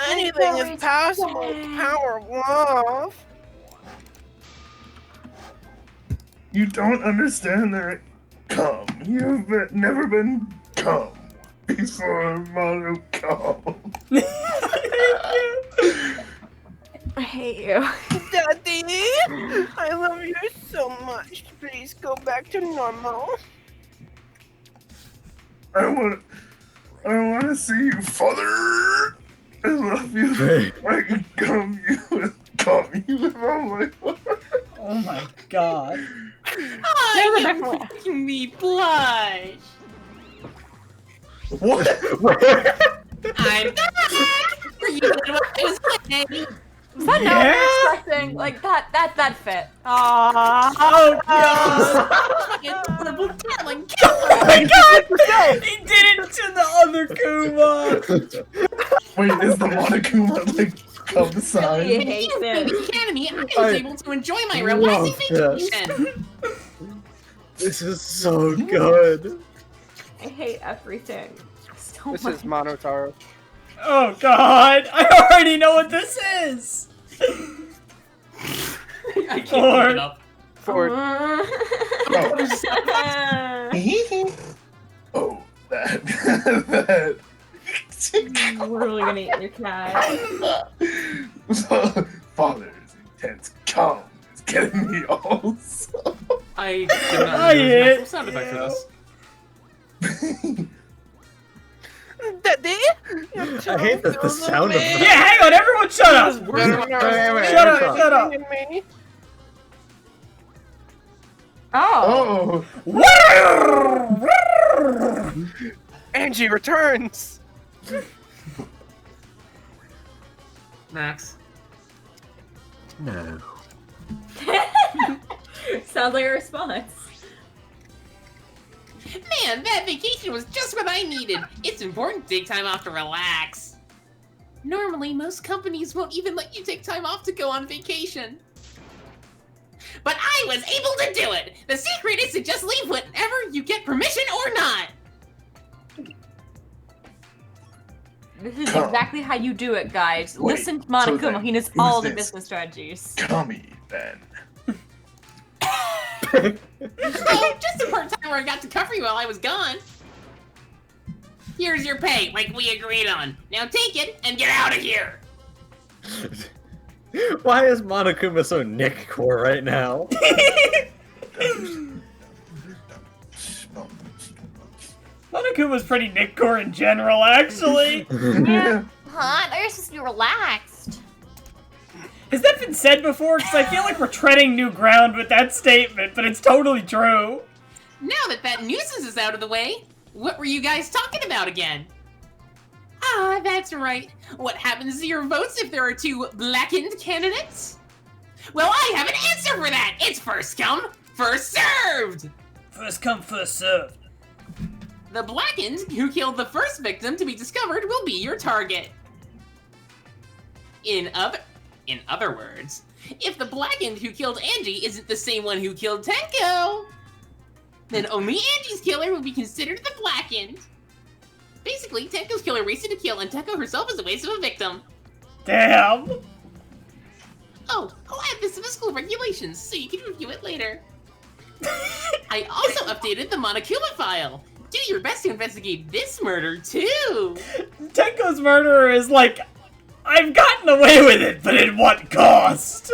S3: Anything is possible with the power of love.
S2: You don't understand that. Come. You've never been come before, Mono. Come.
S4: I hate you.
S3: Daddy, I love you so much. Please go back to normal.
S2: I want to see you, Father. I love you. I can come you with all my heart.
S1: Oh my god.
S8: Oh, you're making me blush.
S2: What?
S8: I'm back. You did what I was saying.
S4: Was that not what you were expecting? Like that fit. Aww.
S1: Oh god. Oh my god! He did it to the other Kuma!
S2: Wait, is the Monokuma like come sign?
S4: He hates it.
S8: Academy, I was able to enjoy my relaxing vacation.
S10: This is so good.
S4: I hate everything. So
S3: This
S4: much.
S3: is Monotaro.
S1: Oh god! I already know what this is!
S8: I can't pick it up.
S3: Ford.
S2: Oh, that.
S4: I'm literally gonna eat your cat.
S2: Father's intense calm is getting me all so.
S8: I did not use my sound effect for this.
S3: Daddy?
S10: I hate the sound of that.
S1: Yeah, hang on, everyone shut up! Shut up!
S4: Oh.
S3: Angie returns!
S8: Max.
S12: No.
S4: Sounds like a response.
S8: Man, that vacation was just what I needed. It's important to take time off to relax. Normally, most companies won't even let you take time off to go on vacation. But I was able to do it! The secret is to just leave whenever you get permission or not!
S4: This is exactly how you do it, guys.
S2: Wait,
S4: Listen to Monokuma,
S2: so then,
S4: he knows
S2: who's
S4: all the
S2: this?
S4: business strategies.
S2: Kami, then.
S8: Oh, just a part-time where I got to cover you while I was gone. Here's your pay, like we agreed on. Now take it and get out of here!
S10: Why is Monokuma so Nick-core right now?
S1: Monokuma's pretty Nickcore in general, actually.
S4: Yeah. Huh? They're supposed to be relaxed.
S1: Has that been said before? Because I feel like we're treading new ground with that statement, but it's totally true.
S8: Now that nuisance is out of the way, what were you guys talking about again? Ah, that's right. What happens to your votes if there are two blackened candidates? Well, I have an answer for that! It's first come, first served!
S1: First come, first served.
S8: The blackened who killed the first victim to be discovered will be your target. In other words, if the blackened who killed Angie isn't the same one who killed Tenko, then only Angie's killer will be considered the blackened. Basically, Tenko's killer raced to kill, and Tenko herself is a waste of a victim.
S1: Damn.
S8: Oh, I'll add this to the school regulations, so you can review it later. I also updated the Monokuma file. Do your best to investigate this murder, too!
S1: Tenko's murderer is like, I've gotten away with it, but at what cost?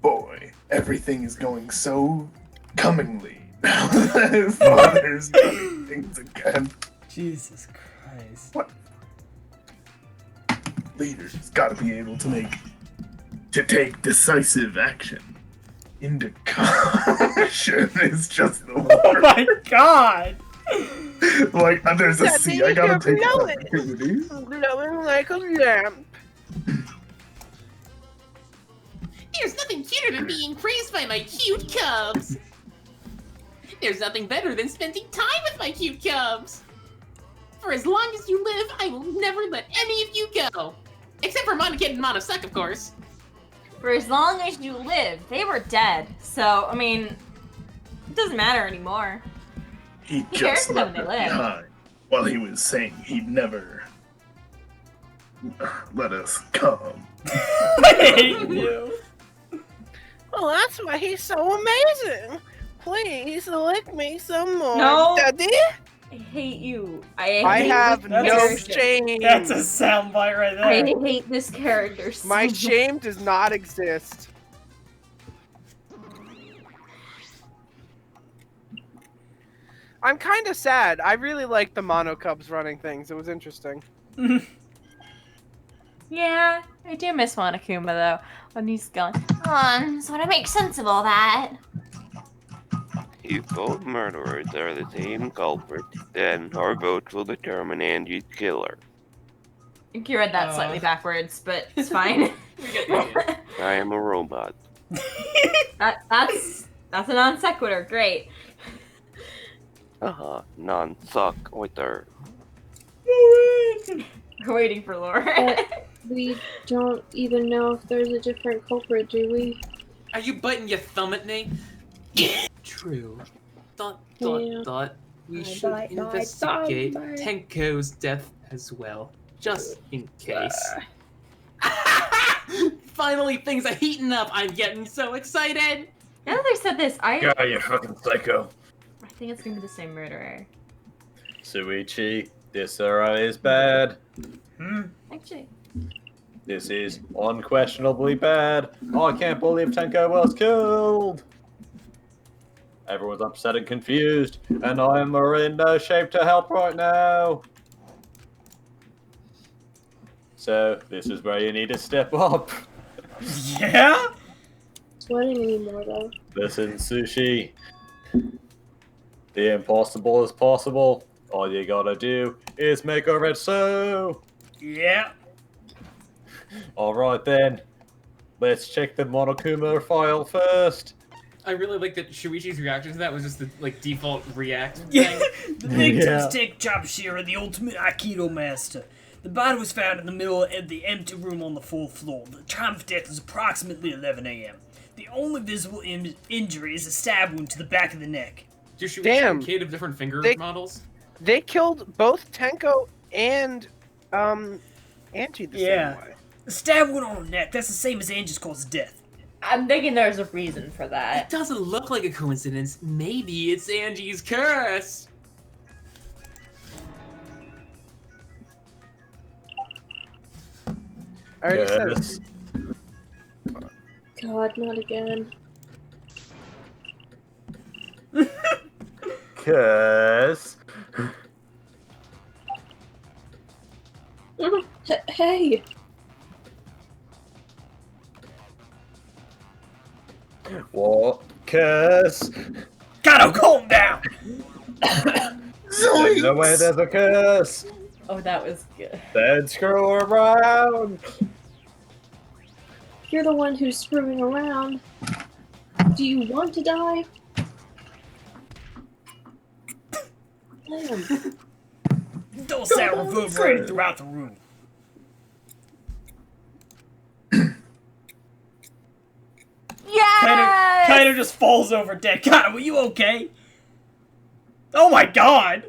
S2: Boy, everything is going so cummingly now that his father's doing things again.
S1: Jesus Christ.
S2: What? Leaders gotta be able to take decisive action. Indication is just the word.
S1: Oh my god!
S2: Like, there's a C, I gotta take
S3: glowing.
S2: opportunities.
S3: Glowing like a lamp.
S8: There's nothing cuter than being praised by my cute cubs. There's nothing better than spending time with my cute cubs. For as long as you live, I will never let any of you go. Except for Monica and Monosec, of course.
S4: For as long as you live. They were dead. So, I mean, it doesn't matter anymore.
S2: He
S4: Who cares
S2: just
S4: about
S2: left
S4: when they
S2: it
S4: live?
S2: behind while he was saying he'd never let us come.
S1: I hate you.
S3: Well, that's why he's so amazing. Please lick me some more,
S4: No.
S3: Daddy.
S4: I hate you.
S3: I
S4: hate
S3: have
S4: this
S3: no
S4: character.
S3: shame.
S1: That's a soundbite right there.
S4: I hate this character so
S3: My
S4: much.
S3: shame does not exist. I'm kind of sad. I really liked the Mono Cubs running things. It was interesting.
S4: Yeah, I do miss Monokuma though. When he's gone.
S9: So to make sense of all that.
S11: If both murderers are the same culprit, then our votes will determine Angie's killer.
S4: I think you read that slightly backwards, but it's fine.
S11: I am a robot.
S4: That's a non sequitur. Great.
S11: Haha, non-suck with her.
S4: We're waiting for Laura.
S5: But we don't even know if there's a different culprit, do we?
S8: Are you biting your thumb at me? True.
S5: Yeah.
S8: We
S5: Bye,
S8: should
S5: bye, bye,
S8: investigate
S5: bye, bye.
S8: Tenko's death as well, just in case. Finally, things are heating up. I'm getting so excited.
S4: Now that they said this,
S10: God, you fucking psycho.
S4: I think it's gonna be the same murderer.
S10: Suichi, this is bad.
S4: Actually.
S10: This is unquestionably bad. I can't believe Tenko was killed. Everyone's upset and confused, and I am in no shape to help right now. So, this is where you need to step up.
S1: Yeah?
S5: Sweating anymore though.
S10: Listen, Sushi. The impossible is possible. All you gotta do is make a red so.
S1: Yeah.
S10: Alright then. Let's check the Monokuma file first.
S8: I really like that Shuichi's reaction to that was just the default react
S1: Yeah.
S8: thing.
S1: The victims take Chopshira, the ultimate Aikido master. The body was found in the middle of the empty room on the 4th floor. The time of death is approximately 11 a.m. The only visible injury is a stab wound to the back of the neck.
S8: Do Shuichi
S3: Damn.
S8: have of different finger
S3: They-
S8: models?
S3: They killed both Tenko and Angie the
S1: Yeah.
S3: same way.
S1: The stab wound on her neck, that's the same as Angie's cause of death.
S4: I'm thinking there's a reason for
S8: It
S4: that.
S8: doesn't look like a coincidence. Maybe it's Angie's curse.
S3: I already said it.
S10: Yes.
S5: God, not again.
S10: Cause
S5: Hey!
S10: what? Cause
S1: Gotta calm down!
S10: there's no way there's a curse.
S4: Oh, that was good.
S10: Then screw around.
S5: You're the one who's screwing around. Do you want to die? Damn.
S1: Dull sound reverberating throughout the room.
S4: Yeah.
S1: Kaito just falls over dead. Kaito, were you okay? Oh my god!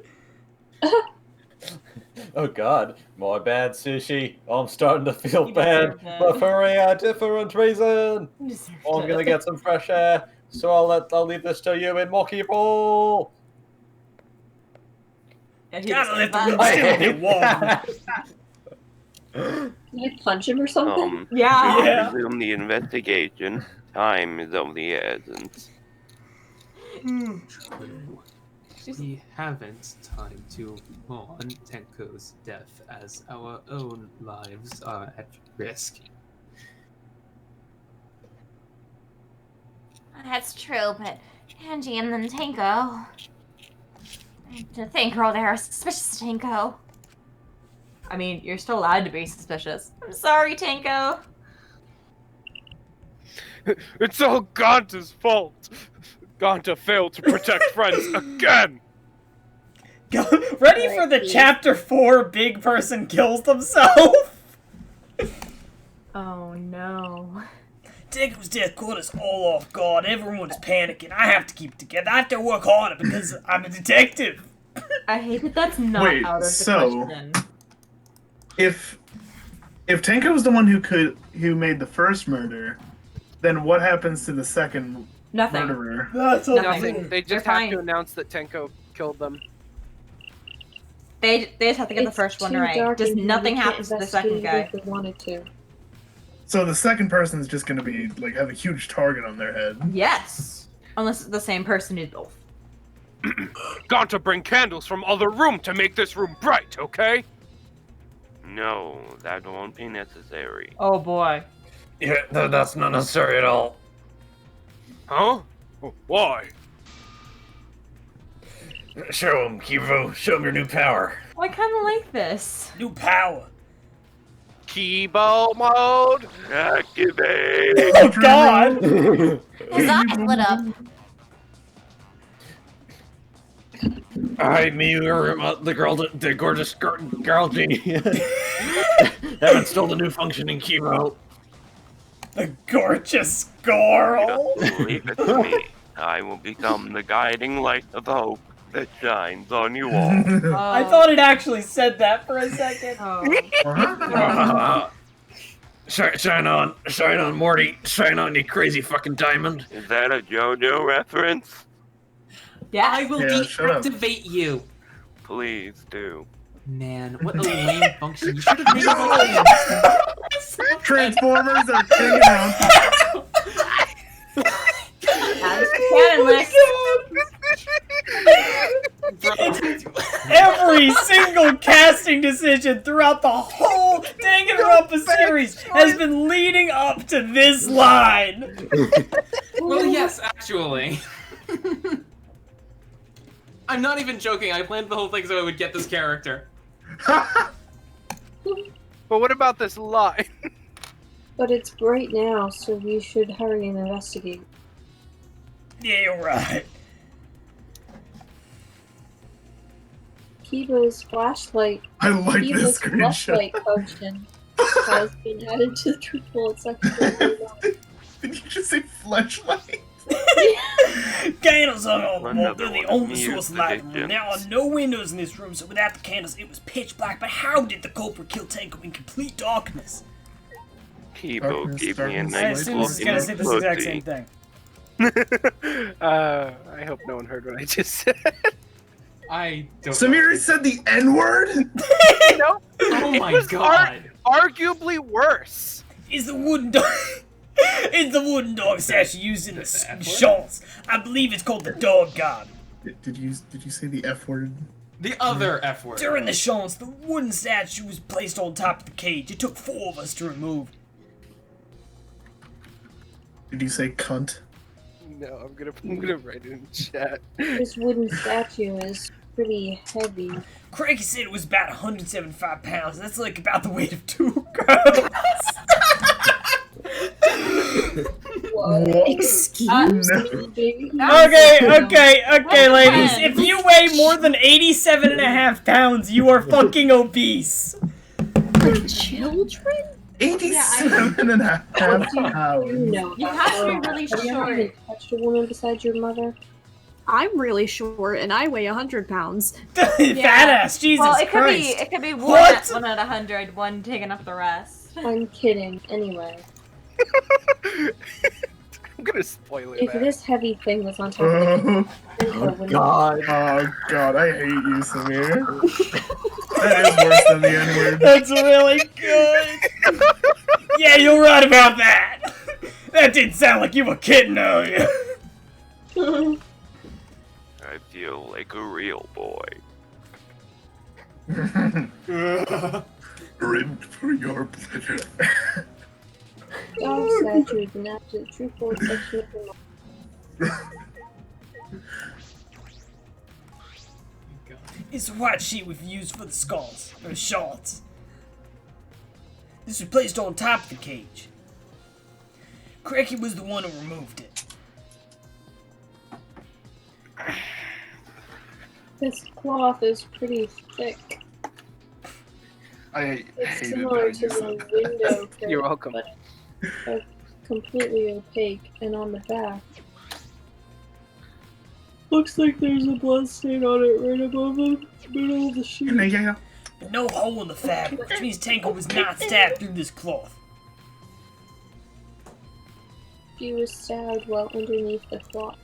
S10: Oh god, my bad, Sushi. I'm starting to feel
S4: You
S10: bad,
S4: deserve that.
S10: but for a different reason.
S4: You deserve
S10: I'm gonna
S4: it.
S10: get some fresh air, so I'll leave this to you in Monkey Ball.
S4: And he
S1: Gotta let
S4: deserved
S1: the
S4: that.
S1: room sit warm.
S5: Did I punch him or something?
S4: Yeah.
S11: To
S1: Yeah.
S11: resume the investigation. Time is of the essence.
S6: We haven't time to mourn Tenko's death as our own lives are at risk.
S9: That's true, but Angie and then Tanko. To think girl, they are suspicious, Tanko.
S4: I mean, you're still allowed to be suspicious. I'm sorry, Tanko.
S3: It's all Gonta's fault. Gonta failed to protect friends again.
S1: Ready for the chapter 4 big person kills themselves?
S4: Oh no.
S1: Tenko's death caught us all off guard. Everyone's panicking. I have to keep it together. I have to work harder because I'm a detective.
S4: I hate that that's not
S2: Wait,
S4: out of the
S2: so
S4: question.
S2: if Tenko was the one who made the first murder, then what happens to the second
S4: Nothing.
S2: murderer?
S1: That's
S3: Nothing. They just
S4: They're
S3: have
S4: fine.
S3: to announce that Tenko killed them.
S4: They just have to get the first one right. Just nothing happens to the second guy.
S5: If they wanted to.
S2: So the second person is just going to be like have a huge target on their head.
S4: Yes. Unless it's the same person who's both.
S3: Gonta, bring candles from other room to make this room bright, okay?
S11: No, that won't be necessary.
S4: Oh boy.
S10: Yeah, that's not necessary at all.
S3: Huh? Why?
S10: Show him, Kivo. Show him your new power.
S4: I kind of like this.
S1: New power.
S3: Kibo mode.
S11: Activate.
S1: Oh God!
S9: His eyes lit up.
S10: Alright, me, the gorgeous girl genie. Haven't stole the new function in Kivo.
S1: The gorgeous girl.
S11: Leave it to me. I will become the guiding light of hope that shines on you all.
S1: I thought it actually said that for a second.
S10: Shine on, Morty. Shine on, you crazy fucking diamond.
S11: Is that a JoJo reference?
S4: Yeah.
S6: I will deactivate you.
S11: Please do.
S6: Man, what a lame function. You should have made it
S2: Transformers are king out.
S1: Every single casting decision throughout the whole Danganronpa series has been leading up to this line.
S6: Well, yes, actually. I'm not even joking. I planned the whole thing so I would get this character.
S3: But what about this line?
S5: But it's bright now, so we should hurry and investigate.
S1: Yeah, you're right.
S5: Kibo's flashlight.
S2: I like
S5: Kibo's
S2: this screenshot.
S5: flashlight function has been added to the truth bullet section.
S2: Did you just say flashlight?
S1: Candles hung on the wall. They're the only source of light in the room. There are no windows in this room, so without the candles, it was pitch black. But how did the culprit kill Tenko in complete darkness?
S11: Kibo gave me a
S1: I
S11: nice
S1: assume this is gonna say the exact same thing.
S3: I hope no one heard what I just said.
S6: I don't
S2: Samir said the N-word?
S3: No.
S6: Oh
S3: It
S6: my
S3: was
S6: god.
S3: Arguably worse.
S1: Is the wooden dog? Is the wooden dog statue used in the shots? I believe it's called the dog god.
S2: Did you say the F word?
S6: The other F word.
S1: During the shots, the wooden statue was placed on top of the cage. It took 4 of us to remove.
S2: Did you say cunt?
S3: No, I'm gonna write it in chat.
S5: This wooden statue is pretty heavy.
S1: Craigie said it was about 175 pounds. That's like about the weight of 2 girls.
S5: What?
S9: Excuse
S5: me?
S1: Okay, ladies. If you weigh more than 87.5 pounds, you are fucking obese.
S9: Children?
S2: 87 and a half pounds.
S4: You have to be really
S5: Have you ever
S4: short.
S5: touched a woman besides your mother?
S7: I'm really short and I weigh 100 pounds.
S1: Fat ass, Jesus
S4: Well, it
S1: Christ.
S4: could be one
S1: What?
S4: at 100, one taking up the rest.
S5: I'm kidding. Anyway,
S3: I'm gonna spoil it.
S5: if this heavy thing was on top of me,
S2: Oh god, I hate you, Samir. That is worse than the N-word.
S1: That's really good. Yeah, you're right about that. That didn't sound like you were kidding earlier.
S11: I feel like a real boy.
S2: Ribbed for your pleasure.
S5: Dog statue is an absolute true force section of the
S1: It's the white sheet we've used for the skulls, or the shots. This was placed on top of the cage. Cracky was the one who removed it.
S5: This cloth is pretty thick.
S2: I
S5: It's
S2: hated
S5: similar
S2: how
S5: to
S2: you
S5: the
S2: said that.
S5: window curtain,
S3: You're welcome.
S5: but completely opaque, and on the back. Looks like there's a blood stain on it right above the middle of the sheet.
S2: Yeah.
S1: No hole in the fabric, which means Tenko was not stabbed through this cloth.
S5: She was stabbed well underneath the cloth.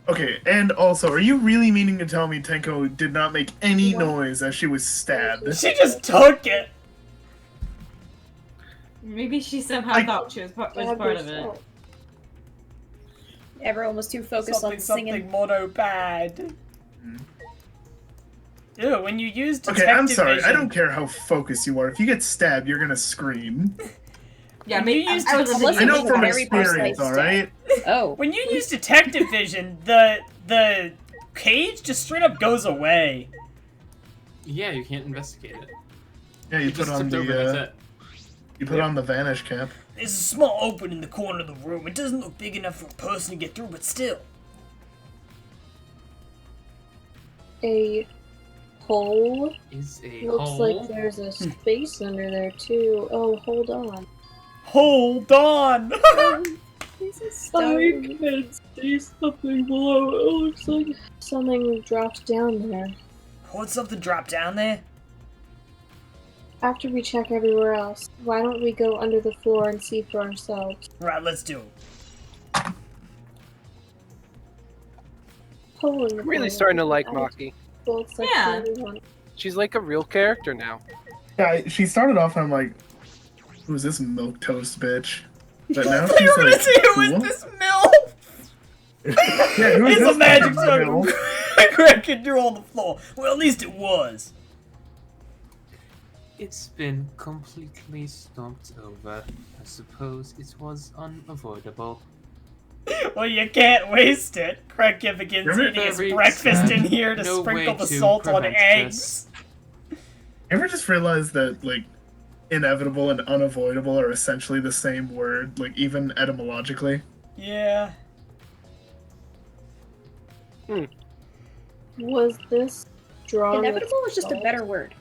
S2: Okay, and also, are you really meaning to tell me Tenko did not make any noise as she was stabbed?
S1: She just took it.
S4: Maybe she somehow thought she was part of it.
S14: Everyone was too focused on singing.
S1: Something mono bad. Ew, when you use detective
S2: Okay, I'm sorry.
S1: vision,
S2: I don't care how focused you are. If you get stabbed, you're gonna scream.
S4: Yeah,
S1: When you
S4: maybe
S1: use
S4: I was
S2: I know from
S14: very
S2: experience,
S14: precise
S2: alright?
S14: Oh.
S1: when you use detective vision, the cage just straight up goes away.
S8: Yeah, you can't investigate it.
S2: Yeah, you
S8: It
S2: put
S8: just
S2: on
S8: tipped over, that's
S2: the
S8: it.
S2: you put on the vanish cap.
S1: There's a small open in the corner of the room. It doesn't look big enough for a person to get through, but still.
S5: A hole.
S8: Is a
S5: Looks
S8: hole?
S5: like there's a space under there too. Oh, hold on.
S1: Hold on!
S14: This is
S5: I can see something below. It looks like something dropped down there.
S1: What's something drop down there?
S5: After we check everywhere else, why don't we go under the floor and see for ourselves?
S1: Right, let's do it.
S5: Hole in the
S3: I'm really
S5: corner.
S3: starting to like Maki.
S5: Well, it's like
S4: Yeah.
S5: everyone.
S3: She's like a real character now.
S2: Yeah, she started off and I'm like, who's this milquetoast bitch? But now
S1: You're
S2: she's
S1: gonna
S2: like,
S1: say who is
S2: cool.
S1: this mill?
S2: Yeah, who is
S1: It's a
S2: this
S1: magic
S2: fucking
S1: circle.
S2: mill?
S1: Crack it through on the floor. Well, at least it was.
S6: It's been completely stomped over. I suppose it was unavoidable.
S1: Well, you can't waste it. Craig begins
S2: You're
S1: eating his
S6: very
S1: breakfast
S6: sad.
S1: in here to
S6: No
S1: sprinkle
S6: way
S1: the
S6: to
S1: salt on
S6: prevent
S1: eggs.
S2: You ever just realize that, like, inevitable and unavoidable are essentially the same word, like, even etymologically?
S1: Yeah.
S5: Was this drawn?
S14: Inevitable was just a better word.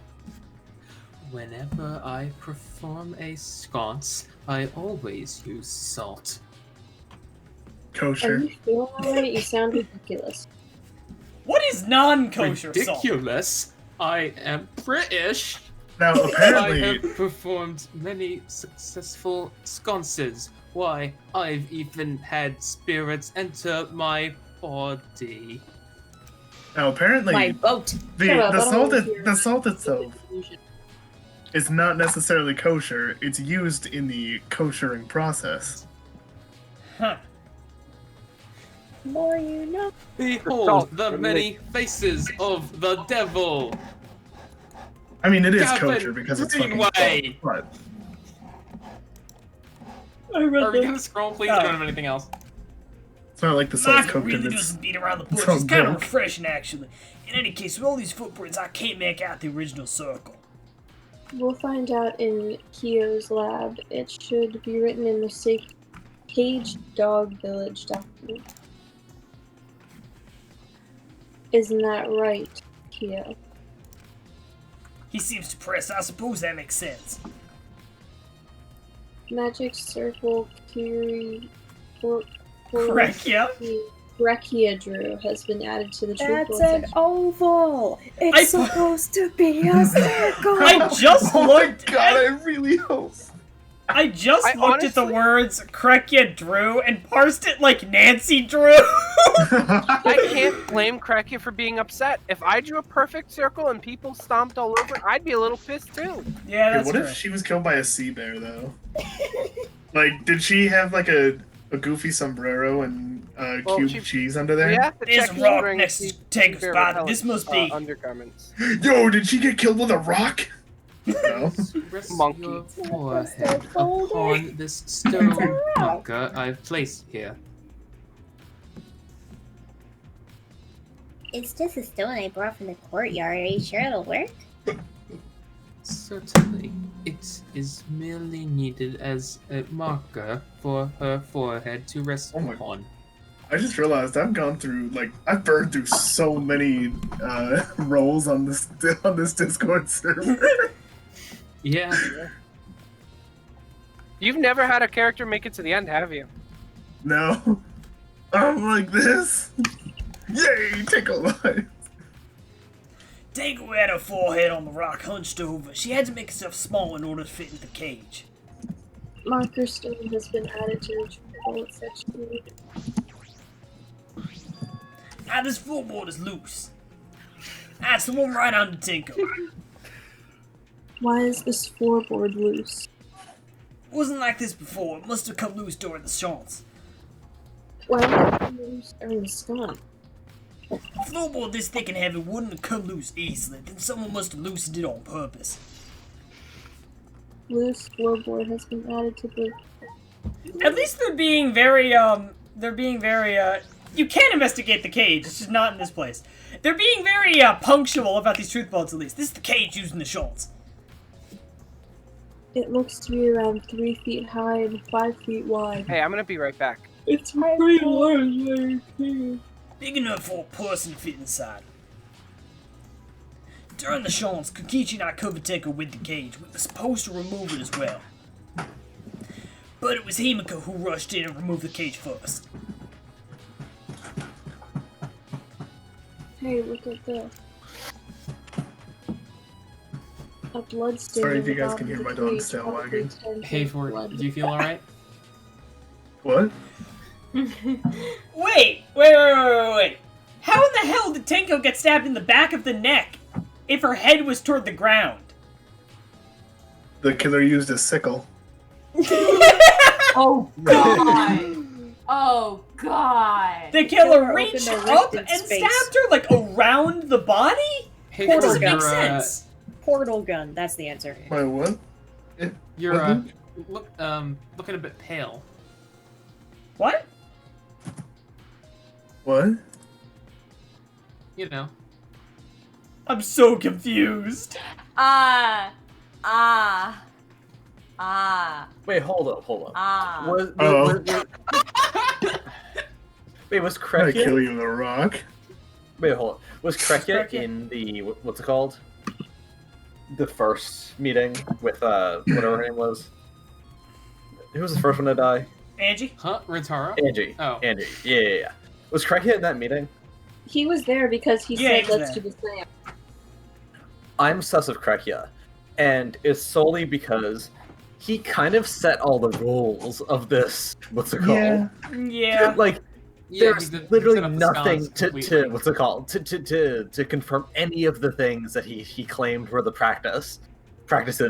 S6: Whenever I perform a sconce, I always use salt.
S5: Are
S2: Kosher.
S5: you feeling alright? You sound ridiculous.
S1: What is non-kosher salt?
S6: Ridiculous! I am British!
S2: Now,
S6: I
S2: apparently,
S6: have performed many successful sconces. Why, I've even had spirits enter my body.
S14: My boat.
S2: the salt itself is not necessarily kosher. It's used in the koshering process.
S1: Huh.
S14: More you know.
S6: Behold the many faces of the devil!
S2: I mean, it is
S6: Gavin
S2: kosher because it's fucking
S6: Greenway!
S2: salt, but
S5: I read
S8: Are we
S5: that.
S8: gonna scroll, please? I don't have anything else.
S2: it's not like the salt's
S1: Maki
S2: cooked
S1: really
S2: in its...
S1: doesn't beat around the bush.
S2: it's all
S1: It's kind of
S2: good.
S1: refreshing, actually. In any case, with all these footprints, I can't make out the original circle.
S5: We'll find out in Kyo's lab. It should be written in the Cage Dog Village document. Isn't that right, Kyo?
S1: He seems depressed. I suppose that makes sense.
S5: Magic Circle Kiri...
S1: Correct, yeah.
S5: Brechia Drew has been added to the
S14: That's
S5: truthful
S14: an
S5: section.
S14: oval. It's supposed to be a circle.
S1: I just looked
S2: God, I really hope.
S1: I just
S3: I
S1: looked at the
S3: honestly-
S1: words Krekia Drew and parsed it like Nancy Drew.
S3: I can't blame Krakia for being upset. If I drew a perfect circle and people stomped all over it, I'd be a little pissed too.
S1: Yeah,
S2: Hey,
S1: that's
S2: what
S1: true.
S2: if she was killed by a sea bear, though? Like, did she have, like, a goofy sombrero and
S3: Well,
S2: cube
S3: she-
S2: cheese under there?
S3: We have to
S1: There's
S3: check
S1: a rock
S3: wearing
S1: next to
S3: the
S1: Tango's
S3: bear
S1: body.
S3: repellent,
S1: This must be-
S3: undergarments.
S2: Yo, did she get killed with a rock? No.
S6: Rest
S3: Monkey.
S6: your forehead upon this stone marker I've placed here.
S9: It's just a stone I brought from the courtyard. Are you sure it'll work?
S6: Certainly. It is merely needed as a marker for her forehead to rest upon.
S2: I just realized I've gone through, like, I've burned through so many roles on this Discord server.
S6: Yeah.
S3: You've never had a character make it to the end, have you?
S2: No. I'm like this. Yay, take a life.
S1: Tango had her forehead on the rock hunched over. She had to make herself small in order to fit into the cage.
S5: Marker stone has been added to the bullet section.
S1: Now this floorboard is loose. That's the one right under Tinko.
S5: Why is this floorboard loose?
S1: It wasn't like this before. It must have come loose during the shots.
S5: Why would it come loose during the skunk?
S1: A floorboard this thick and heavy wouldn't have come loose easily. Then someone must have loosened it on purpose.
S5: Loose floorboard has been added to the...
S1: At least they're being very, you can investigate the cage, it's just not in this place. They're being very, punctual about these truth bullets, at least. This is the cage used in the shots.
S5: It looks to be around 3 feet high and 5 feet wide.
S3: Hey, I'm gonna be right back.
S5: It's pretty large,
S1: Big enough for a person to fit inside. During the shots, Kokichi and I covered Tenko with the cage. We were supposed to remove it as well. But it was Himiko who rushed in and removed the cage first.
S5: Hey, look at this. A blood stain.
S2: Sorry if you
S5: in the
S2: guys
S5: bottom
S2: can hear
S5: of
S2: my
S5: the
S2: dog
S5: cage,
S2: still
S5: probably
S2: wagging.
S5: 10
S6: Hey,
S5: feet blood.
S6: do you feel alright?
S2: What?
S1: Wait. How in the hell did Tenko get stabbed in the back of the neck if her head was toward the ground?
S2: The killer used a sickle.
S4: Oh god! Oh god!
S1: The killer
S14: Killer
S1: reached
S14: opened a
S1: up
S14: rift
S1: and
S14: in space.
S1: stabbed her, like, around the body?
S6: Hey,
S1: That
S6: Ford,
S1: doesn't make
S6: you're,
S1: sense.
S14: Portal gun, that's the answer.
S2: Wait, what?
S6: You're, looking a bit pale.
S1: What?
S2: What?
S6: You know.
S1: I'm so confused.
S10: Wait, hold up. Wait, was
S2: I'm gonna
S10: Krekia?
S2: kill you with a rock.
S10: Wait, hold on. Was Krekia
S1: Krekia?
S10: in the what's it called? The first meeting with whatever her name was. Who was the first one to die?
S1: Angie?
S6: Huh? Ritaro?
S10: Angie.
S6: Oh.
S10: Angie. Yeah. Was Krekia in that meeting?
S5: He was there because he
S1: Yeah,
S5: said,
S1: he was
S5: let's
S1: there.
S5: do the slam.
S10: I'm sus of Krekia, and it's solely because he kind of set all the rules of this. What's it called?
S1: Yeah.
S10: Like,
S6: Yeah,
S10: there's
S6: he did-
S10: literally
S6: set up the
S10: nothing
S6: sconce
S10: to
S6: completely.
S10: what's it called to confirm any of the things that he claimed were the practices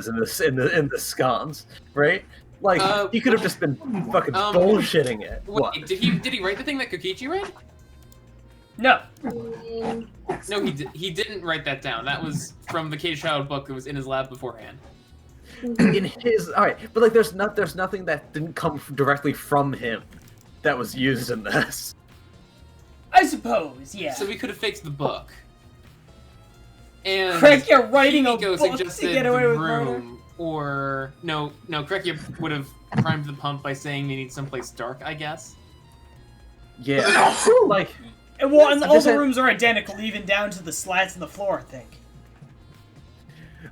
S10: in the scones, right? Like he could have just been fucking bullshitting it. What?
S6: Wait, did he write the thing that Kokichi read?
S1: No.
S6: No, he didn't write that down. That was from the Cage Child book that was in his lab beforehand.
S10: In his alright, but like there's nothing that didn't come directly from him that was used in this.
S1: I suppose, yeah.
S6: So we could have faked the book. And
S1: Krekia writing a
S6: Himiko
S1: book to
S6: suggested
S1: get away
S6: the
S1: with murder.
S6: room, or no, Krekia would have primed the pump by saying they need someplace dark, I guess.
S10: Yeah, like
S1: Well, and
S10: I'm
S1: all
S10: just
S1: the
S10: saying-
S1: rooms are identical, even down to the slats in the floor, I think.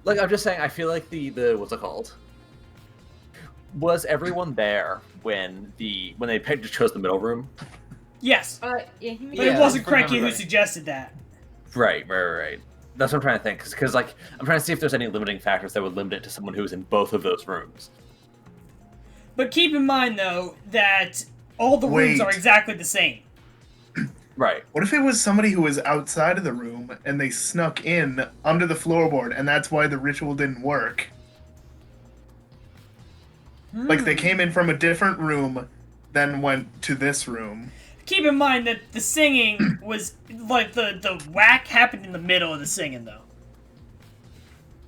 S10: Like I'm just saying, I feel like the what's it called? Was everyone there when they just chose the middle room?
S1: Yes.
S4: Yeah,
S1: But it wasn't
S10: from
S1: Krekia who
S10: everybody.
S1: suggested that.
S10: Right. That's what I'm trying to think, because like I'm trying to see if there's any limiting factors that would limit it to someone who's in both of those rooms.
S1: But keep in mind, though, that all the rooms
S2: Wait.
S1: are exactly the same.
S10: Right.
S2: What if it was somebody who was outside of the room and they snuck in under the floorboard and that's why the ritual didn't work? Like they came in from a different room, then went to this room.
S1: Keep in mind that the singing was, like, the whack happened in the middle of the singing, though.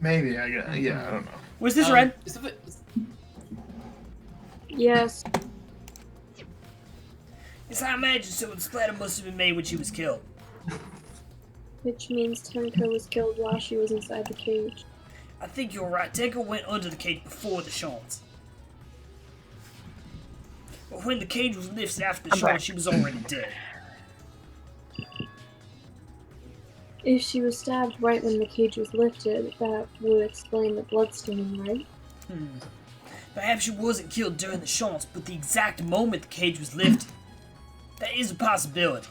S2: Maybe, I don't know.
S1: Was this Red?
S5: Yes.
S1: Yes, I imagine so. The splatter must have been made when she was killed.
S5: Which means Tenko was killed while she was inside the cage.
S1: I think you're right. Tenko went under the cage before the shots. But when the cage was lifted after the shot, she was already dead.
S5: If she was stabbed right when the cage was lifted, that would explain the bloodstain, right?
S1: Perhaps she wasn't killed during the shots, but the exact moment the cage was lifted. That is a possibility.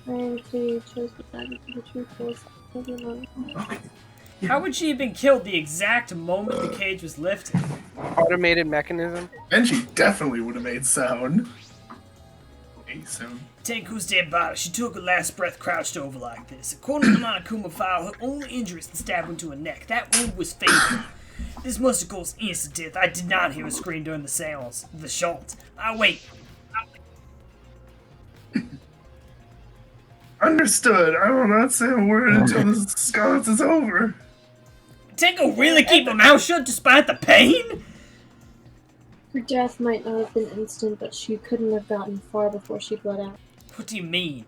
S5: And she chose to stab it for the truth was.
S1: How would she have been killed the exact moment the cage was lifted?
S3: Automated mechanism.
S2: And she definitely would have made sound. Sound.
S1: Tenko's dead body. She took her last breath crouched over like this. According to the Monokuma file, her only injury is the stab into her neck. That wound was fatal. This must have caused instant death. I did not hear a scream during the seance. The shot. Wait.
S2: Understood. I will not say a word until the sconce is over.
S1: Tenko really keep her mouth shut despite the pain?
S5: Her death might not have been instant, but she couldn't have gotten far before she bled out.
S1: What do you mean?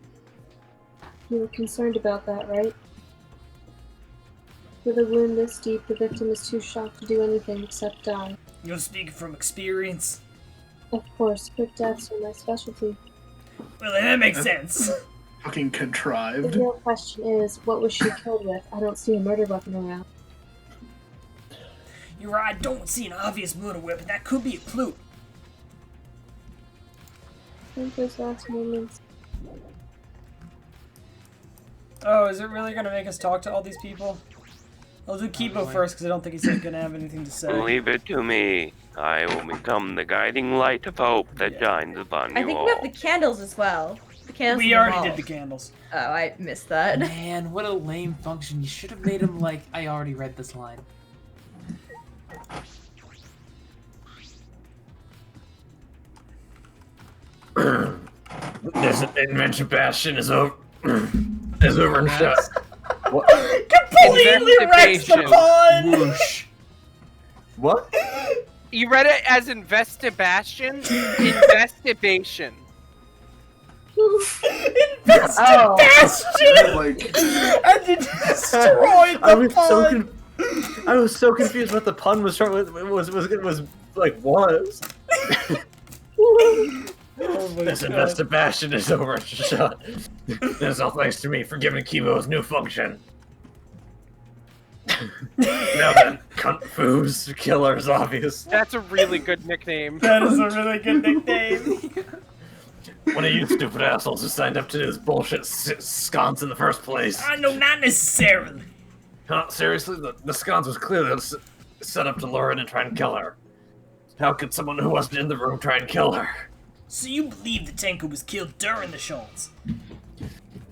S5: You were concerned about that, right? With a wound this deep, the victim is too shocked to do anything except die.
S1: You're speaking from experience?
S5: Of course, quick deaths are my specialty.
S1: Well, that makes sense.
S2: Fucking
S5: The
S2: contrived.
S5: real question is, what was she killed with? I don't see a murder weapon around.
S1: You're right, I don't see an obvious murder weapon. That could be a clue.
S5: Those last moments.
S1: Oh, is it really gonna make us talk to all these people? I'll do Kipo first, because I don't think he's gonna have anything to say.
S11: Leave it to me. I will become the guiding light of hope that shines upon
S4: I
S11: you
S4: think
S11: all.
S4: we have the candles as well. The candles.
S1: We
S4: in
S1: already
S4: wall.
S1: did the candles.
S4: Oh, I missed that.
S8: Man, what a lame function. You should have made him like, I already read this line.
S10: This invention bastion is over. Is over and shut. What?
S1: Completely wrecks the pun!
S8: Whoosh.
S10: What?
S3: You read it as Investigation? Investigation.
S1: Bastion!
S2: Like,
S1: And you destroyed the pun!
S10: I was so confused what the pun was trying was like was. This investigation is over and shut. This is all thanks to me for giving Kibo's new function. Now then, cunt foos, killer is obvious.
S3: That's a really good nickname.
S1: That is a really good nickname.
S10: One of you stupid assholes who signed up to this bullshit sconce in the first place.
S1: I know, not necessarily.
S10: Huh, seriously? The sconce was clearly set up to lure in and try and kill her. How could someone who wasn't in the room try and kill her?
S1: So you believe that Tenko was killed during the shots?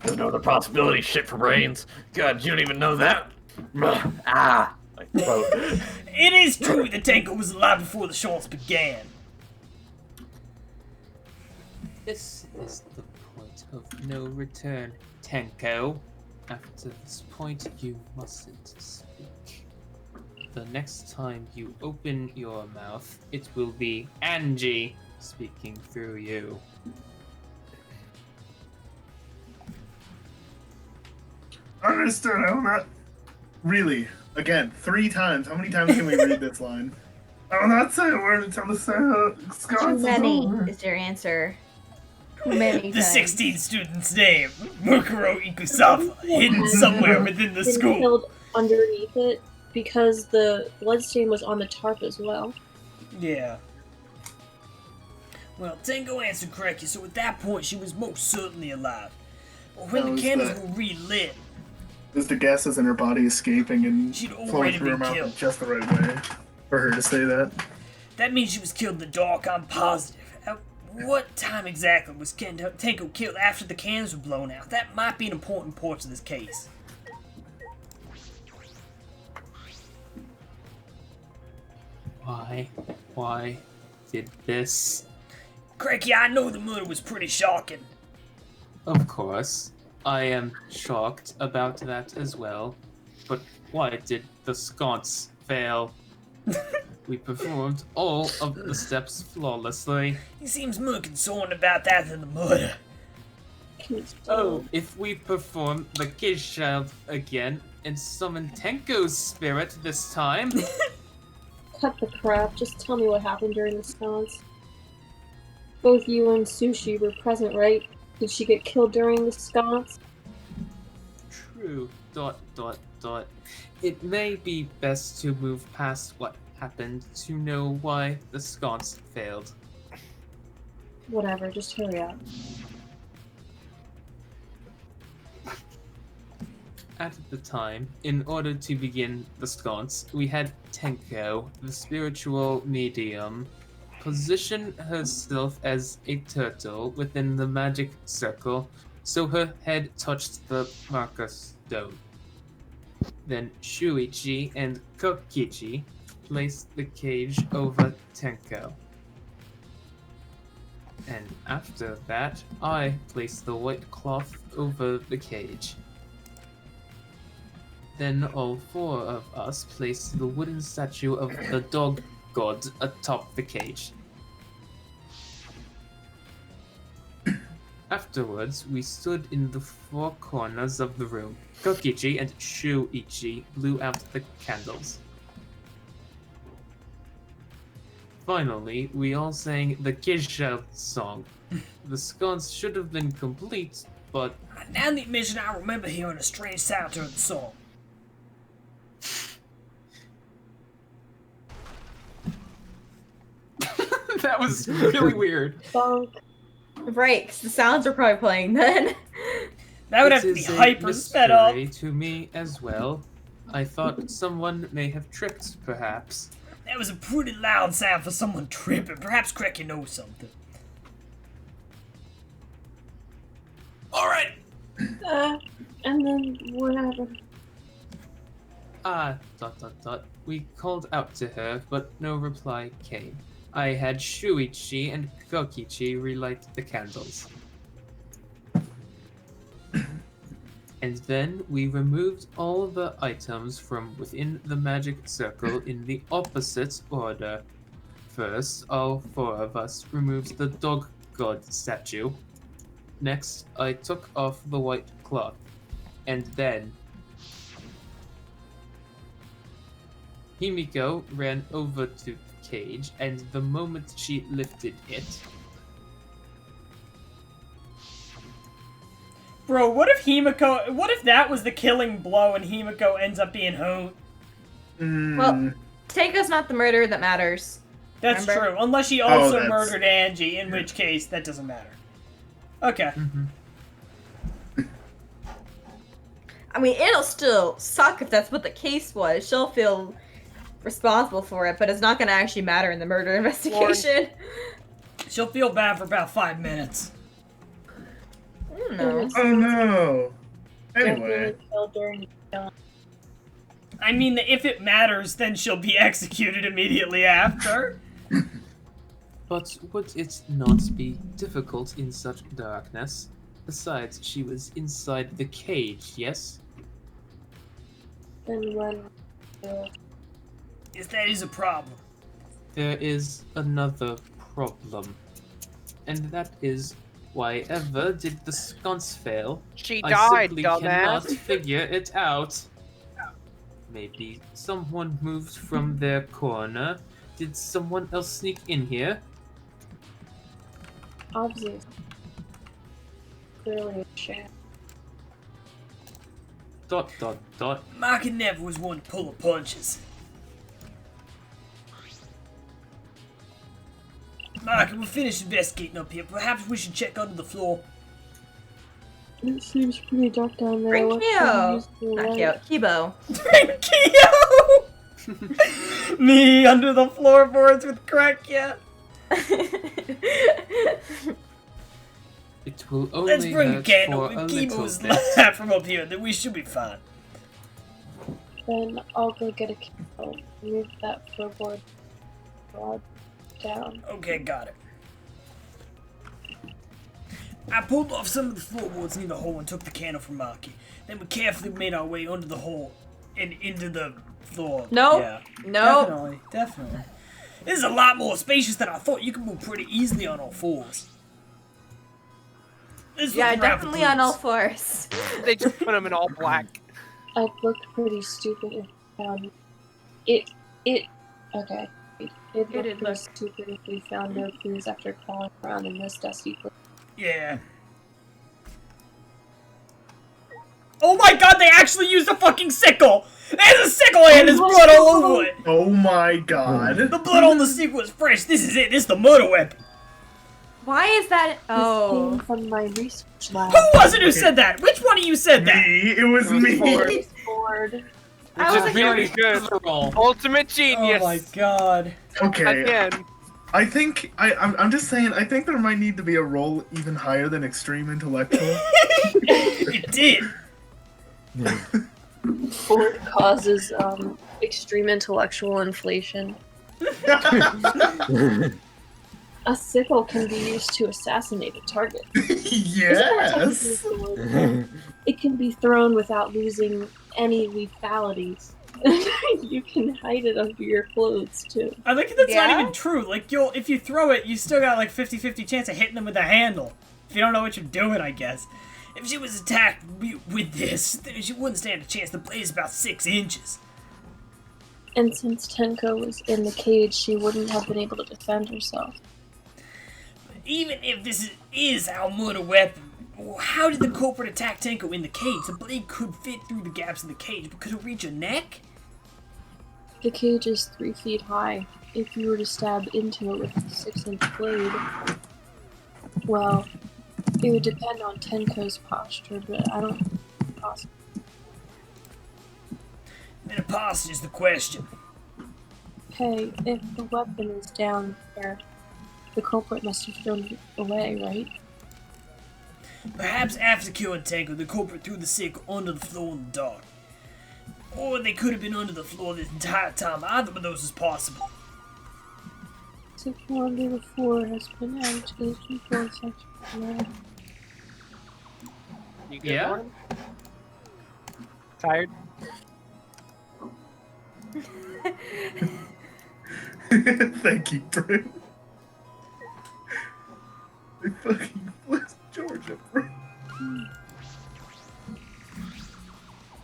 S10: There's no other possibility, shit for brains. God, you don't even know that? Ah! My throat.
S1: It is true that Tenko was alive before the shots began.
S6: This is the point of no return, Tenko. After this point, you mustn't speak. The next time you open your mouth, it will be Angie speaking through you.
S2: understood. I will not. Really? Again, 3 times. How many times can we read this line? I will not say a word until the sconce
S4: Too
S2: is
S4: many
S2: over.
S4: is your answer. Too many
S1: The
S4: times.
S1: 16th student's name, Mukuro Ikusawa, hidden somewhere within the
S5: Been
S1: school.
S5: killed underneath it because the bloodstain was on the tarp as well.
S1: Yeah. Well, Tenko answered correctly, so at that point she was most certainly alive. But when
S2: That
S1: the
S2: was
S1: candles
S2: the-
S1: were relit,
S2: Is the gases in her body escaping and
S1: She'd
S2: flowing
S1: already
S2: through her
S1: been
S2: mouth
S1: killed.
S2: in just the right way for her to say that?
S1: that means she was killed in the dark, I'm positive. At what time exactly was Tenko killed after the candles were blown out? That might be an important part to this case.
S6: Why did this?
S1: Cracky, I know the murder was pretty shocking.
S6: Of course, I am shocked about that as well. But why did the sconce fail? We performed all of the steps flawlessly.
S1: He seems more concerned about that than the murder.
S6: Oh, if we perform the kiss child again, and summon Tenko's spirit this time.
S5: Cut the crap. Just tell me what happened during the sconce. Both you and Sushi were present, right? Did she get killed during the sconce?
S6: True. ... It may be best to move past what happened to know why the sconce failed.
S5: Whatever, just hurry up.
S6: At the time, in order to begin the sconce, we had Tenko, the spiritual medium, position herself as a turtle within the magic circle, so her head touched the marker stone. Then Shuichi and Kokichi placed the cage over Tenko. And after that, I placed the white cloth over the cage. Then all four of us placed the wooden statue of the dog god atop the cage. Afterwards, we stood in the four corners of the room. Kokichi and Shuichi blew out the candles. Finally, we all sang the Kisha song. The sconce should have been complete, but...
S1: Now that you mention, I remember hearing a strange sound during the song.
S8: That was really weird.
S4: Right, 'cause the sounds are probably playing then.
S1: That would have to be hyper sped up.
S6: To me as well. I thought someone may have tripped, perhaps.
S1: That was a pretty loud sound for someone tripping. Perhaps Cracky knows something.
S8: Alright!
S5: And then whatever. ...
S6: We called out to her, but no reply came. I had Shuichi and Kokichi relight the candles. And then we removed all the items from within the magic circle in the opposite order. First, all four of us removed the dog god statue. Next, I took off the white cloth. And then... Himiko ran over to the cage, and the moment she lifted it...
S1: Bro, what if that was the killing blow and Himiko ends up being Hoon?
S4: Well, Tenko's not the murderer that matters.
S1: That's
S4: Remember?
S1: true, unless she also murdered Angie, in which case that doesn't matter. Okay.
S4: I mean, it'll still suck if that's what the case was. She'll feel responsible for it, but it's not going to actually matter in the murder investigation.
S1: She'll feel bad for about 5 minutes.
S4: No.
S2: Oh no. Anyway.
S1: I mean, if it matters, then she'll be executed immediately after.
S6: But would it not be difficult in such darkness? Besides, she was inside the cage, yes?
S5: Then when...
S1: Yes, that is a problem.
S6: There is another problem. And that is, why ever did the sconce fail?
S3: She
S6: I
S3: died,
S6: simply
S3: dumbass.
S6: cannot figure it out. Maybe someone moved from their corner. Did someone else sneak in here?
S5: Obviously. Clearly a sham. ...
S1: Marky never was one to pull the punches. Marky, we're finished investigating up here. Perhaps we should check under the floor.
S5: It seems pretty dark down there.
S4: Bring
S5: What
S4: Kyo.
S5: can we use for
S4: Not
S5: light?
S4: Kyo, Kibo.
S1: Bring Kyo! Me under the floorboards with crack, yeah.
S6: It will only
S1: Let's bring a
S6: hurt
S1: candle.
S6: for a
S1: Kibo's
S6: little bit.
S1: that from up here. Then we should be fine.
S5: Then I'll go get a candle. Move that floorboard rod down.
S1: Okay, got it. I pulled off some of the floorboards near the hole and took the candle from Maki. Then we carefully made our way under the hole and into the floor.
S4: Nope.
S1: Yeah.
S4: Nope.
S1: Definitely. This is a lot more spacious than I thought. You can move pretty easily on all fours.
S4: Yeah, definitely on all fours.
S3: They just put him in all black.
S5: I'd look pretty stupid if it. Okay. It'd look
S4: It'd
S5: pretty
S4: look-
S5: stupid if we found no clues after crawling around in this dusty place.
S1: Yeah. Oh my god, they actually used a fucking sickle! There's a sickle and there's blood all over it!
S2: Oh my god.
S1: The blood on the sickle is fresh. This is it. This is the murder weapon.
S4: Why is that? Oh.
S5: This came from my research lab.
S1: Who was it who said that? Which one of you said that?
S2: Me. It was me.
S5: Bored.
S4: I was
S3: Which
S4: like,
S3: is really good. Ultimate genius.
S1: Oh my god.
S2: Okay.
S3: Again.
S2: I think I'm just saying. I think there might need to be a role even higher than extreme intellectual.
S1: It did.
S5: Bored causes extreme intellectual inflation. A sickle can be used to assassinate a target.
S2: Yes.
S5: It can be thrown without losing any lethalities. You can hide it under your clothes too.
S1: I think that's
S4: Yeah?
S1: not even true. Like, if you throw it, you still got like 50-50 chance of hitting them with the handle. If you don't know what you're doing, I guess. If she was attacked with this, then she wouldn't stand a chance. The blade is about 6 inches.
S5: And since Tenko was in the cage, she wouldn't have been able to defend herself.
S1: Even if this is our murder weapon, how did the culprit attack Tenko in the cage? The blade could fit through the gaps in the cage, but could it reach her neck?
S5: The cage is 3 feet high. If you were to stab into it with a 6-inch blade, well, it would depend on Tenko's posture, but I don't think it's possible.
S1: Then a posture is the question.
S5: Hey, if the weapon is down there, the culprit must have thrown it away, right?
S1: Perhaps after killing Tenko, the culprit threw the sickle under the floor in the dark. Or they could have been under the floor this entire time. Either of those is possible.
S5: Sickle under the floor has been added to the control section.
S3: You good,
S8: Yeah?
S3: Lauren? Tired?
S2: Thank you, Brent. They fucking flipped Georgia, bro.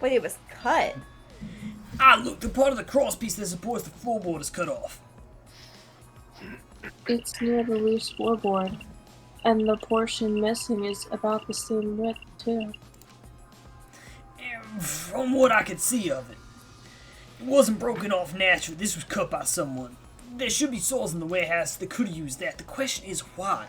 S4: Wait, it was cut.
S1: Ah, look, the part of the crosspiece that supports the floorboard is cut off.
S5: It's near the loose floorboard, and the portion missing is about the same width, too.
S1: And from what I could see of it, it wasn't broken off naturally. This was cut by someone. There should be saws in the warehouse that could have used that. The question is why.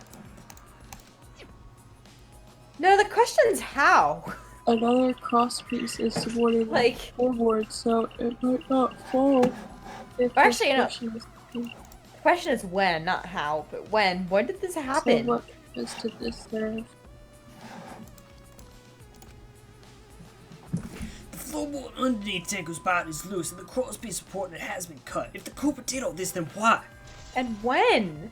S4: No, the question's how.
S5: Another crosspiece is supporting
S4: Like-
S5: the floorboard, so it might not fall. If
S4: Or actually,
S5: this
S4: you know,
S5: portion is-
S4: the question is when, not how, but when. When did this
S5: So
S4: happen?
S5: what purpose did this serve?
S1: The floorboard underneath Tenko's body is loose and the crosspiece supporting it has been cut. If the culprit did all this, then why?
S4: And when?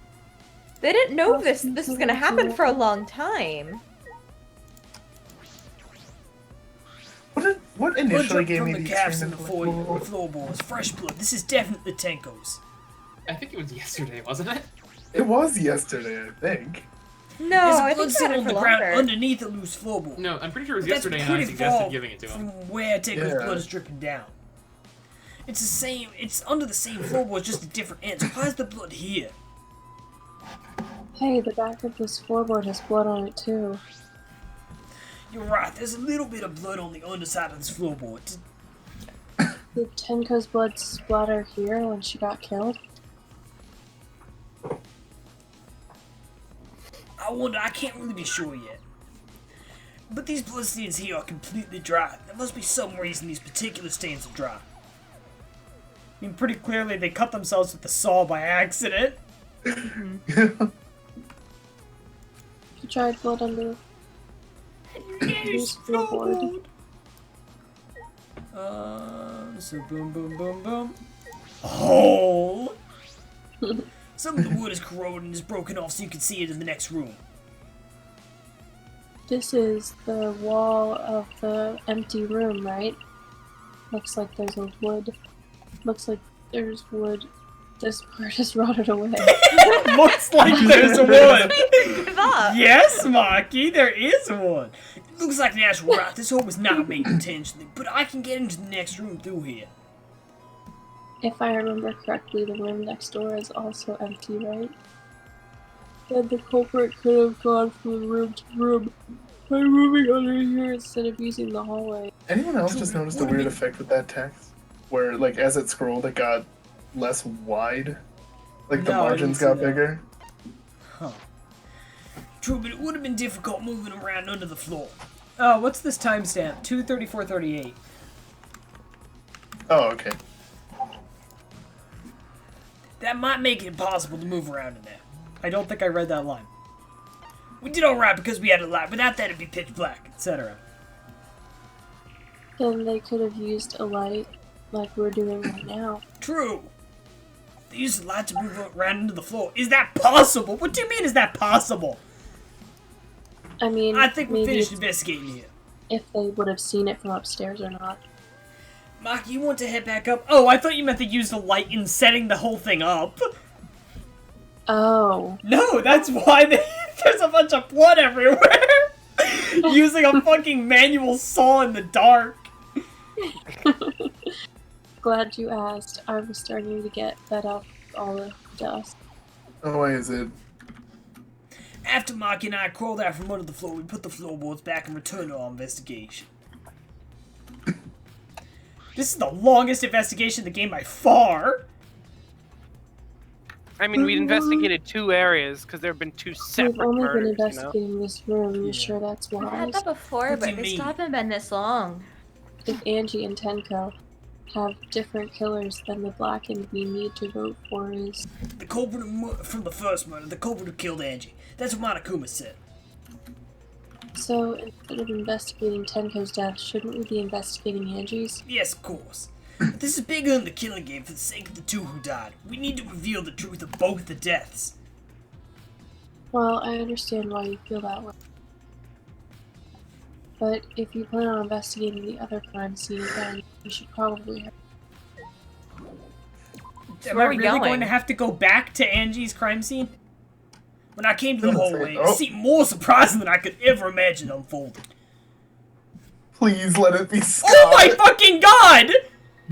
S4: They didn't know this was gonna happen for a long time.
S2: What
S1: Blood
S2: initially
S1: dripped
S2: gave
S1: from
S2: me
S1: the
S2: the
S1: caps
S2: extreme
S1: and the
S2: intellectual?
S1: floorboards. Fresh blood. This is definitely Tenko's.
S8: I think it was yesterday, wasn't it?
S2: It was yesterday, I think.
S4: No,
S1: There's
S4: I
S1: blood
S4: think
S1: sitting
S4: it
S1: on
S4: for
S1: the ground
S4: longer.
S1: underneath the loose floorboard.
S8: No, I'm pretty sure it was
S1: But that's
S8: yesterday and I
S1: pretty
S8: suggested
S1: far
S8: giving it to
S1: from
S8: him.
S1: where Tenko's
S2: Yeah.
S1: blood is dripping down. It's the same. It's under the same floorboard, just a different end. So why is the blood here?
S5: Hey, the back of this floorboard has blood on it, too.
S1: You're right. There's a little bit of blood on the underside of this floorboard.
S5: Did Tenko's blood splatter here when she got killed?
S1: I wonder. I can't really be sure yet. But these blood stains here are completely dry. There must be some reason these particular stains are dry. I mean, pretty clearly they cut themselves with the saw by accident.
S5: You tried blood under this floorboard.
S1: So boom, boom, boom, boom. Hole! Some of the wood is corroded and is broken off so you can see it in the next room.
S5: This is the wall of the empty room, right? Looks like there's a wood. Looks like there's wood This part has rotted away.
S1: Looks like there's one.
S4: Give up.
S1: Yes, Maki, there is one. It looks like natural rot. This hole was not made intentionally, but I can get into the next room through here.
S5: If I remember correctly, the room next door is also empty, right? Then the culprit could have gone from room to room by moving under here instead of using the hallway.
S2: Anyone else just noticed a weird effect with that text? Where, like, as it scrolled, it got less wide? Like, the
S1: No, I
S2: margins
S1: didn't
S2: got
S1: see that.
S2: bigger?
S1: Huh. True, but it would have been difficult moving around under the floor. Oh, what's this timestamp? 2:34:38.
S2: Oh, okay.
S1: That might make it impossible to move around in there. I don't think I read that line. We did alright because we had a light. Without that, it'd be pitch black, etc.
S5: Then they could have used a light like we're doing right now.
S1: True. They used the light to move around into the floor. Is that possible? What do you mean, is that possible?
S5: I mean,
S1: I think we
S5: maybe
S1: finished
S5: it's
S1: investigating here.
S5: if they would have seen it from upstairs or not.
S1: Maki, you want to head back up? Oh, I thought you meant to use the light in setting the whole thing up.
S5: Oh.
S1: No, that's why there's a bunch of blood everywhere. Using a fucking manual saw in the dark.
S5: Glad you asked. I was starting to get fed up with all the dust.
S2: Oh, why is it?
S1: After Maki and I crawled out from under the floor, we put the floorboards back and returned to our investigation. This is the longest investigation in the game by far.
S3: I mean, we investigated 2 areas because there have been 2 separate
S5: We've only
S3: murders,
S5: been
S3: you know?
S5: investigating this room. You sure that's
S4: I've
S5: wise?
S4: had that before,
S1: What do
S4: but
S1: you
S4: they
S1: mean?
S4: still haven't been this long.
S5: If Angie and Tenko have different killers, then the blackened we need to vote for is...
S1: The culprit from the first murder, the culprit who killed Angie. That's what Monokuma said.
S5: So, instead of investigating Tenko's death, shouldn't we be investigating Angie's?
S1: Yes, of course. But this is bigger than the killing game for the sake of the 2 who died. We need to reveal the truth of both the deaths.
S5: Well, I understand why you feel that way. But if you plan on investigating the other crime scene again, you should probably have...
S1: Am
S4: Where
S1: I
S4: are we
S1: really
S4: going?
S1: going to have to go back to Angie's crime scene? When I came to the hallway,
S2: Oh.
S1: it seemed more surprising than I could ever imagine unfolding.
S2: Please let it be Scott.
S1: Oh my fucking god!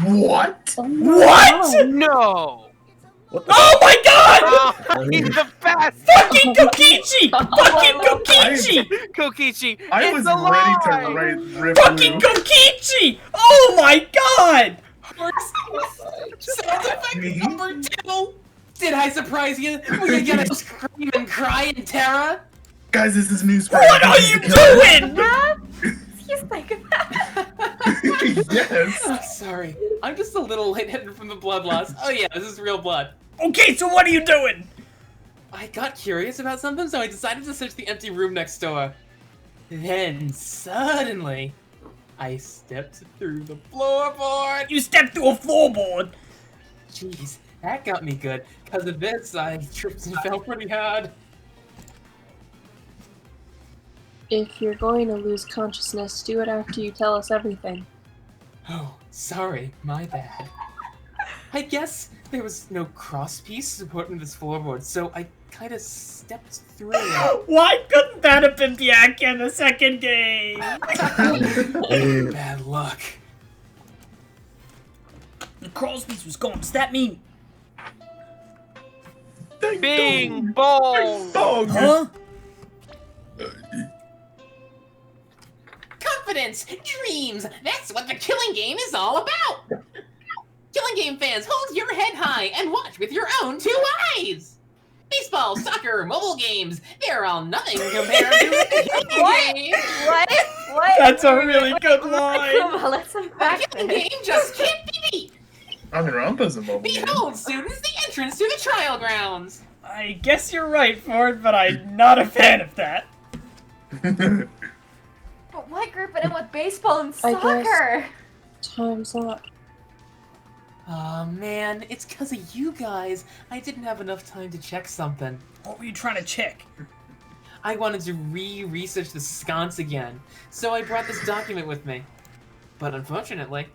S2: What?
S1: What?
S3: No!
S1: Oh my god!
S3: Oh, he's the best!
S1: Fucking Kokichi! Fucking Kokichi!
S3: Kokichi,
S2: I
S3: it's
S2: was
S3: a
S2: ready
S3: lie!
S2: to write rip
S1: Fucking Kokichi! Oh my god!
S8: Sound effect number 2! Did I surprise you? Were you gonna scream and cry in terror?
S2: Guys, this is news.
S1: What are you doing?
S4: You psychopath.
S2: Yes.
S8: Oh, sorry. I'm just a little lightheaded from the blood loss. Oh yeah, this is real blood.
S1: Okay, so what are you doing?
S8: I got curious about something, so I decided to search the empty room next door. Then, suddenly, I stepped through the floorboard.
S1: You stepped through a floorboard.
S8: Jeez, that got me good. Because of this, I tripped and fell pretty hard.
S5: If you're going to lose consciousness, do it after you tell us everything.
S8: Oh, sorry, my bad. I guess there was no crosspiece supporting this floorboard, so I kind of stepped through it.
S1: Why couldn't that have been Bianca in the second game?
S8: Bad luck.
S1: The crawl space was gone. Does that mean?
S3: Bing bong!
S1: Huh?
S8: Confidence! Dreams! That's what the killing game is all about! Killing game fans, hold your head high and watch with your own 2 eyes! Baseball, soccer, mobile games, they're all nothing compared to the killing game!
S4: What?
S1: That's a really good line.
S4: Akuma, let's unpack
S8: The killing
S4: this.
S8: game just can't be beat!
S2: Danganronpa's a mobile game.
S8: Behold, students, the entrance to the trial grounds!
S1: I guess you're right, Ford, but I'm not a fan of that.
S4: But why group it in with baseball and
S5: I guess-
S4: soccer?
S5: Time's up.
S8: Aw, man, it's because of you guys. I didn't have enough time to check something.
S1: What were you trying to check?
S8: I wanted to research the sconce again, so I brought this document with me. But unfortunately,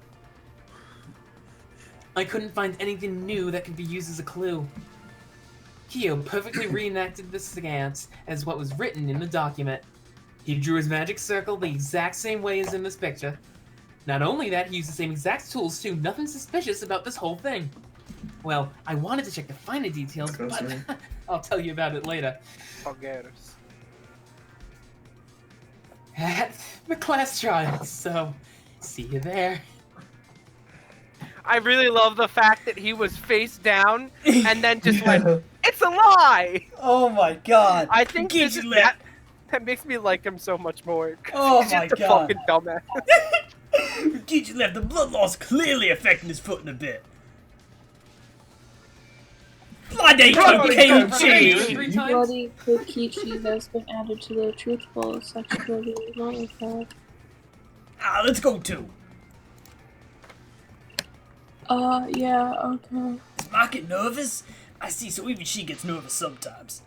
S8: I couldn't find anything new that could be used as a clue. Kyo perfectly reenacted the stance as what was written in the document. He drew his magic circle the exact same way as in this picture. Not only that, he used the same exact tools too. Nothing suspicious about this whole thing. Well, I wanted to check the finer details, but I'll tell you about it later.
S3: Vulgaris.
S8: At the class trial, so see you there.
S3: I really love the fact that he was face down and then just went, "It's a lie!"
S1: Oh my god.
S3: I think this is that makes me like him so much more.
S1: Oh
S3: He's
S1: my
S3: just a
S1: god.
S3: fucking dumbass.
S1: Kokichi left. The blood loss clearly affecting his foot in a bit. Bloody Kokichi!
S5: Bloody Kokichi has been added to the truthful section of the modified.
S1: Ah, let's go too.
S5: Yeah, okay.
S1: Is Maki nervous? I see, so even she gets nervous sometimes.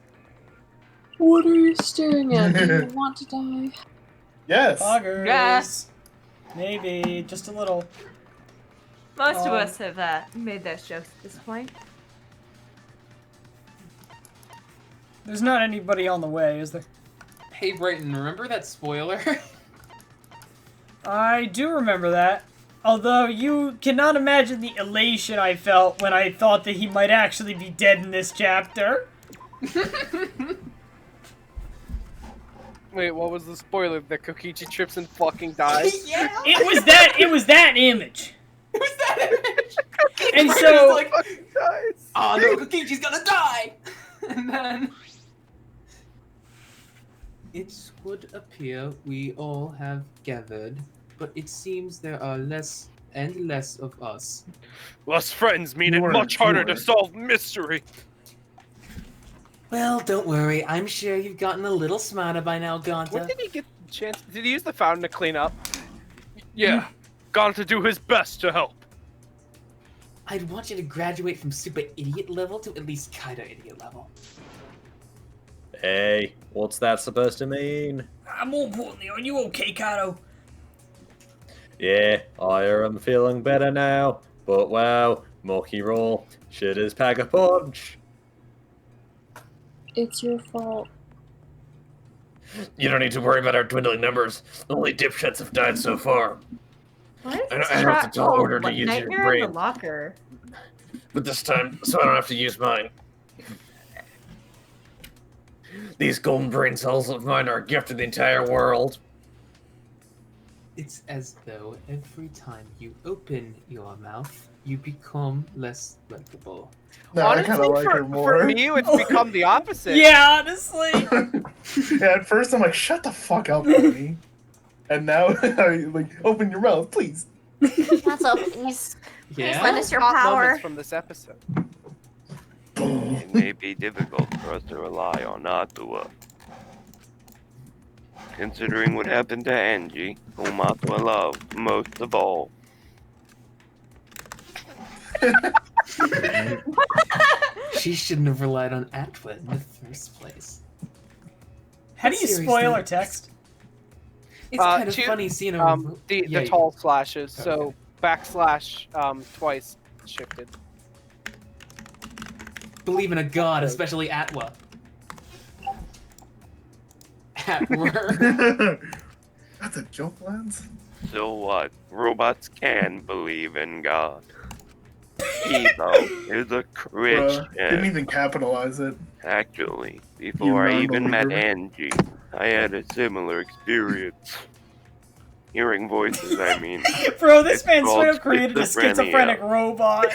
S5: What are you staring at? Do you want to die?
S2: Yes.
S1: Poggers.
S4: Yes.
S1: Maybe, just a little.
S4: Most of us have made those jokes at this point.
S1: There's not anybody on the way, is there?
S8: Hey Brighton, remember that spoiler?
S1: I do remember that. Although you cannot imagine the elation I felt when I thought that he might actually be dead in this chapter.
S3: Wait, what was the spoiler? That Kokichi trips and fucking dies?
S1: Yeah. It was that image.
S8: It was that image.
S1: And so
S8: like, oh no, Kokichi's gonna die. And then it would appear we all have gathered, but it seems there are less and less of us.
S3: Less friends mean it much harder to solve mystery.
S8: Well, don't worry. I'm sure you've gotten a little smarter by now, Gonta.
S3: When did he get the chance? Did he use the fountain to clean up? Yeah, Gonta do his best to help.
S8: I'd want you to graduate from super idiot level to at least kinda idiot level.
S10: Hey, what's that supposed to mean?
S1: More importantly, are you okay, Kato?
S10: Yeah, I am feeling better now. But wow, Monkey Roll should his pack a punch.
S5: It's your fault.
S12: You don't need to worry about our dwindling numbers. Only dipshits have died so far.
S4: What is
S12: I
S4: this
S12: don't have
S4: trap
S12: to tall
S4: called?
S12: order to
S4: What,
S12: use your
S4: Nightmare in
S12: brain.
S4: the Locker?
S12: But this time, so I don't have to use mine. These golden brain cells of mine are a gift to the entire world.
S8: It's as though every time you open your mouth, you become less likable.
S2: No, I kind of like her
S3: for
S2: more.
S3: me, it's become the opposite.
S1: Yeah, honestly.
S2: Yeah, at first I'm like, shut the fuck up, Tony. And now, I like, open your mouth, please.
S4: That's all, please.
S8: Yeah?
S4: Please lend us your
S3: Top
S4: power.
S3: moments from this episode.
S11: It may be difficult for us to rely on Atua. Considering what happened to Angie, whom Atua loved most of all.
S8: She shouldn't have relied on Atwa in the first place.
S1: How do you spoil our text?
S8: It's kind of funny seeing a...
S3: the tall slashes, so backslash twice shifted.
S8: Believe in a god, especially Atwa. Atwa.
S2: That's a joke, Lance.
S11: So what? Robots can believe in God. He, though, is a Christian.
S2: Didn't even capitalize it.
S11: Actually, before I even met
S2: non-believer.
S11: Angie, I had a similar experience. Hearing voices, I mean.
S1: Bro, this
S11: It's
S1: man straight
S11: called
S1: up created a
S11: schizophrenia.
S1: schizophrenic robot.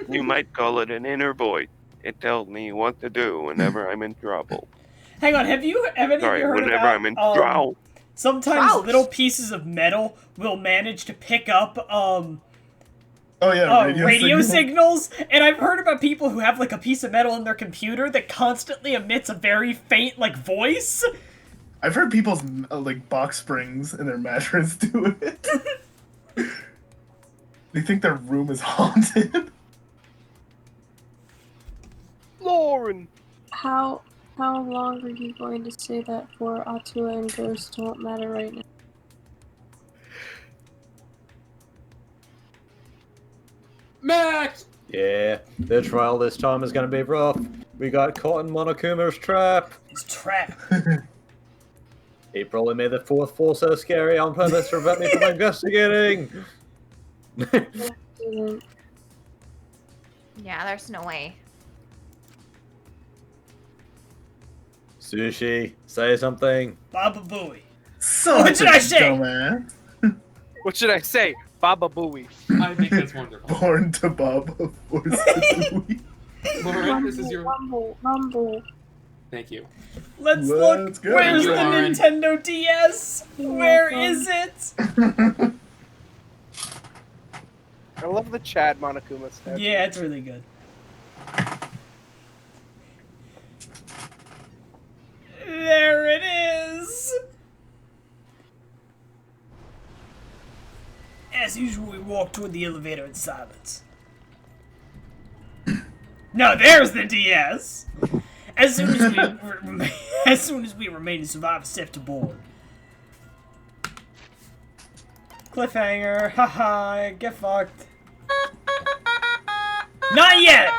S11: You might call it an inner voice. It tells me what to do whenever I'm in trouble.
S1: Hang on, have any of you
S11: Sorry,
S1: heard
S11: whenever
S1: about,
S11: I'm in trouble.
S1: sometimes
S4: Trouts.
S1: little pieces of metal will manage to pick up,
S2: Oh yeah,
S1: radio signals? And I've heard about people who have, like, a piece of metal in their computer that constantly emits a very faint, like, voice.
S2: I've heard people's like box springs in their mattress do it. They think their room is haunted.
S3: Lauren!
S5: How long are you going to say that for? Atua and Ghost don't matter right now.
S10: Yeah, the trial this time is gonna be rough. We got caught in Monokuma's trap.
S1: His trap.
S10: He probably made the fourth floor so scary on purpose to prevent me from investigating.
S4: Yeah, there's no way.
S10: Sushi, say something.
S1: Baba Booey.
S2: Such
S1: should I say?
S2: dumbass.
S3: What should I say? Baba Booey.
S8: I think that's wonderful.
S2: Born to Baba, forced to Dewey.
S8: Lauren, this is your.
S5: Rumble.
S8: Thank you.
S1: Let's
S2: Let's
S1: look.
S2: go.
S1: Where's
S8: Thank
S1: the
S8: you, Lauren.
S1: Nintendo DS? Where is it?
S3: I love the Chad Monokuma statue.
S1: Yeah, it's really good. There it is. As usual, we walk toward the elevator in silence. No, there's the DS. As soon as we remain and survive a step to board. Cliffhanger, haha, get fucked. Not yet!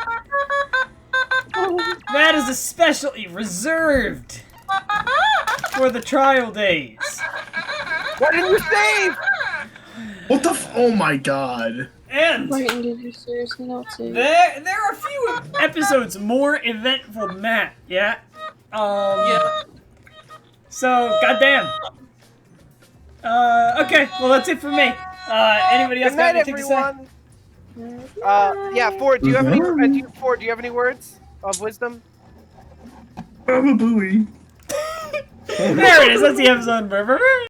S1: That is especially reserved for the trial days.
S3: What did you save?
S2: What the oh my god.
S1: And
S5: Martin, did you seriously not say?
S1: there are a few episodes more eventful than that, yeah?
S8: Yeah.
S1: So, goddamn. Okay, well that's it for me. Anybody else
S3: Good
S1: got
S3: night,
S1: anything to say?
S3: everyone. Yeah, Ford. Do you have any? Ford, do you have any words of wisdom?
S2: Baba Booey.
S1: There it is, that's the episode.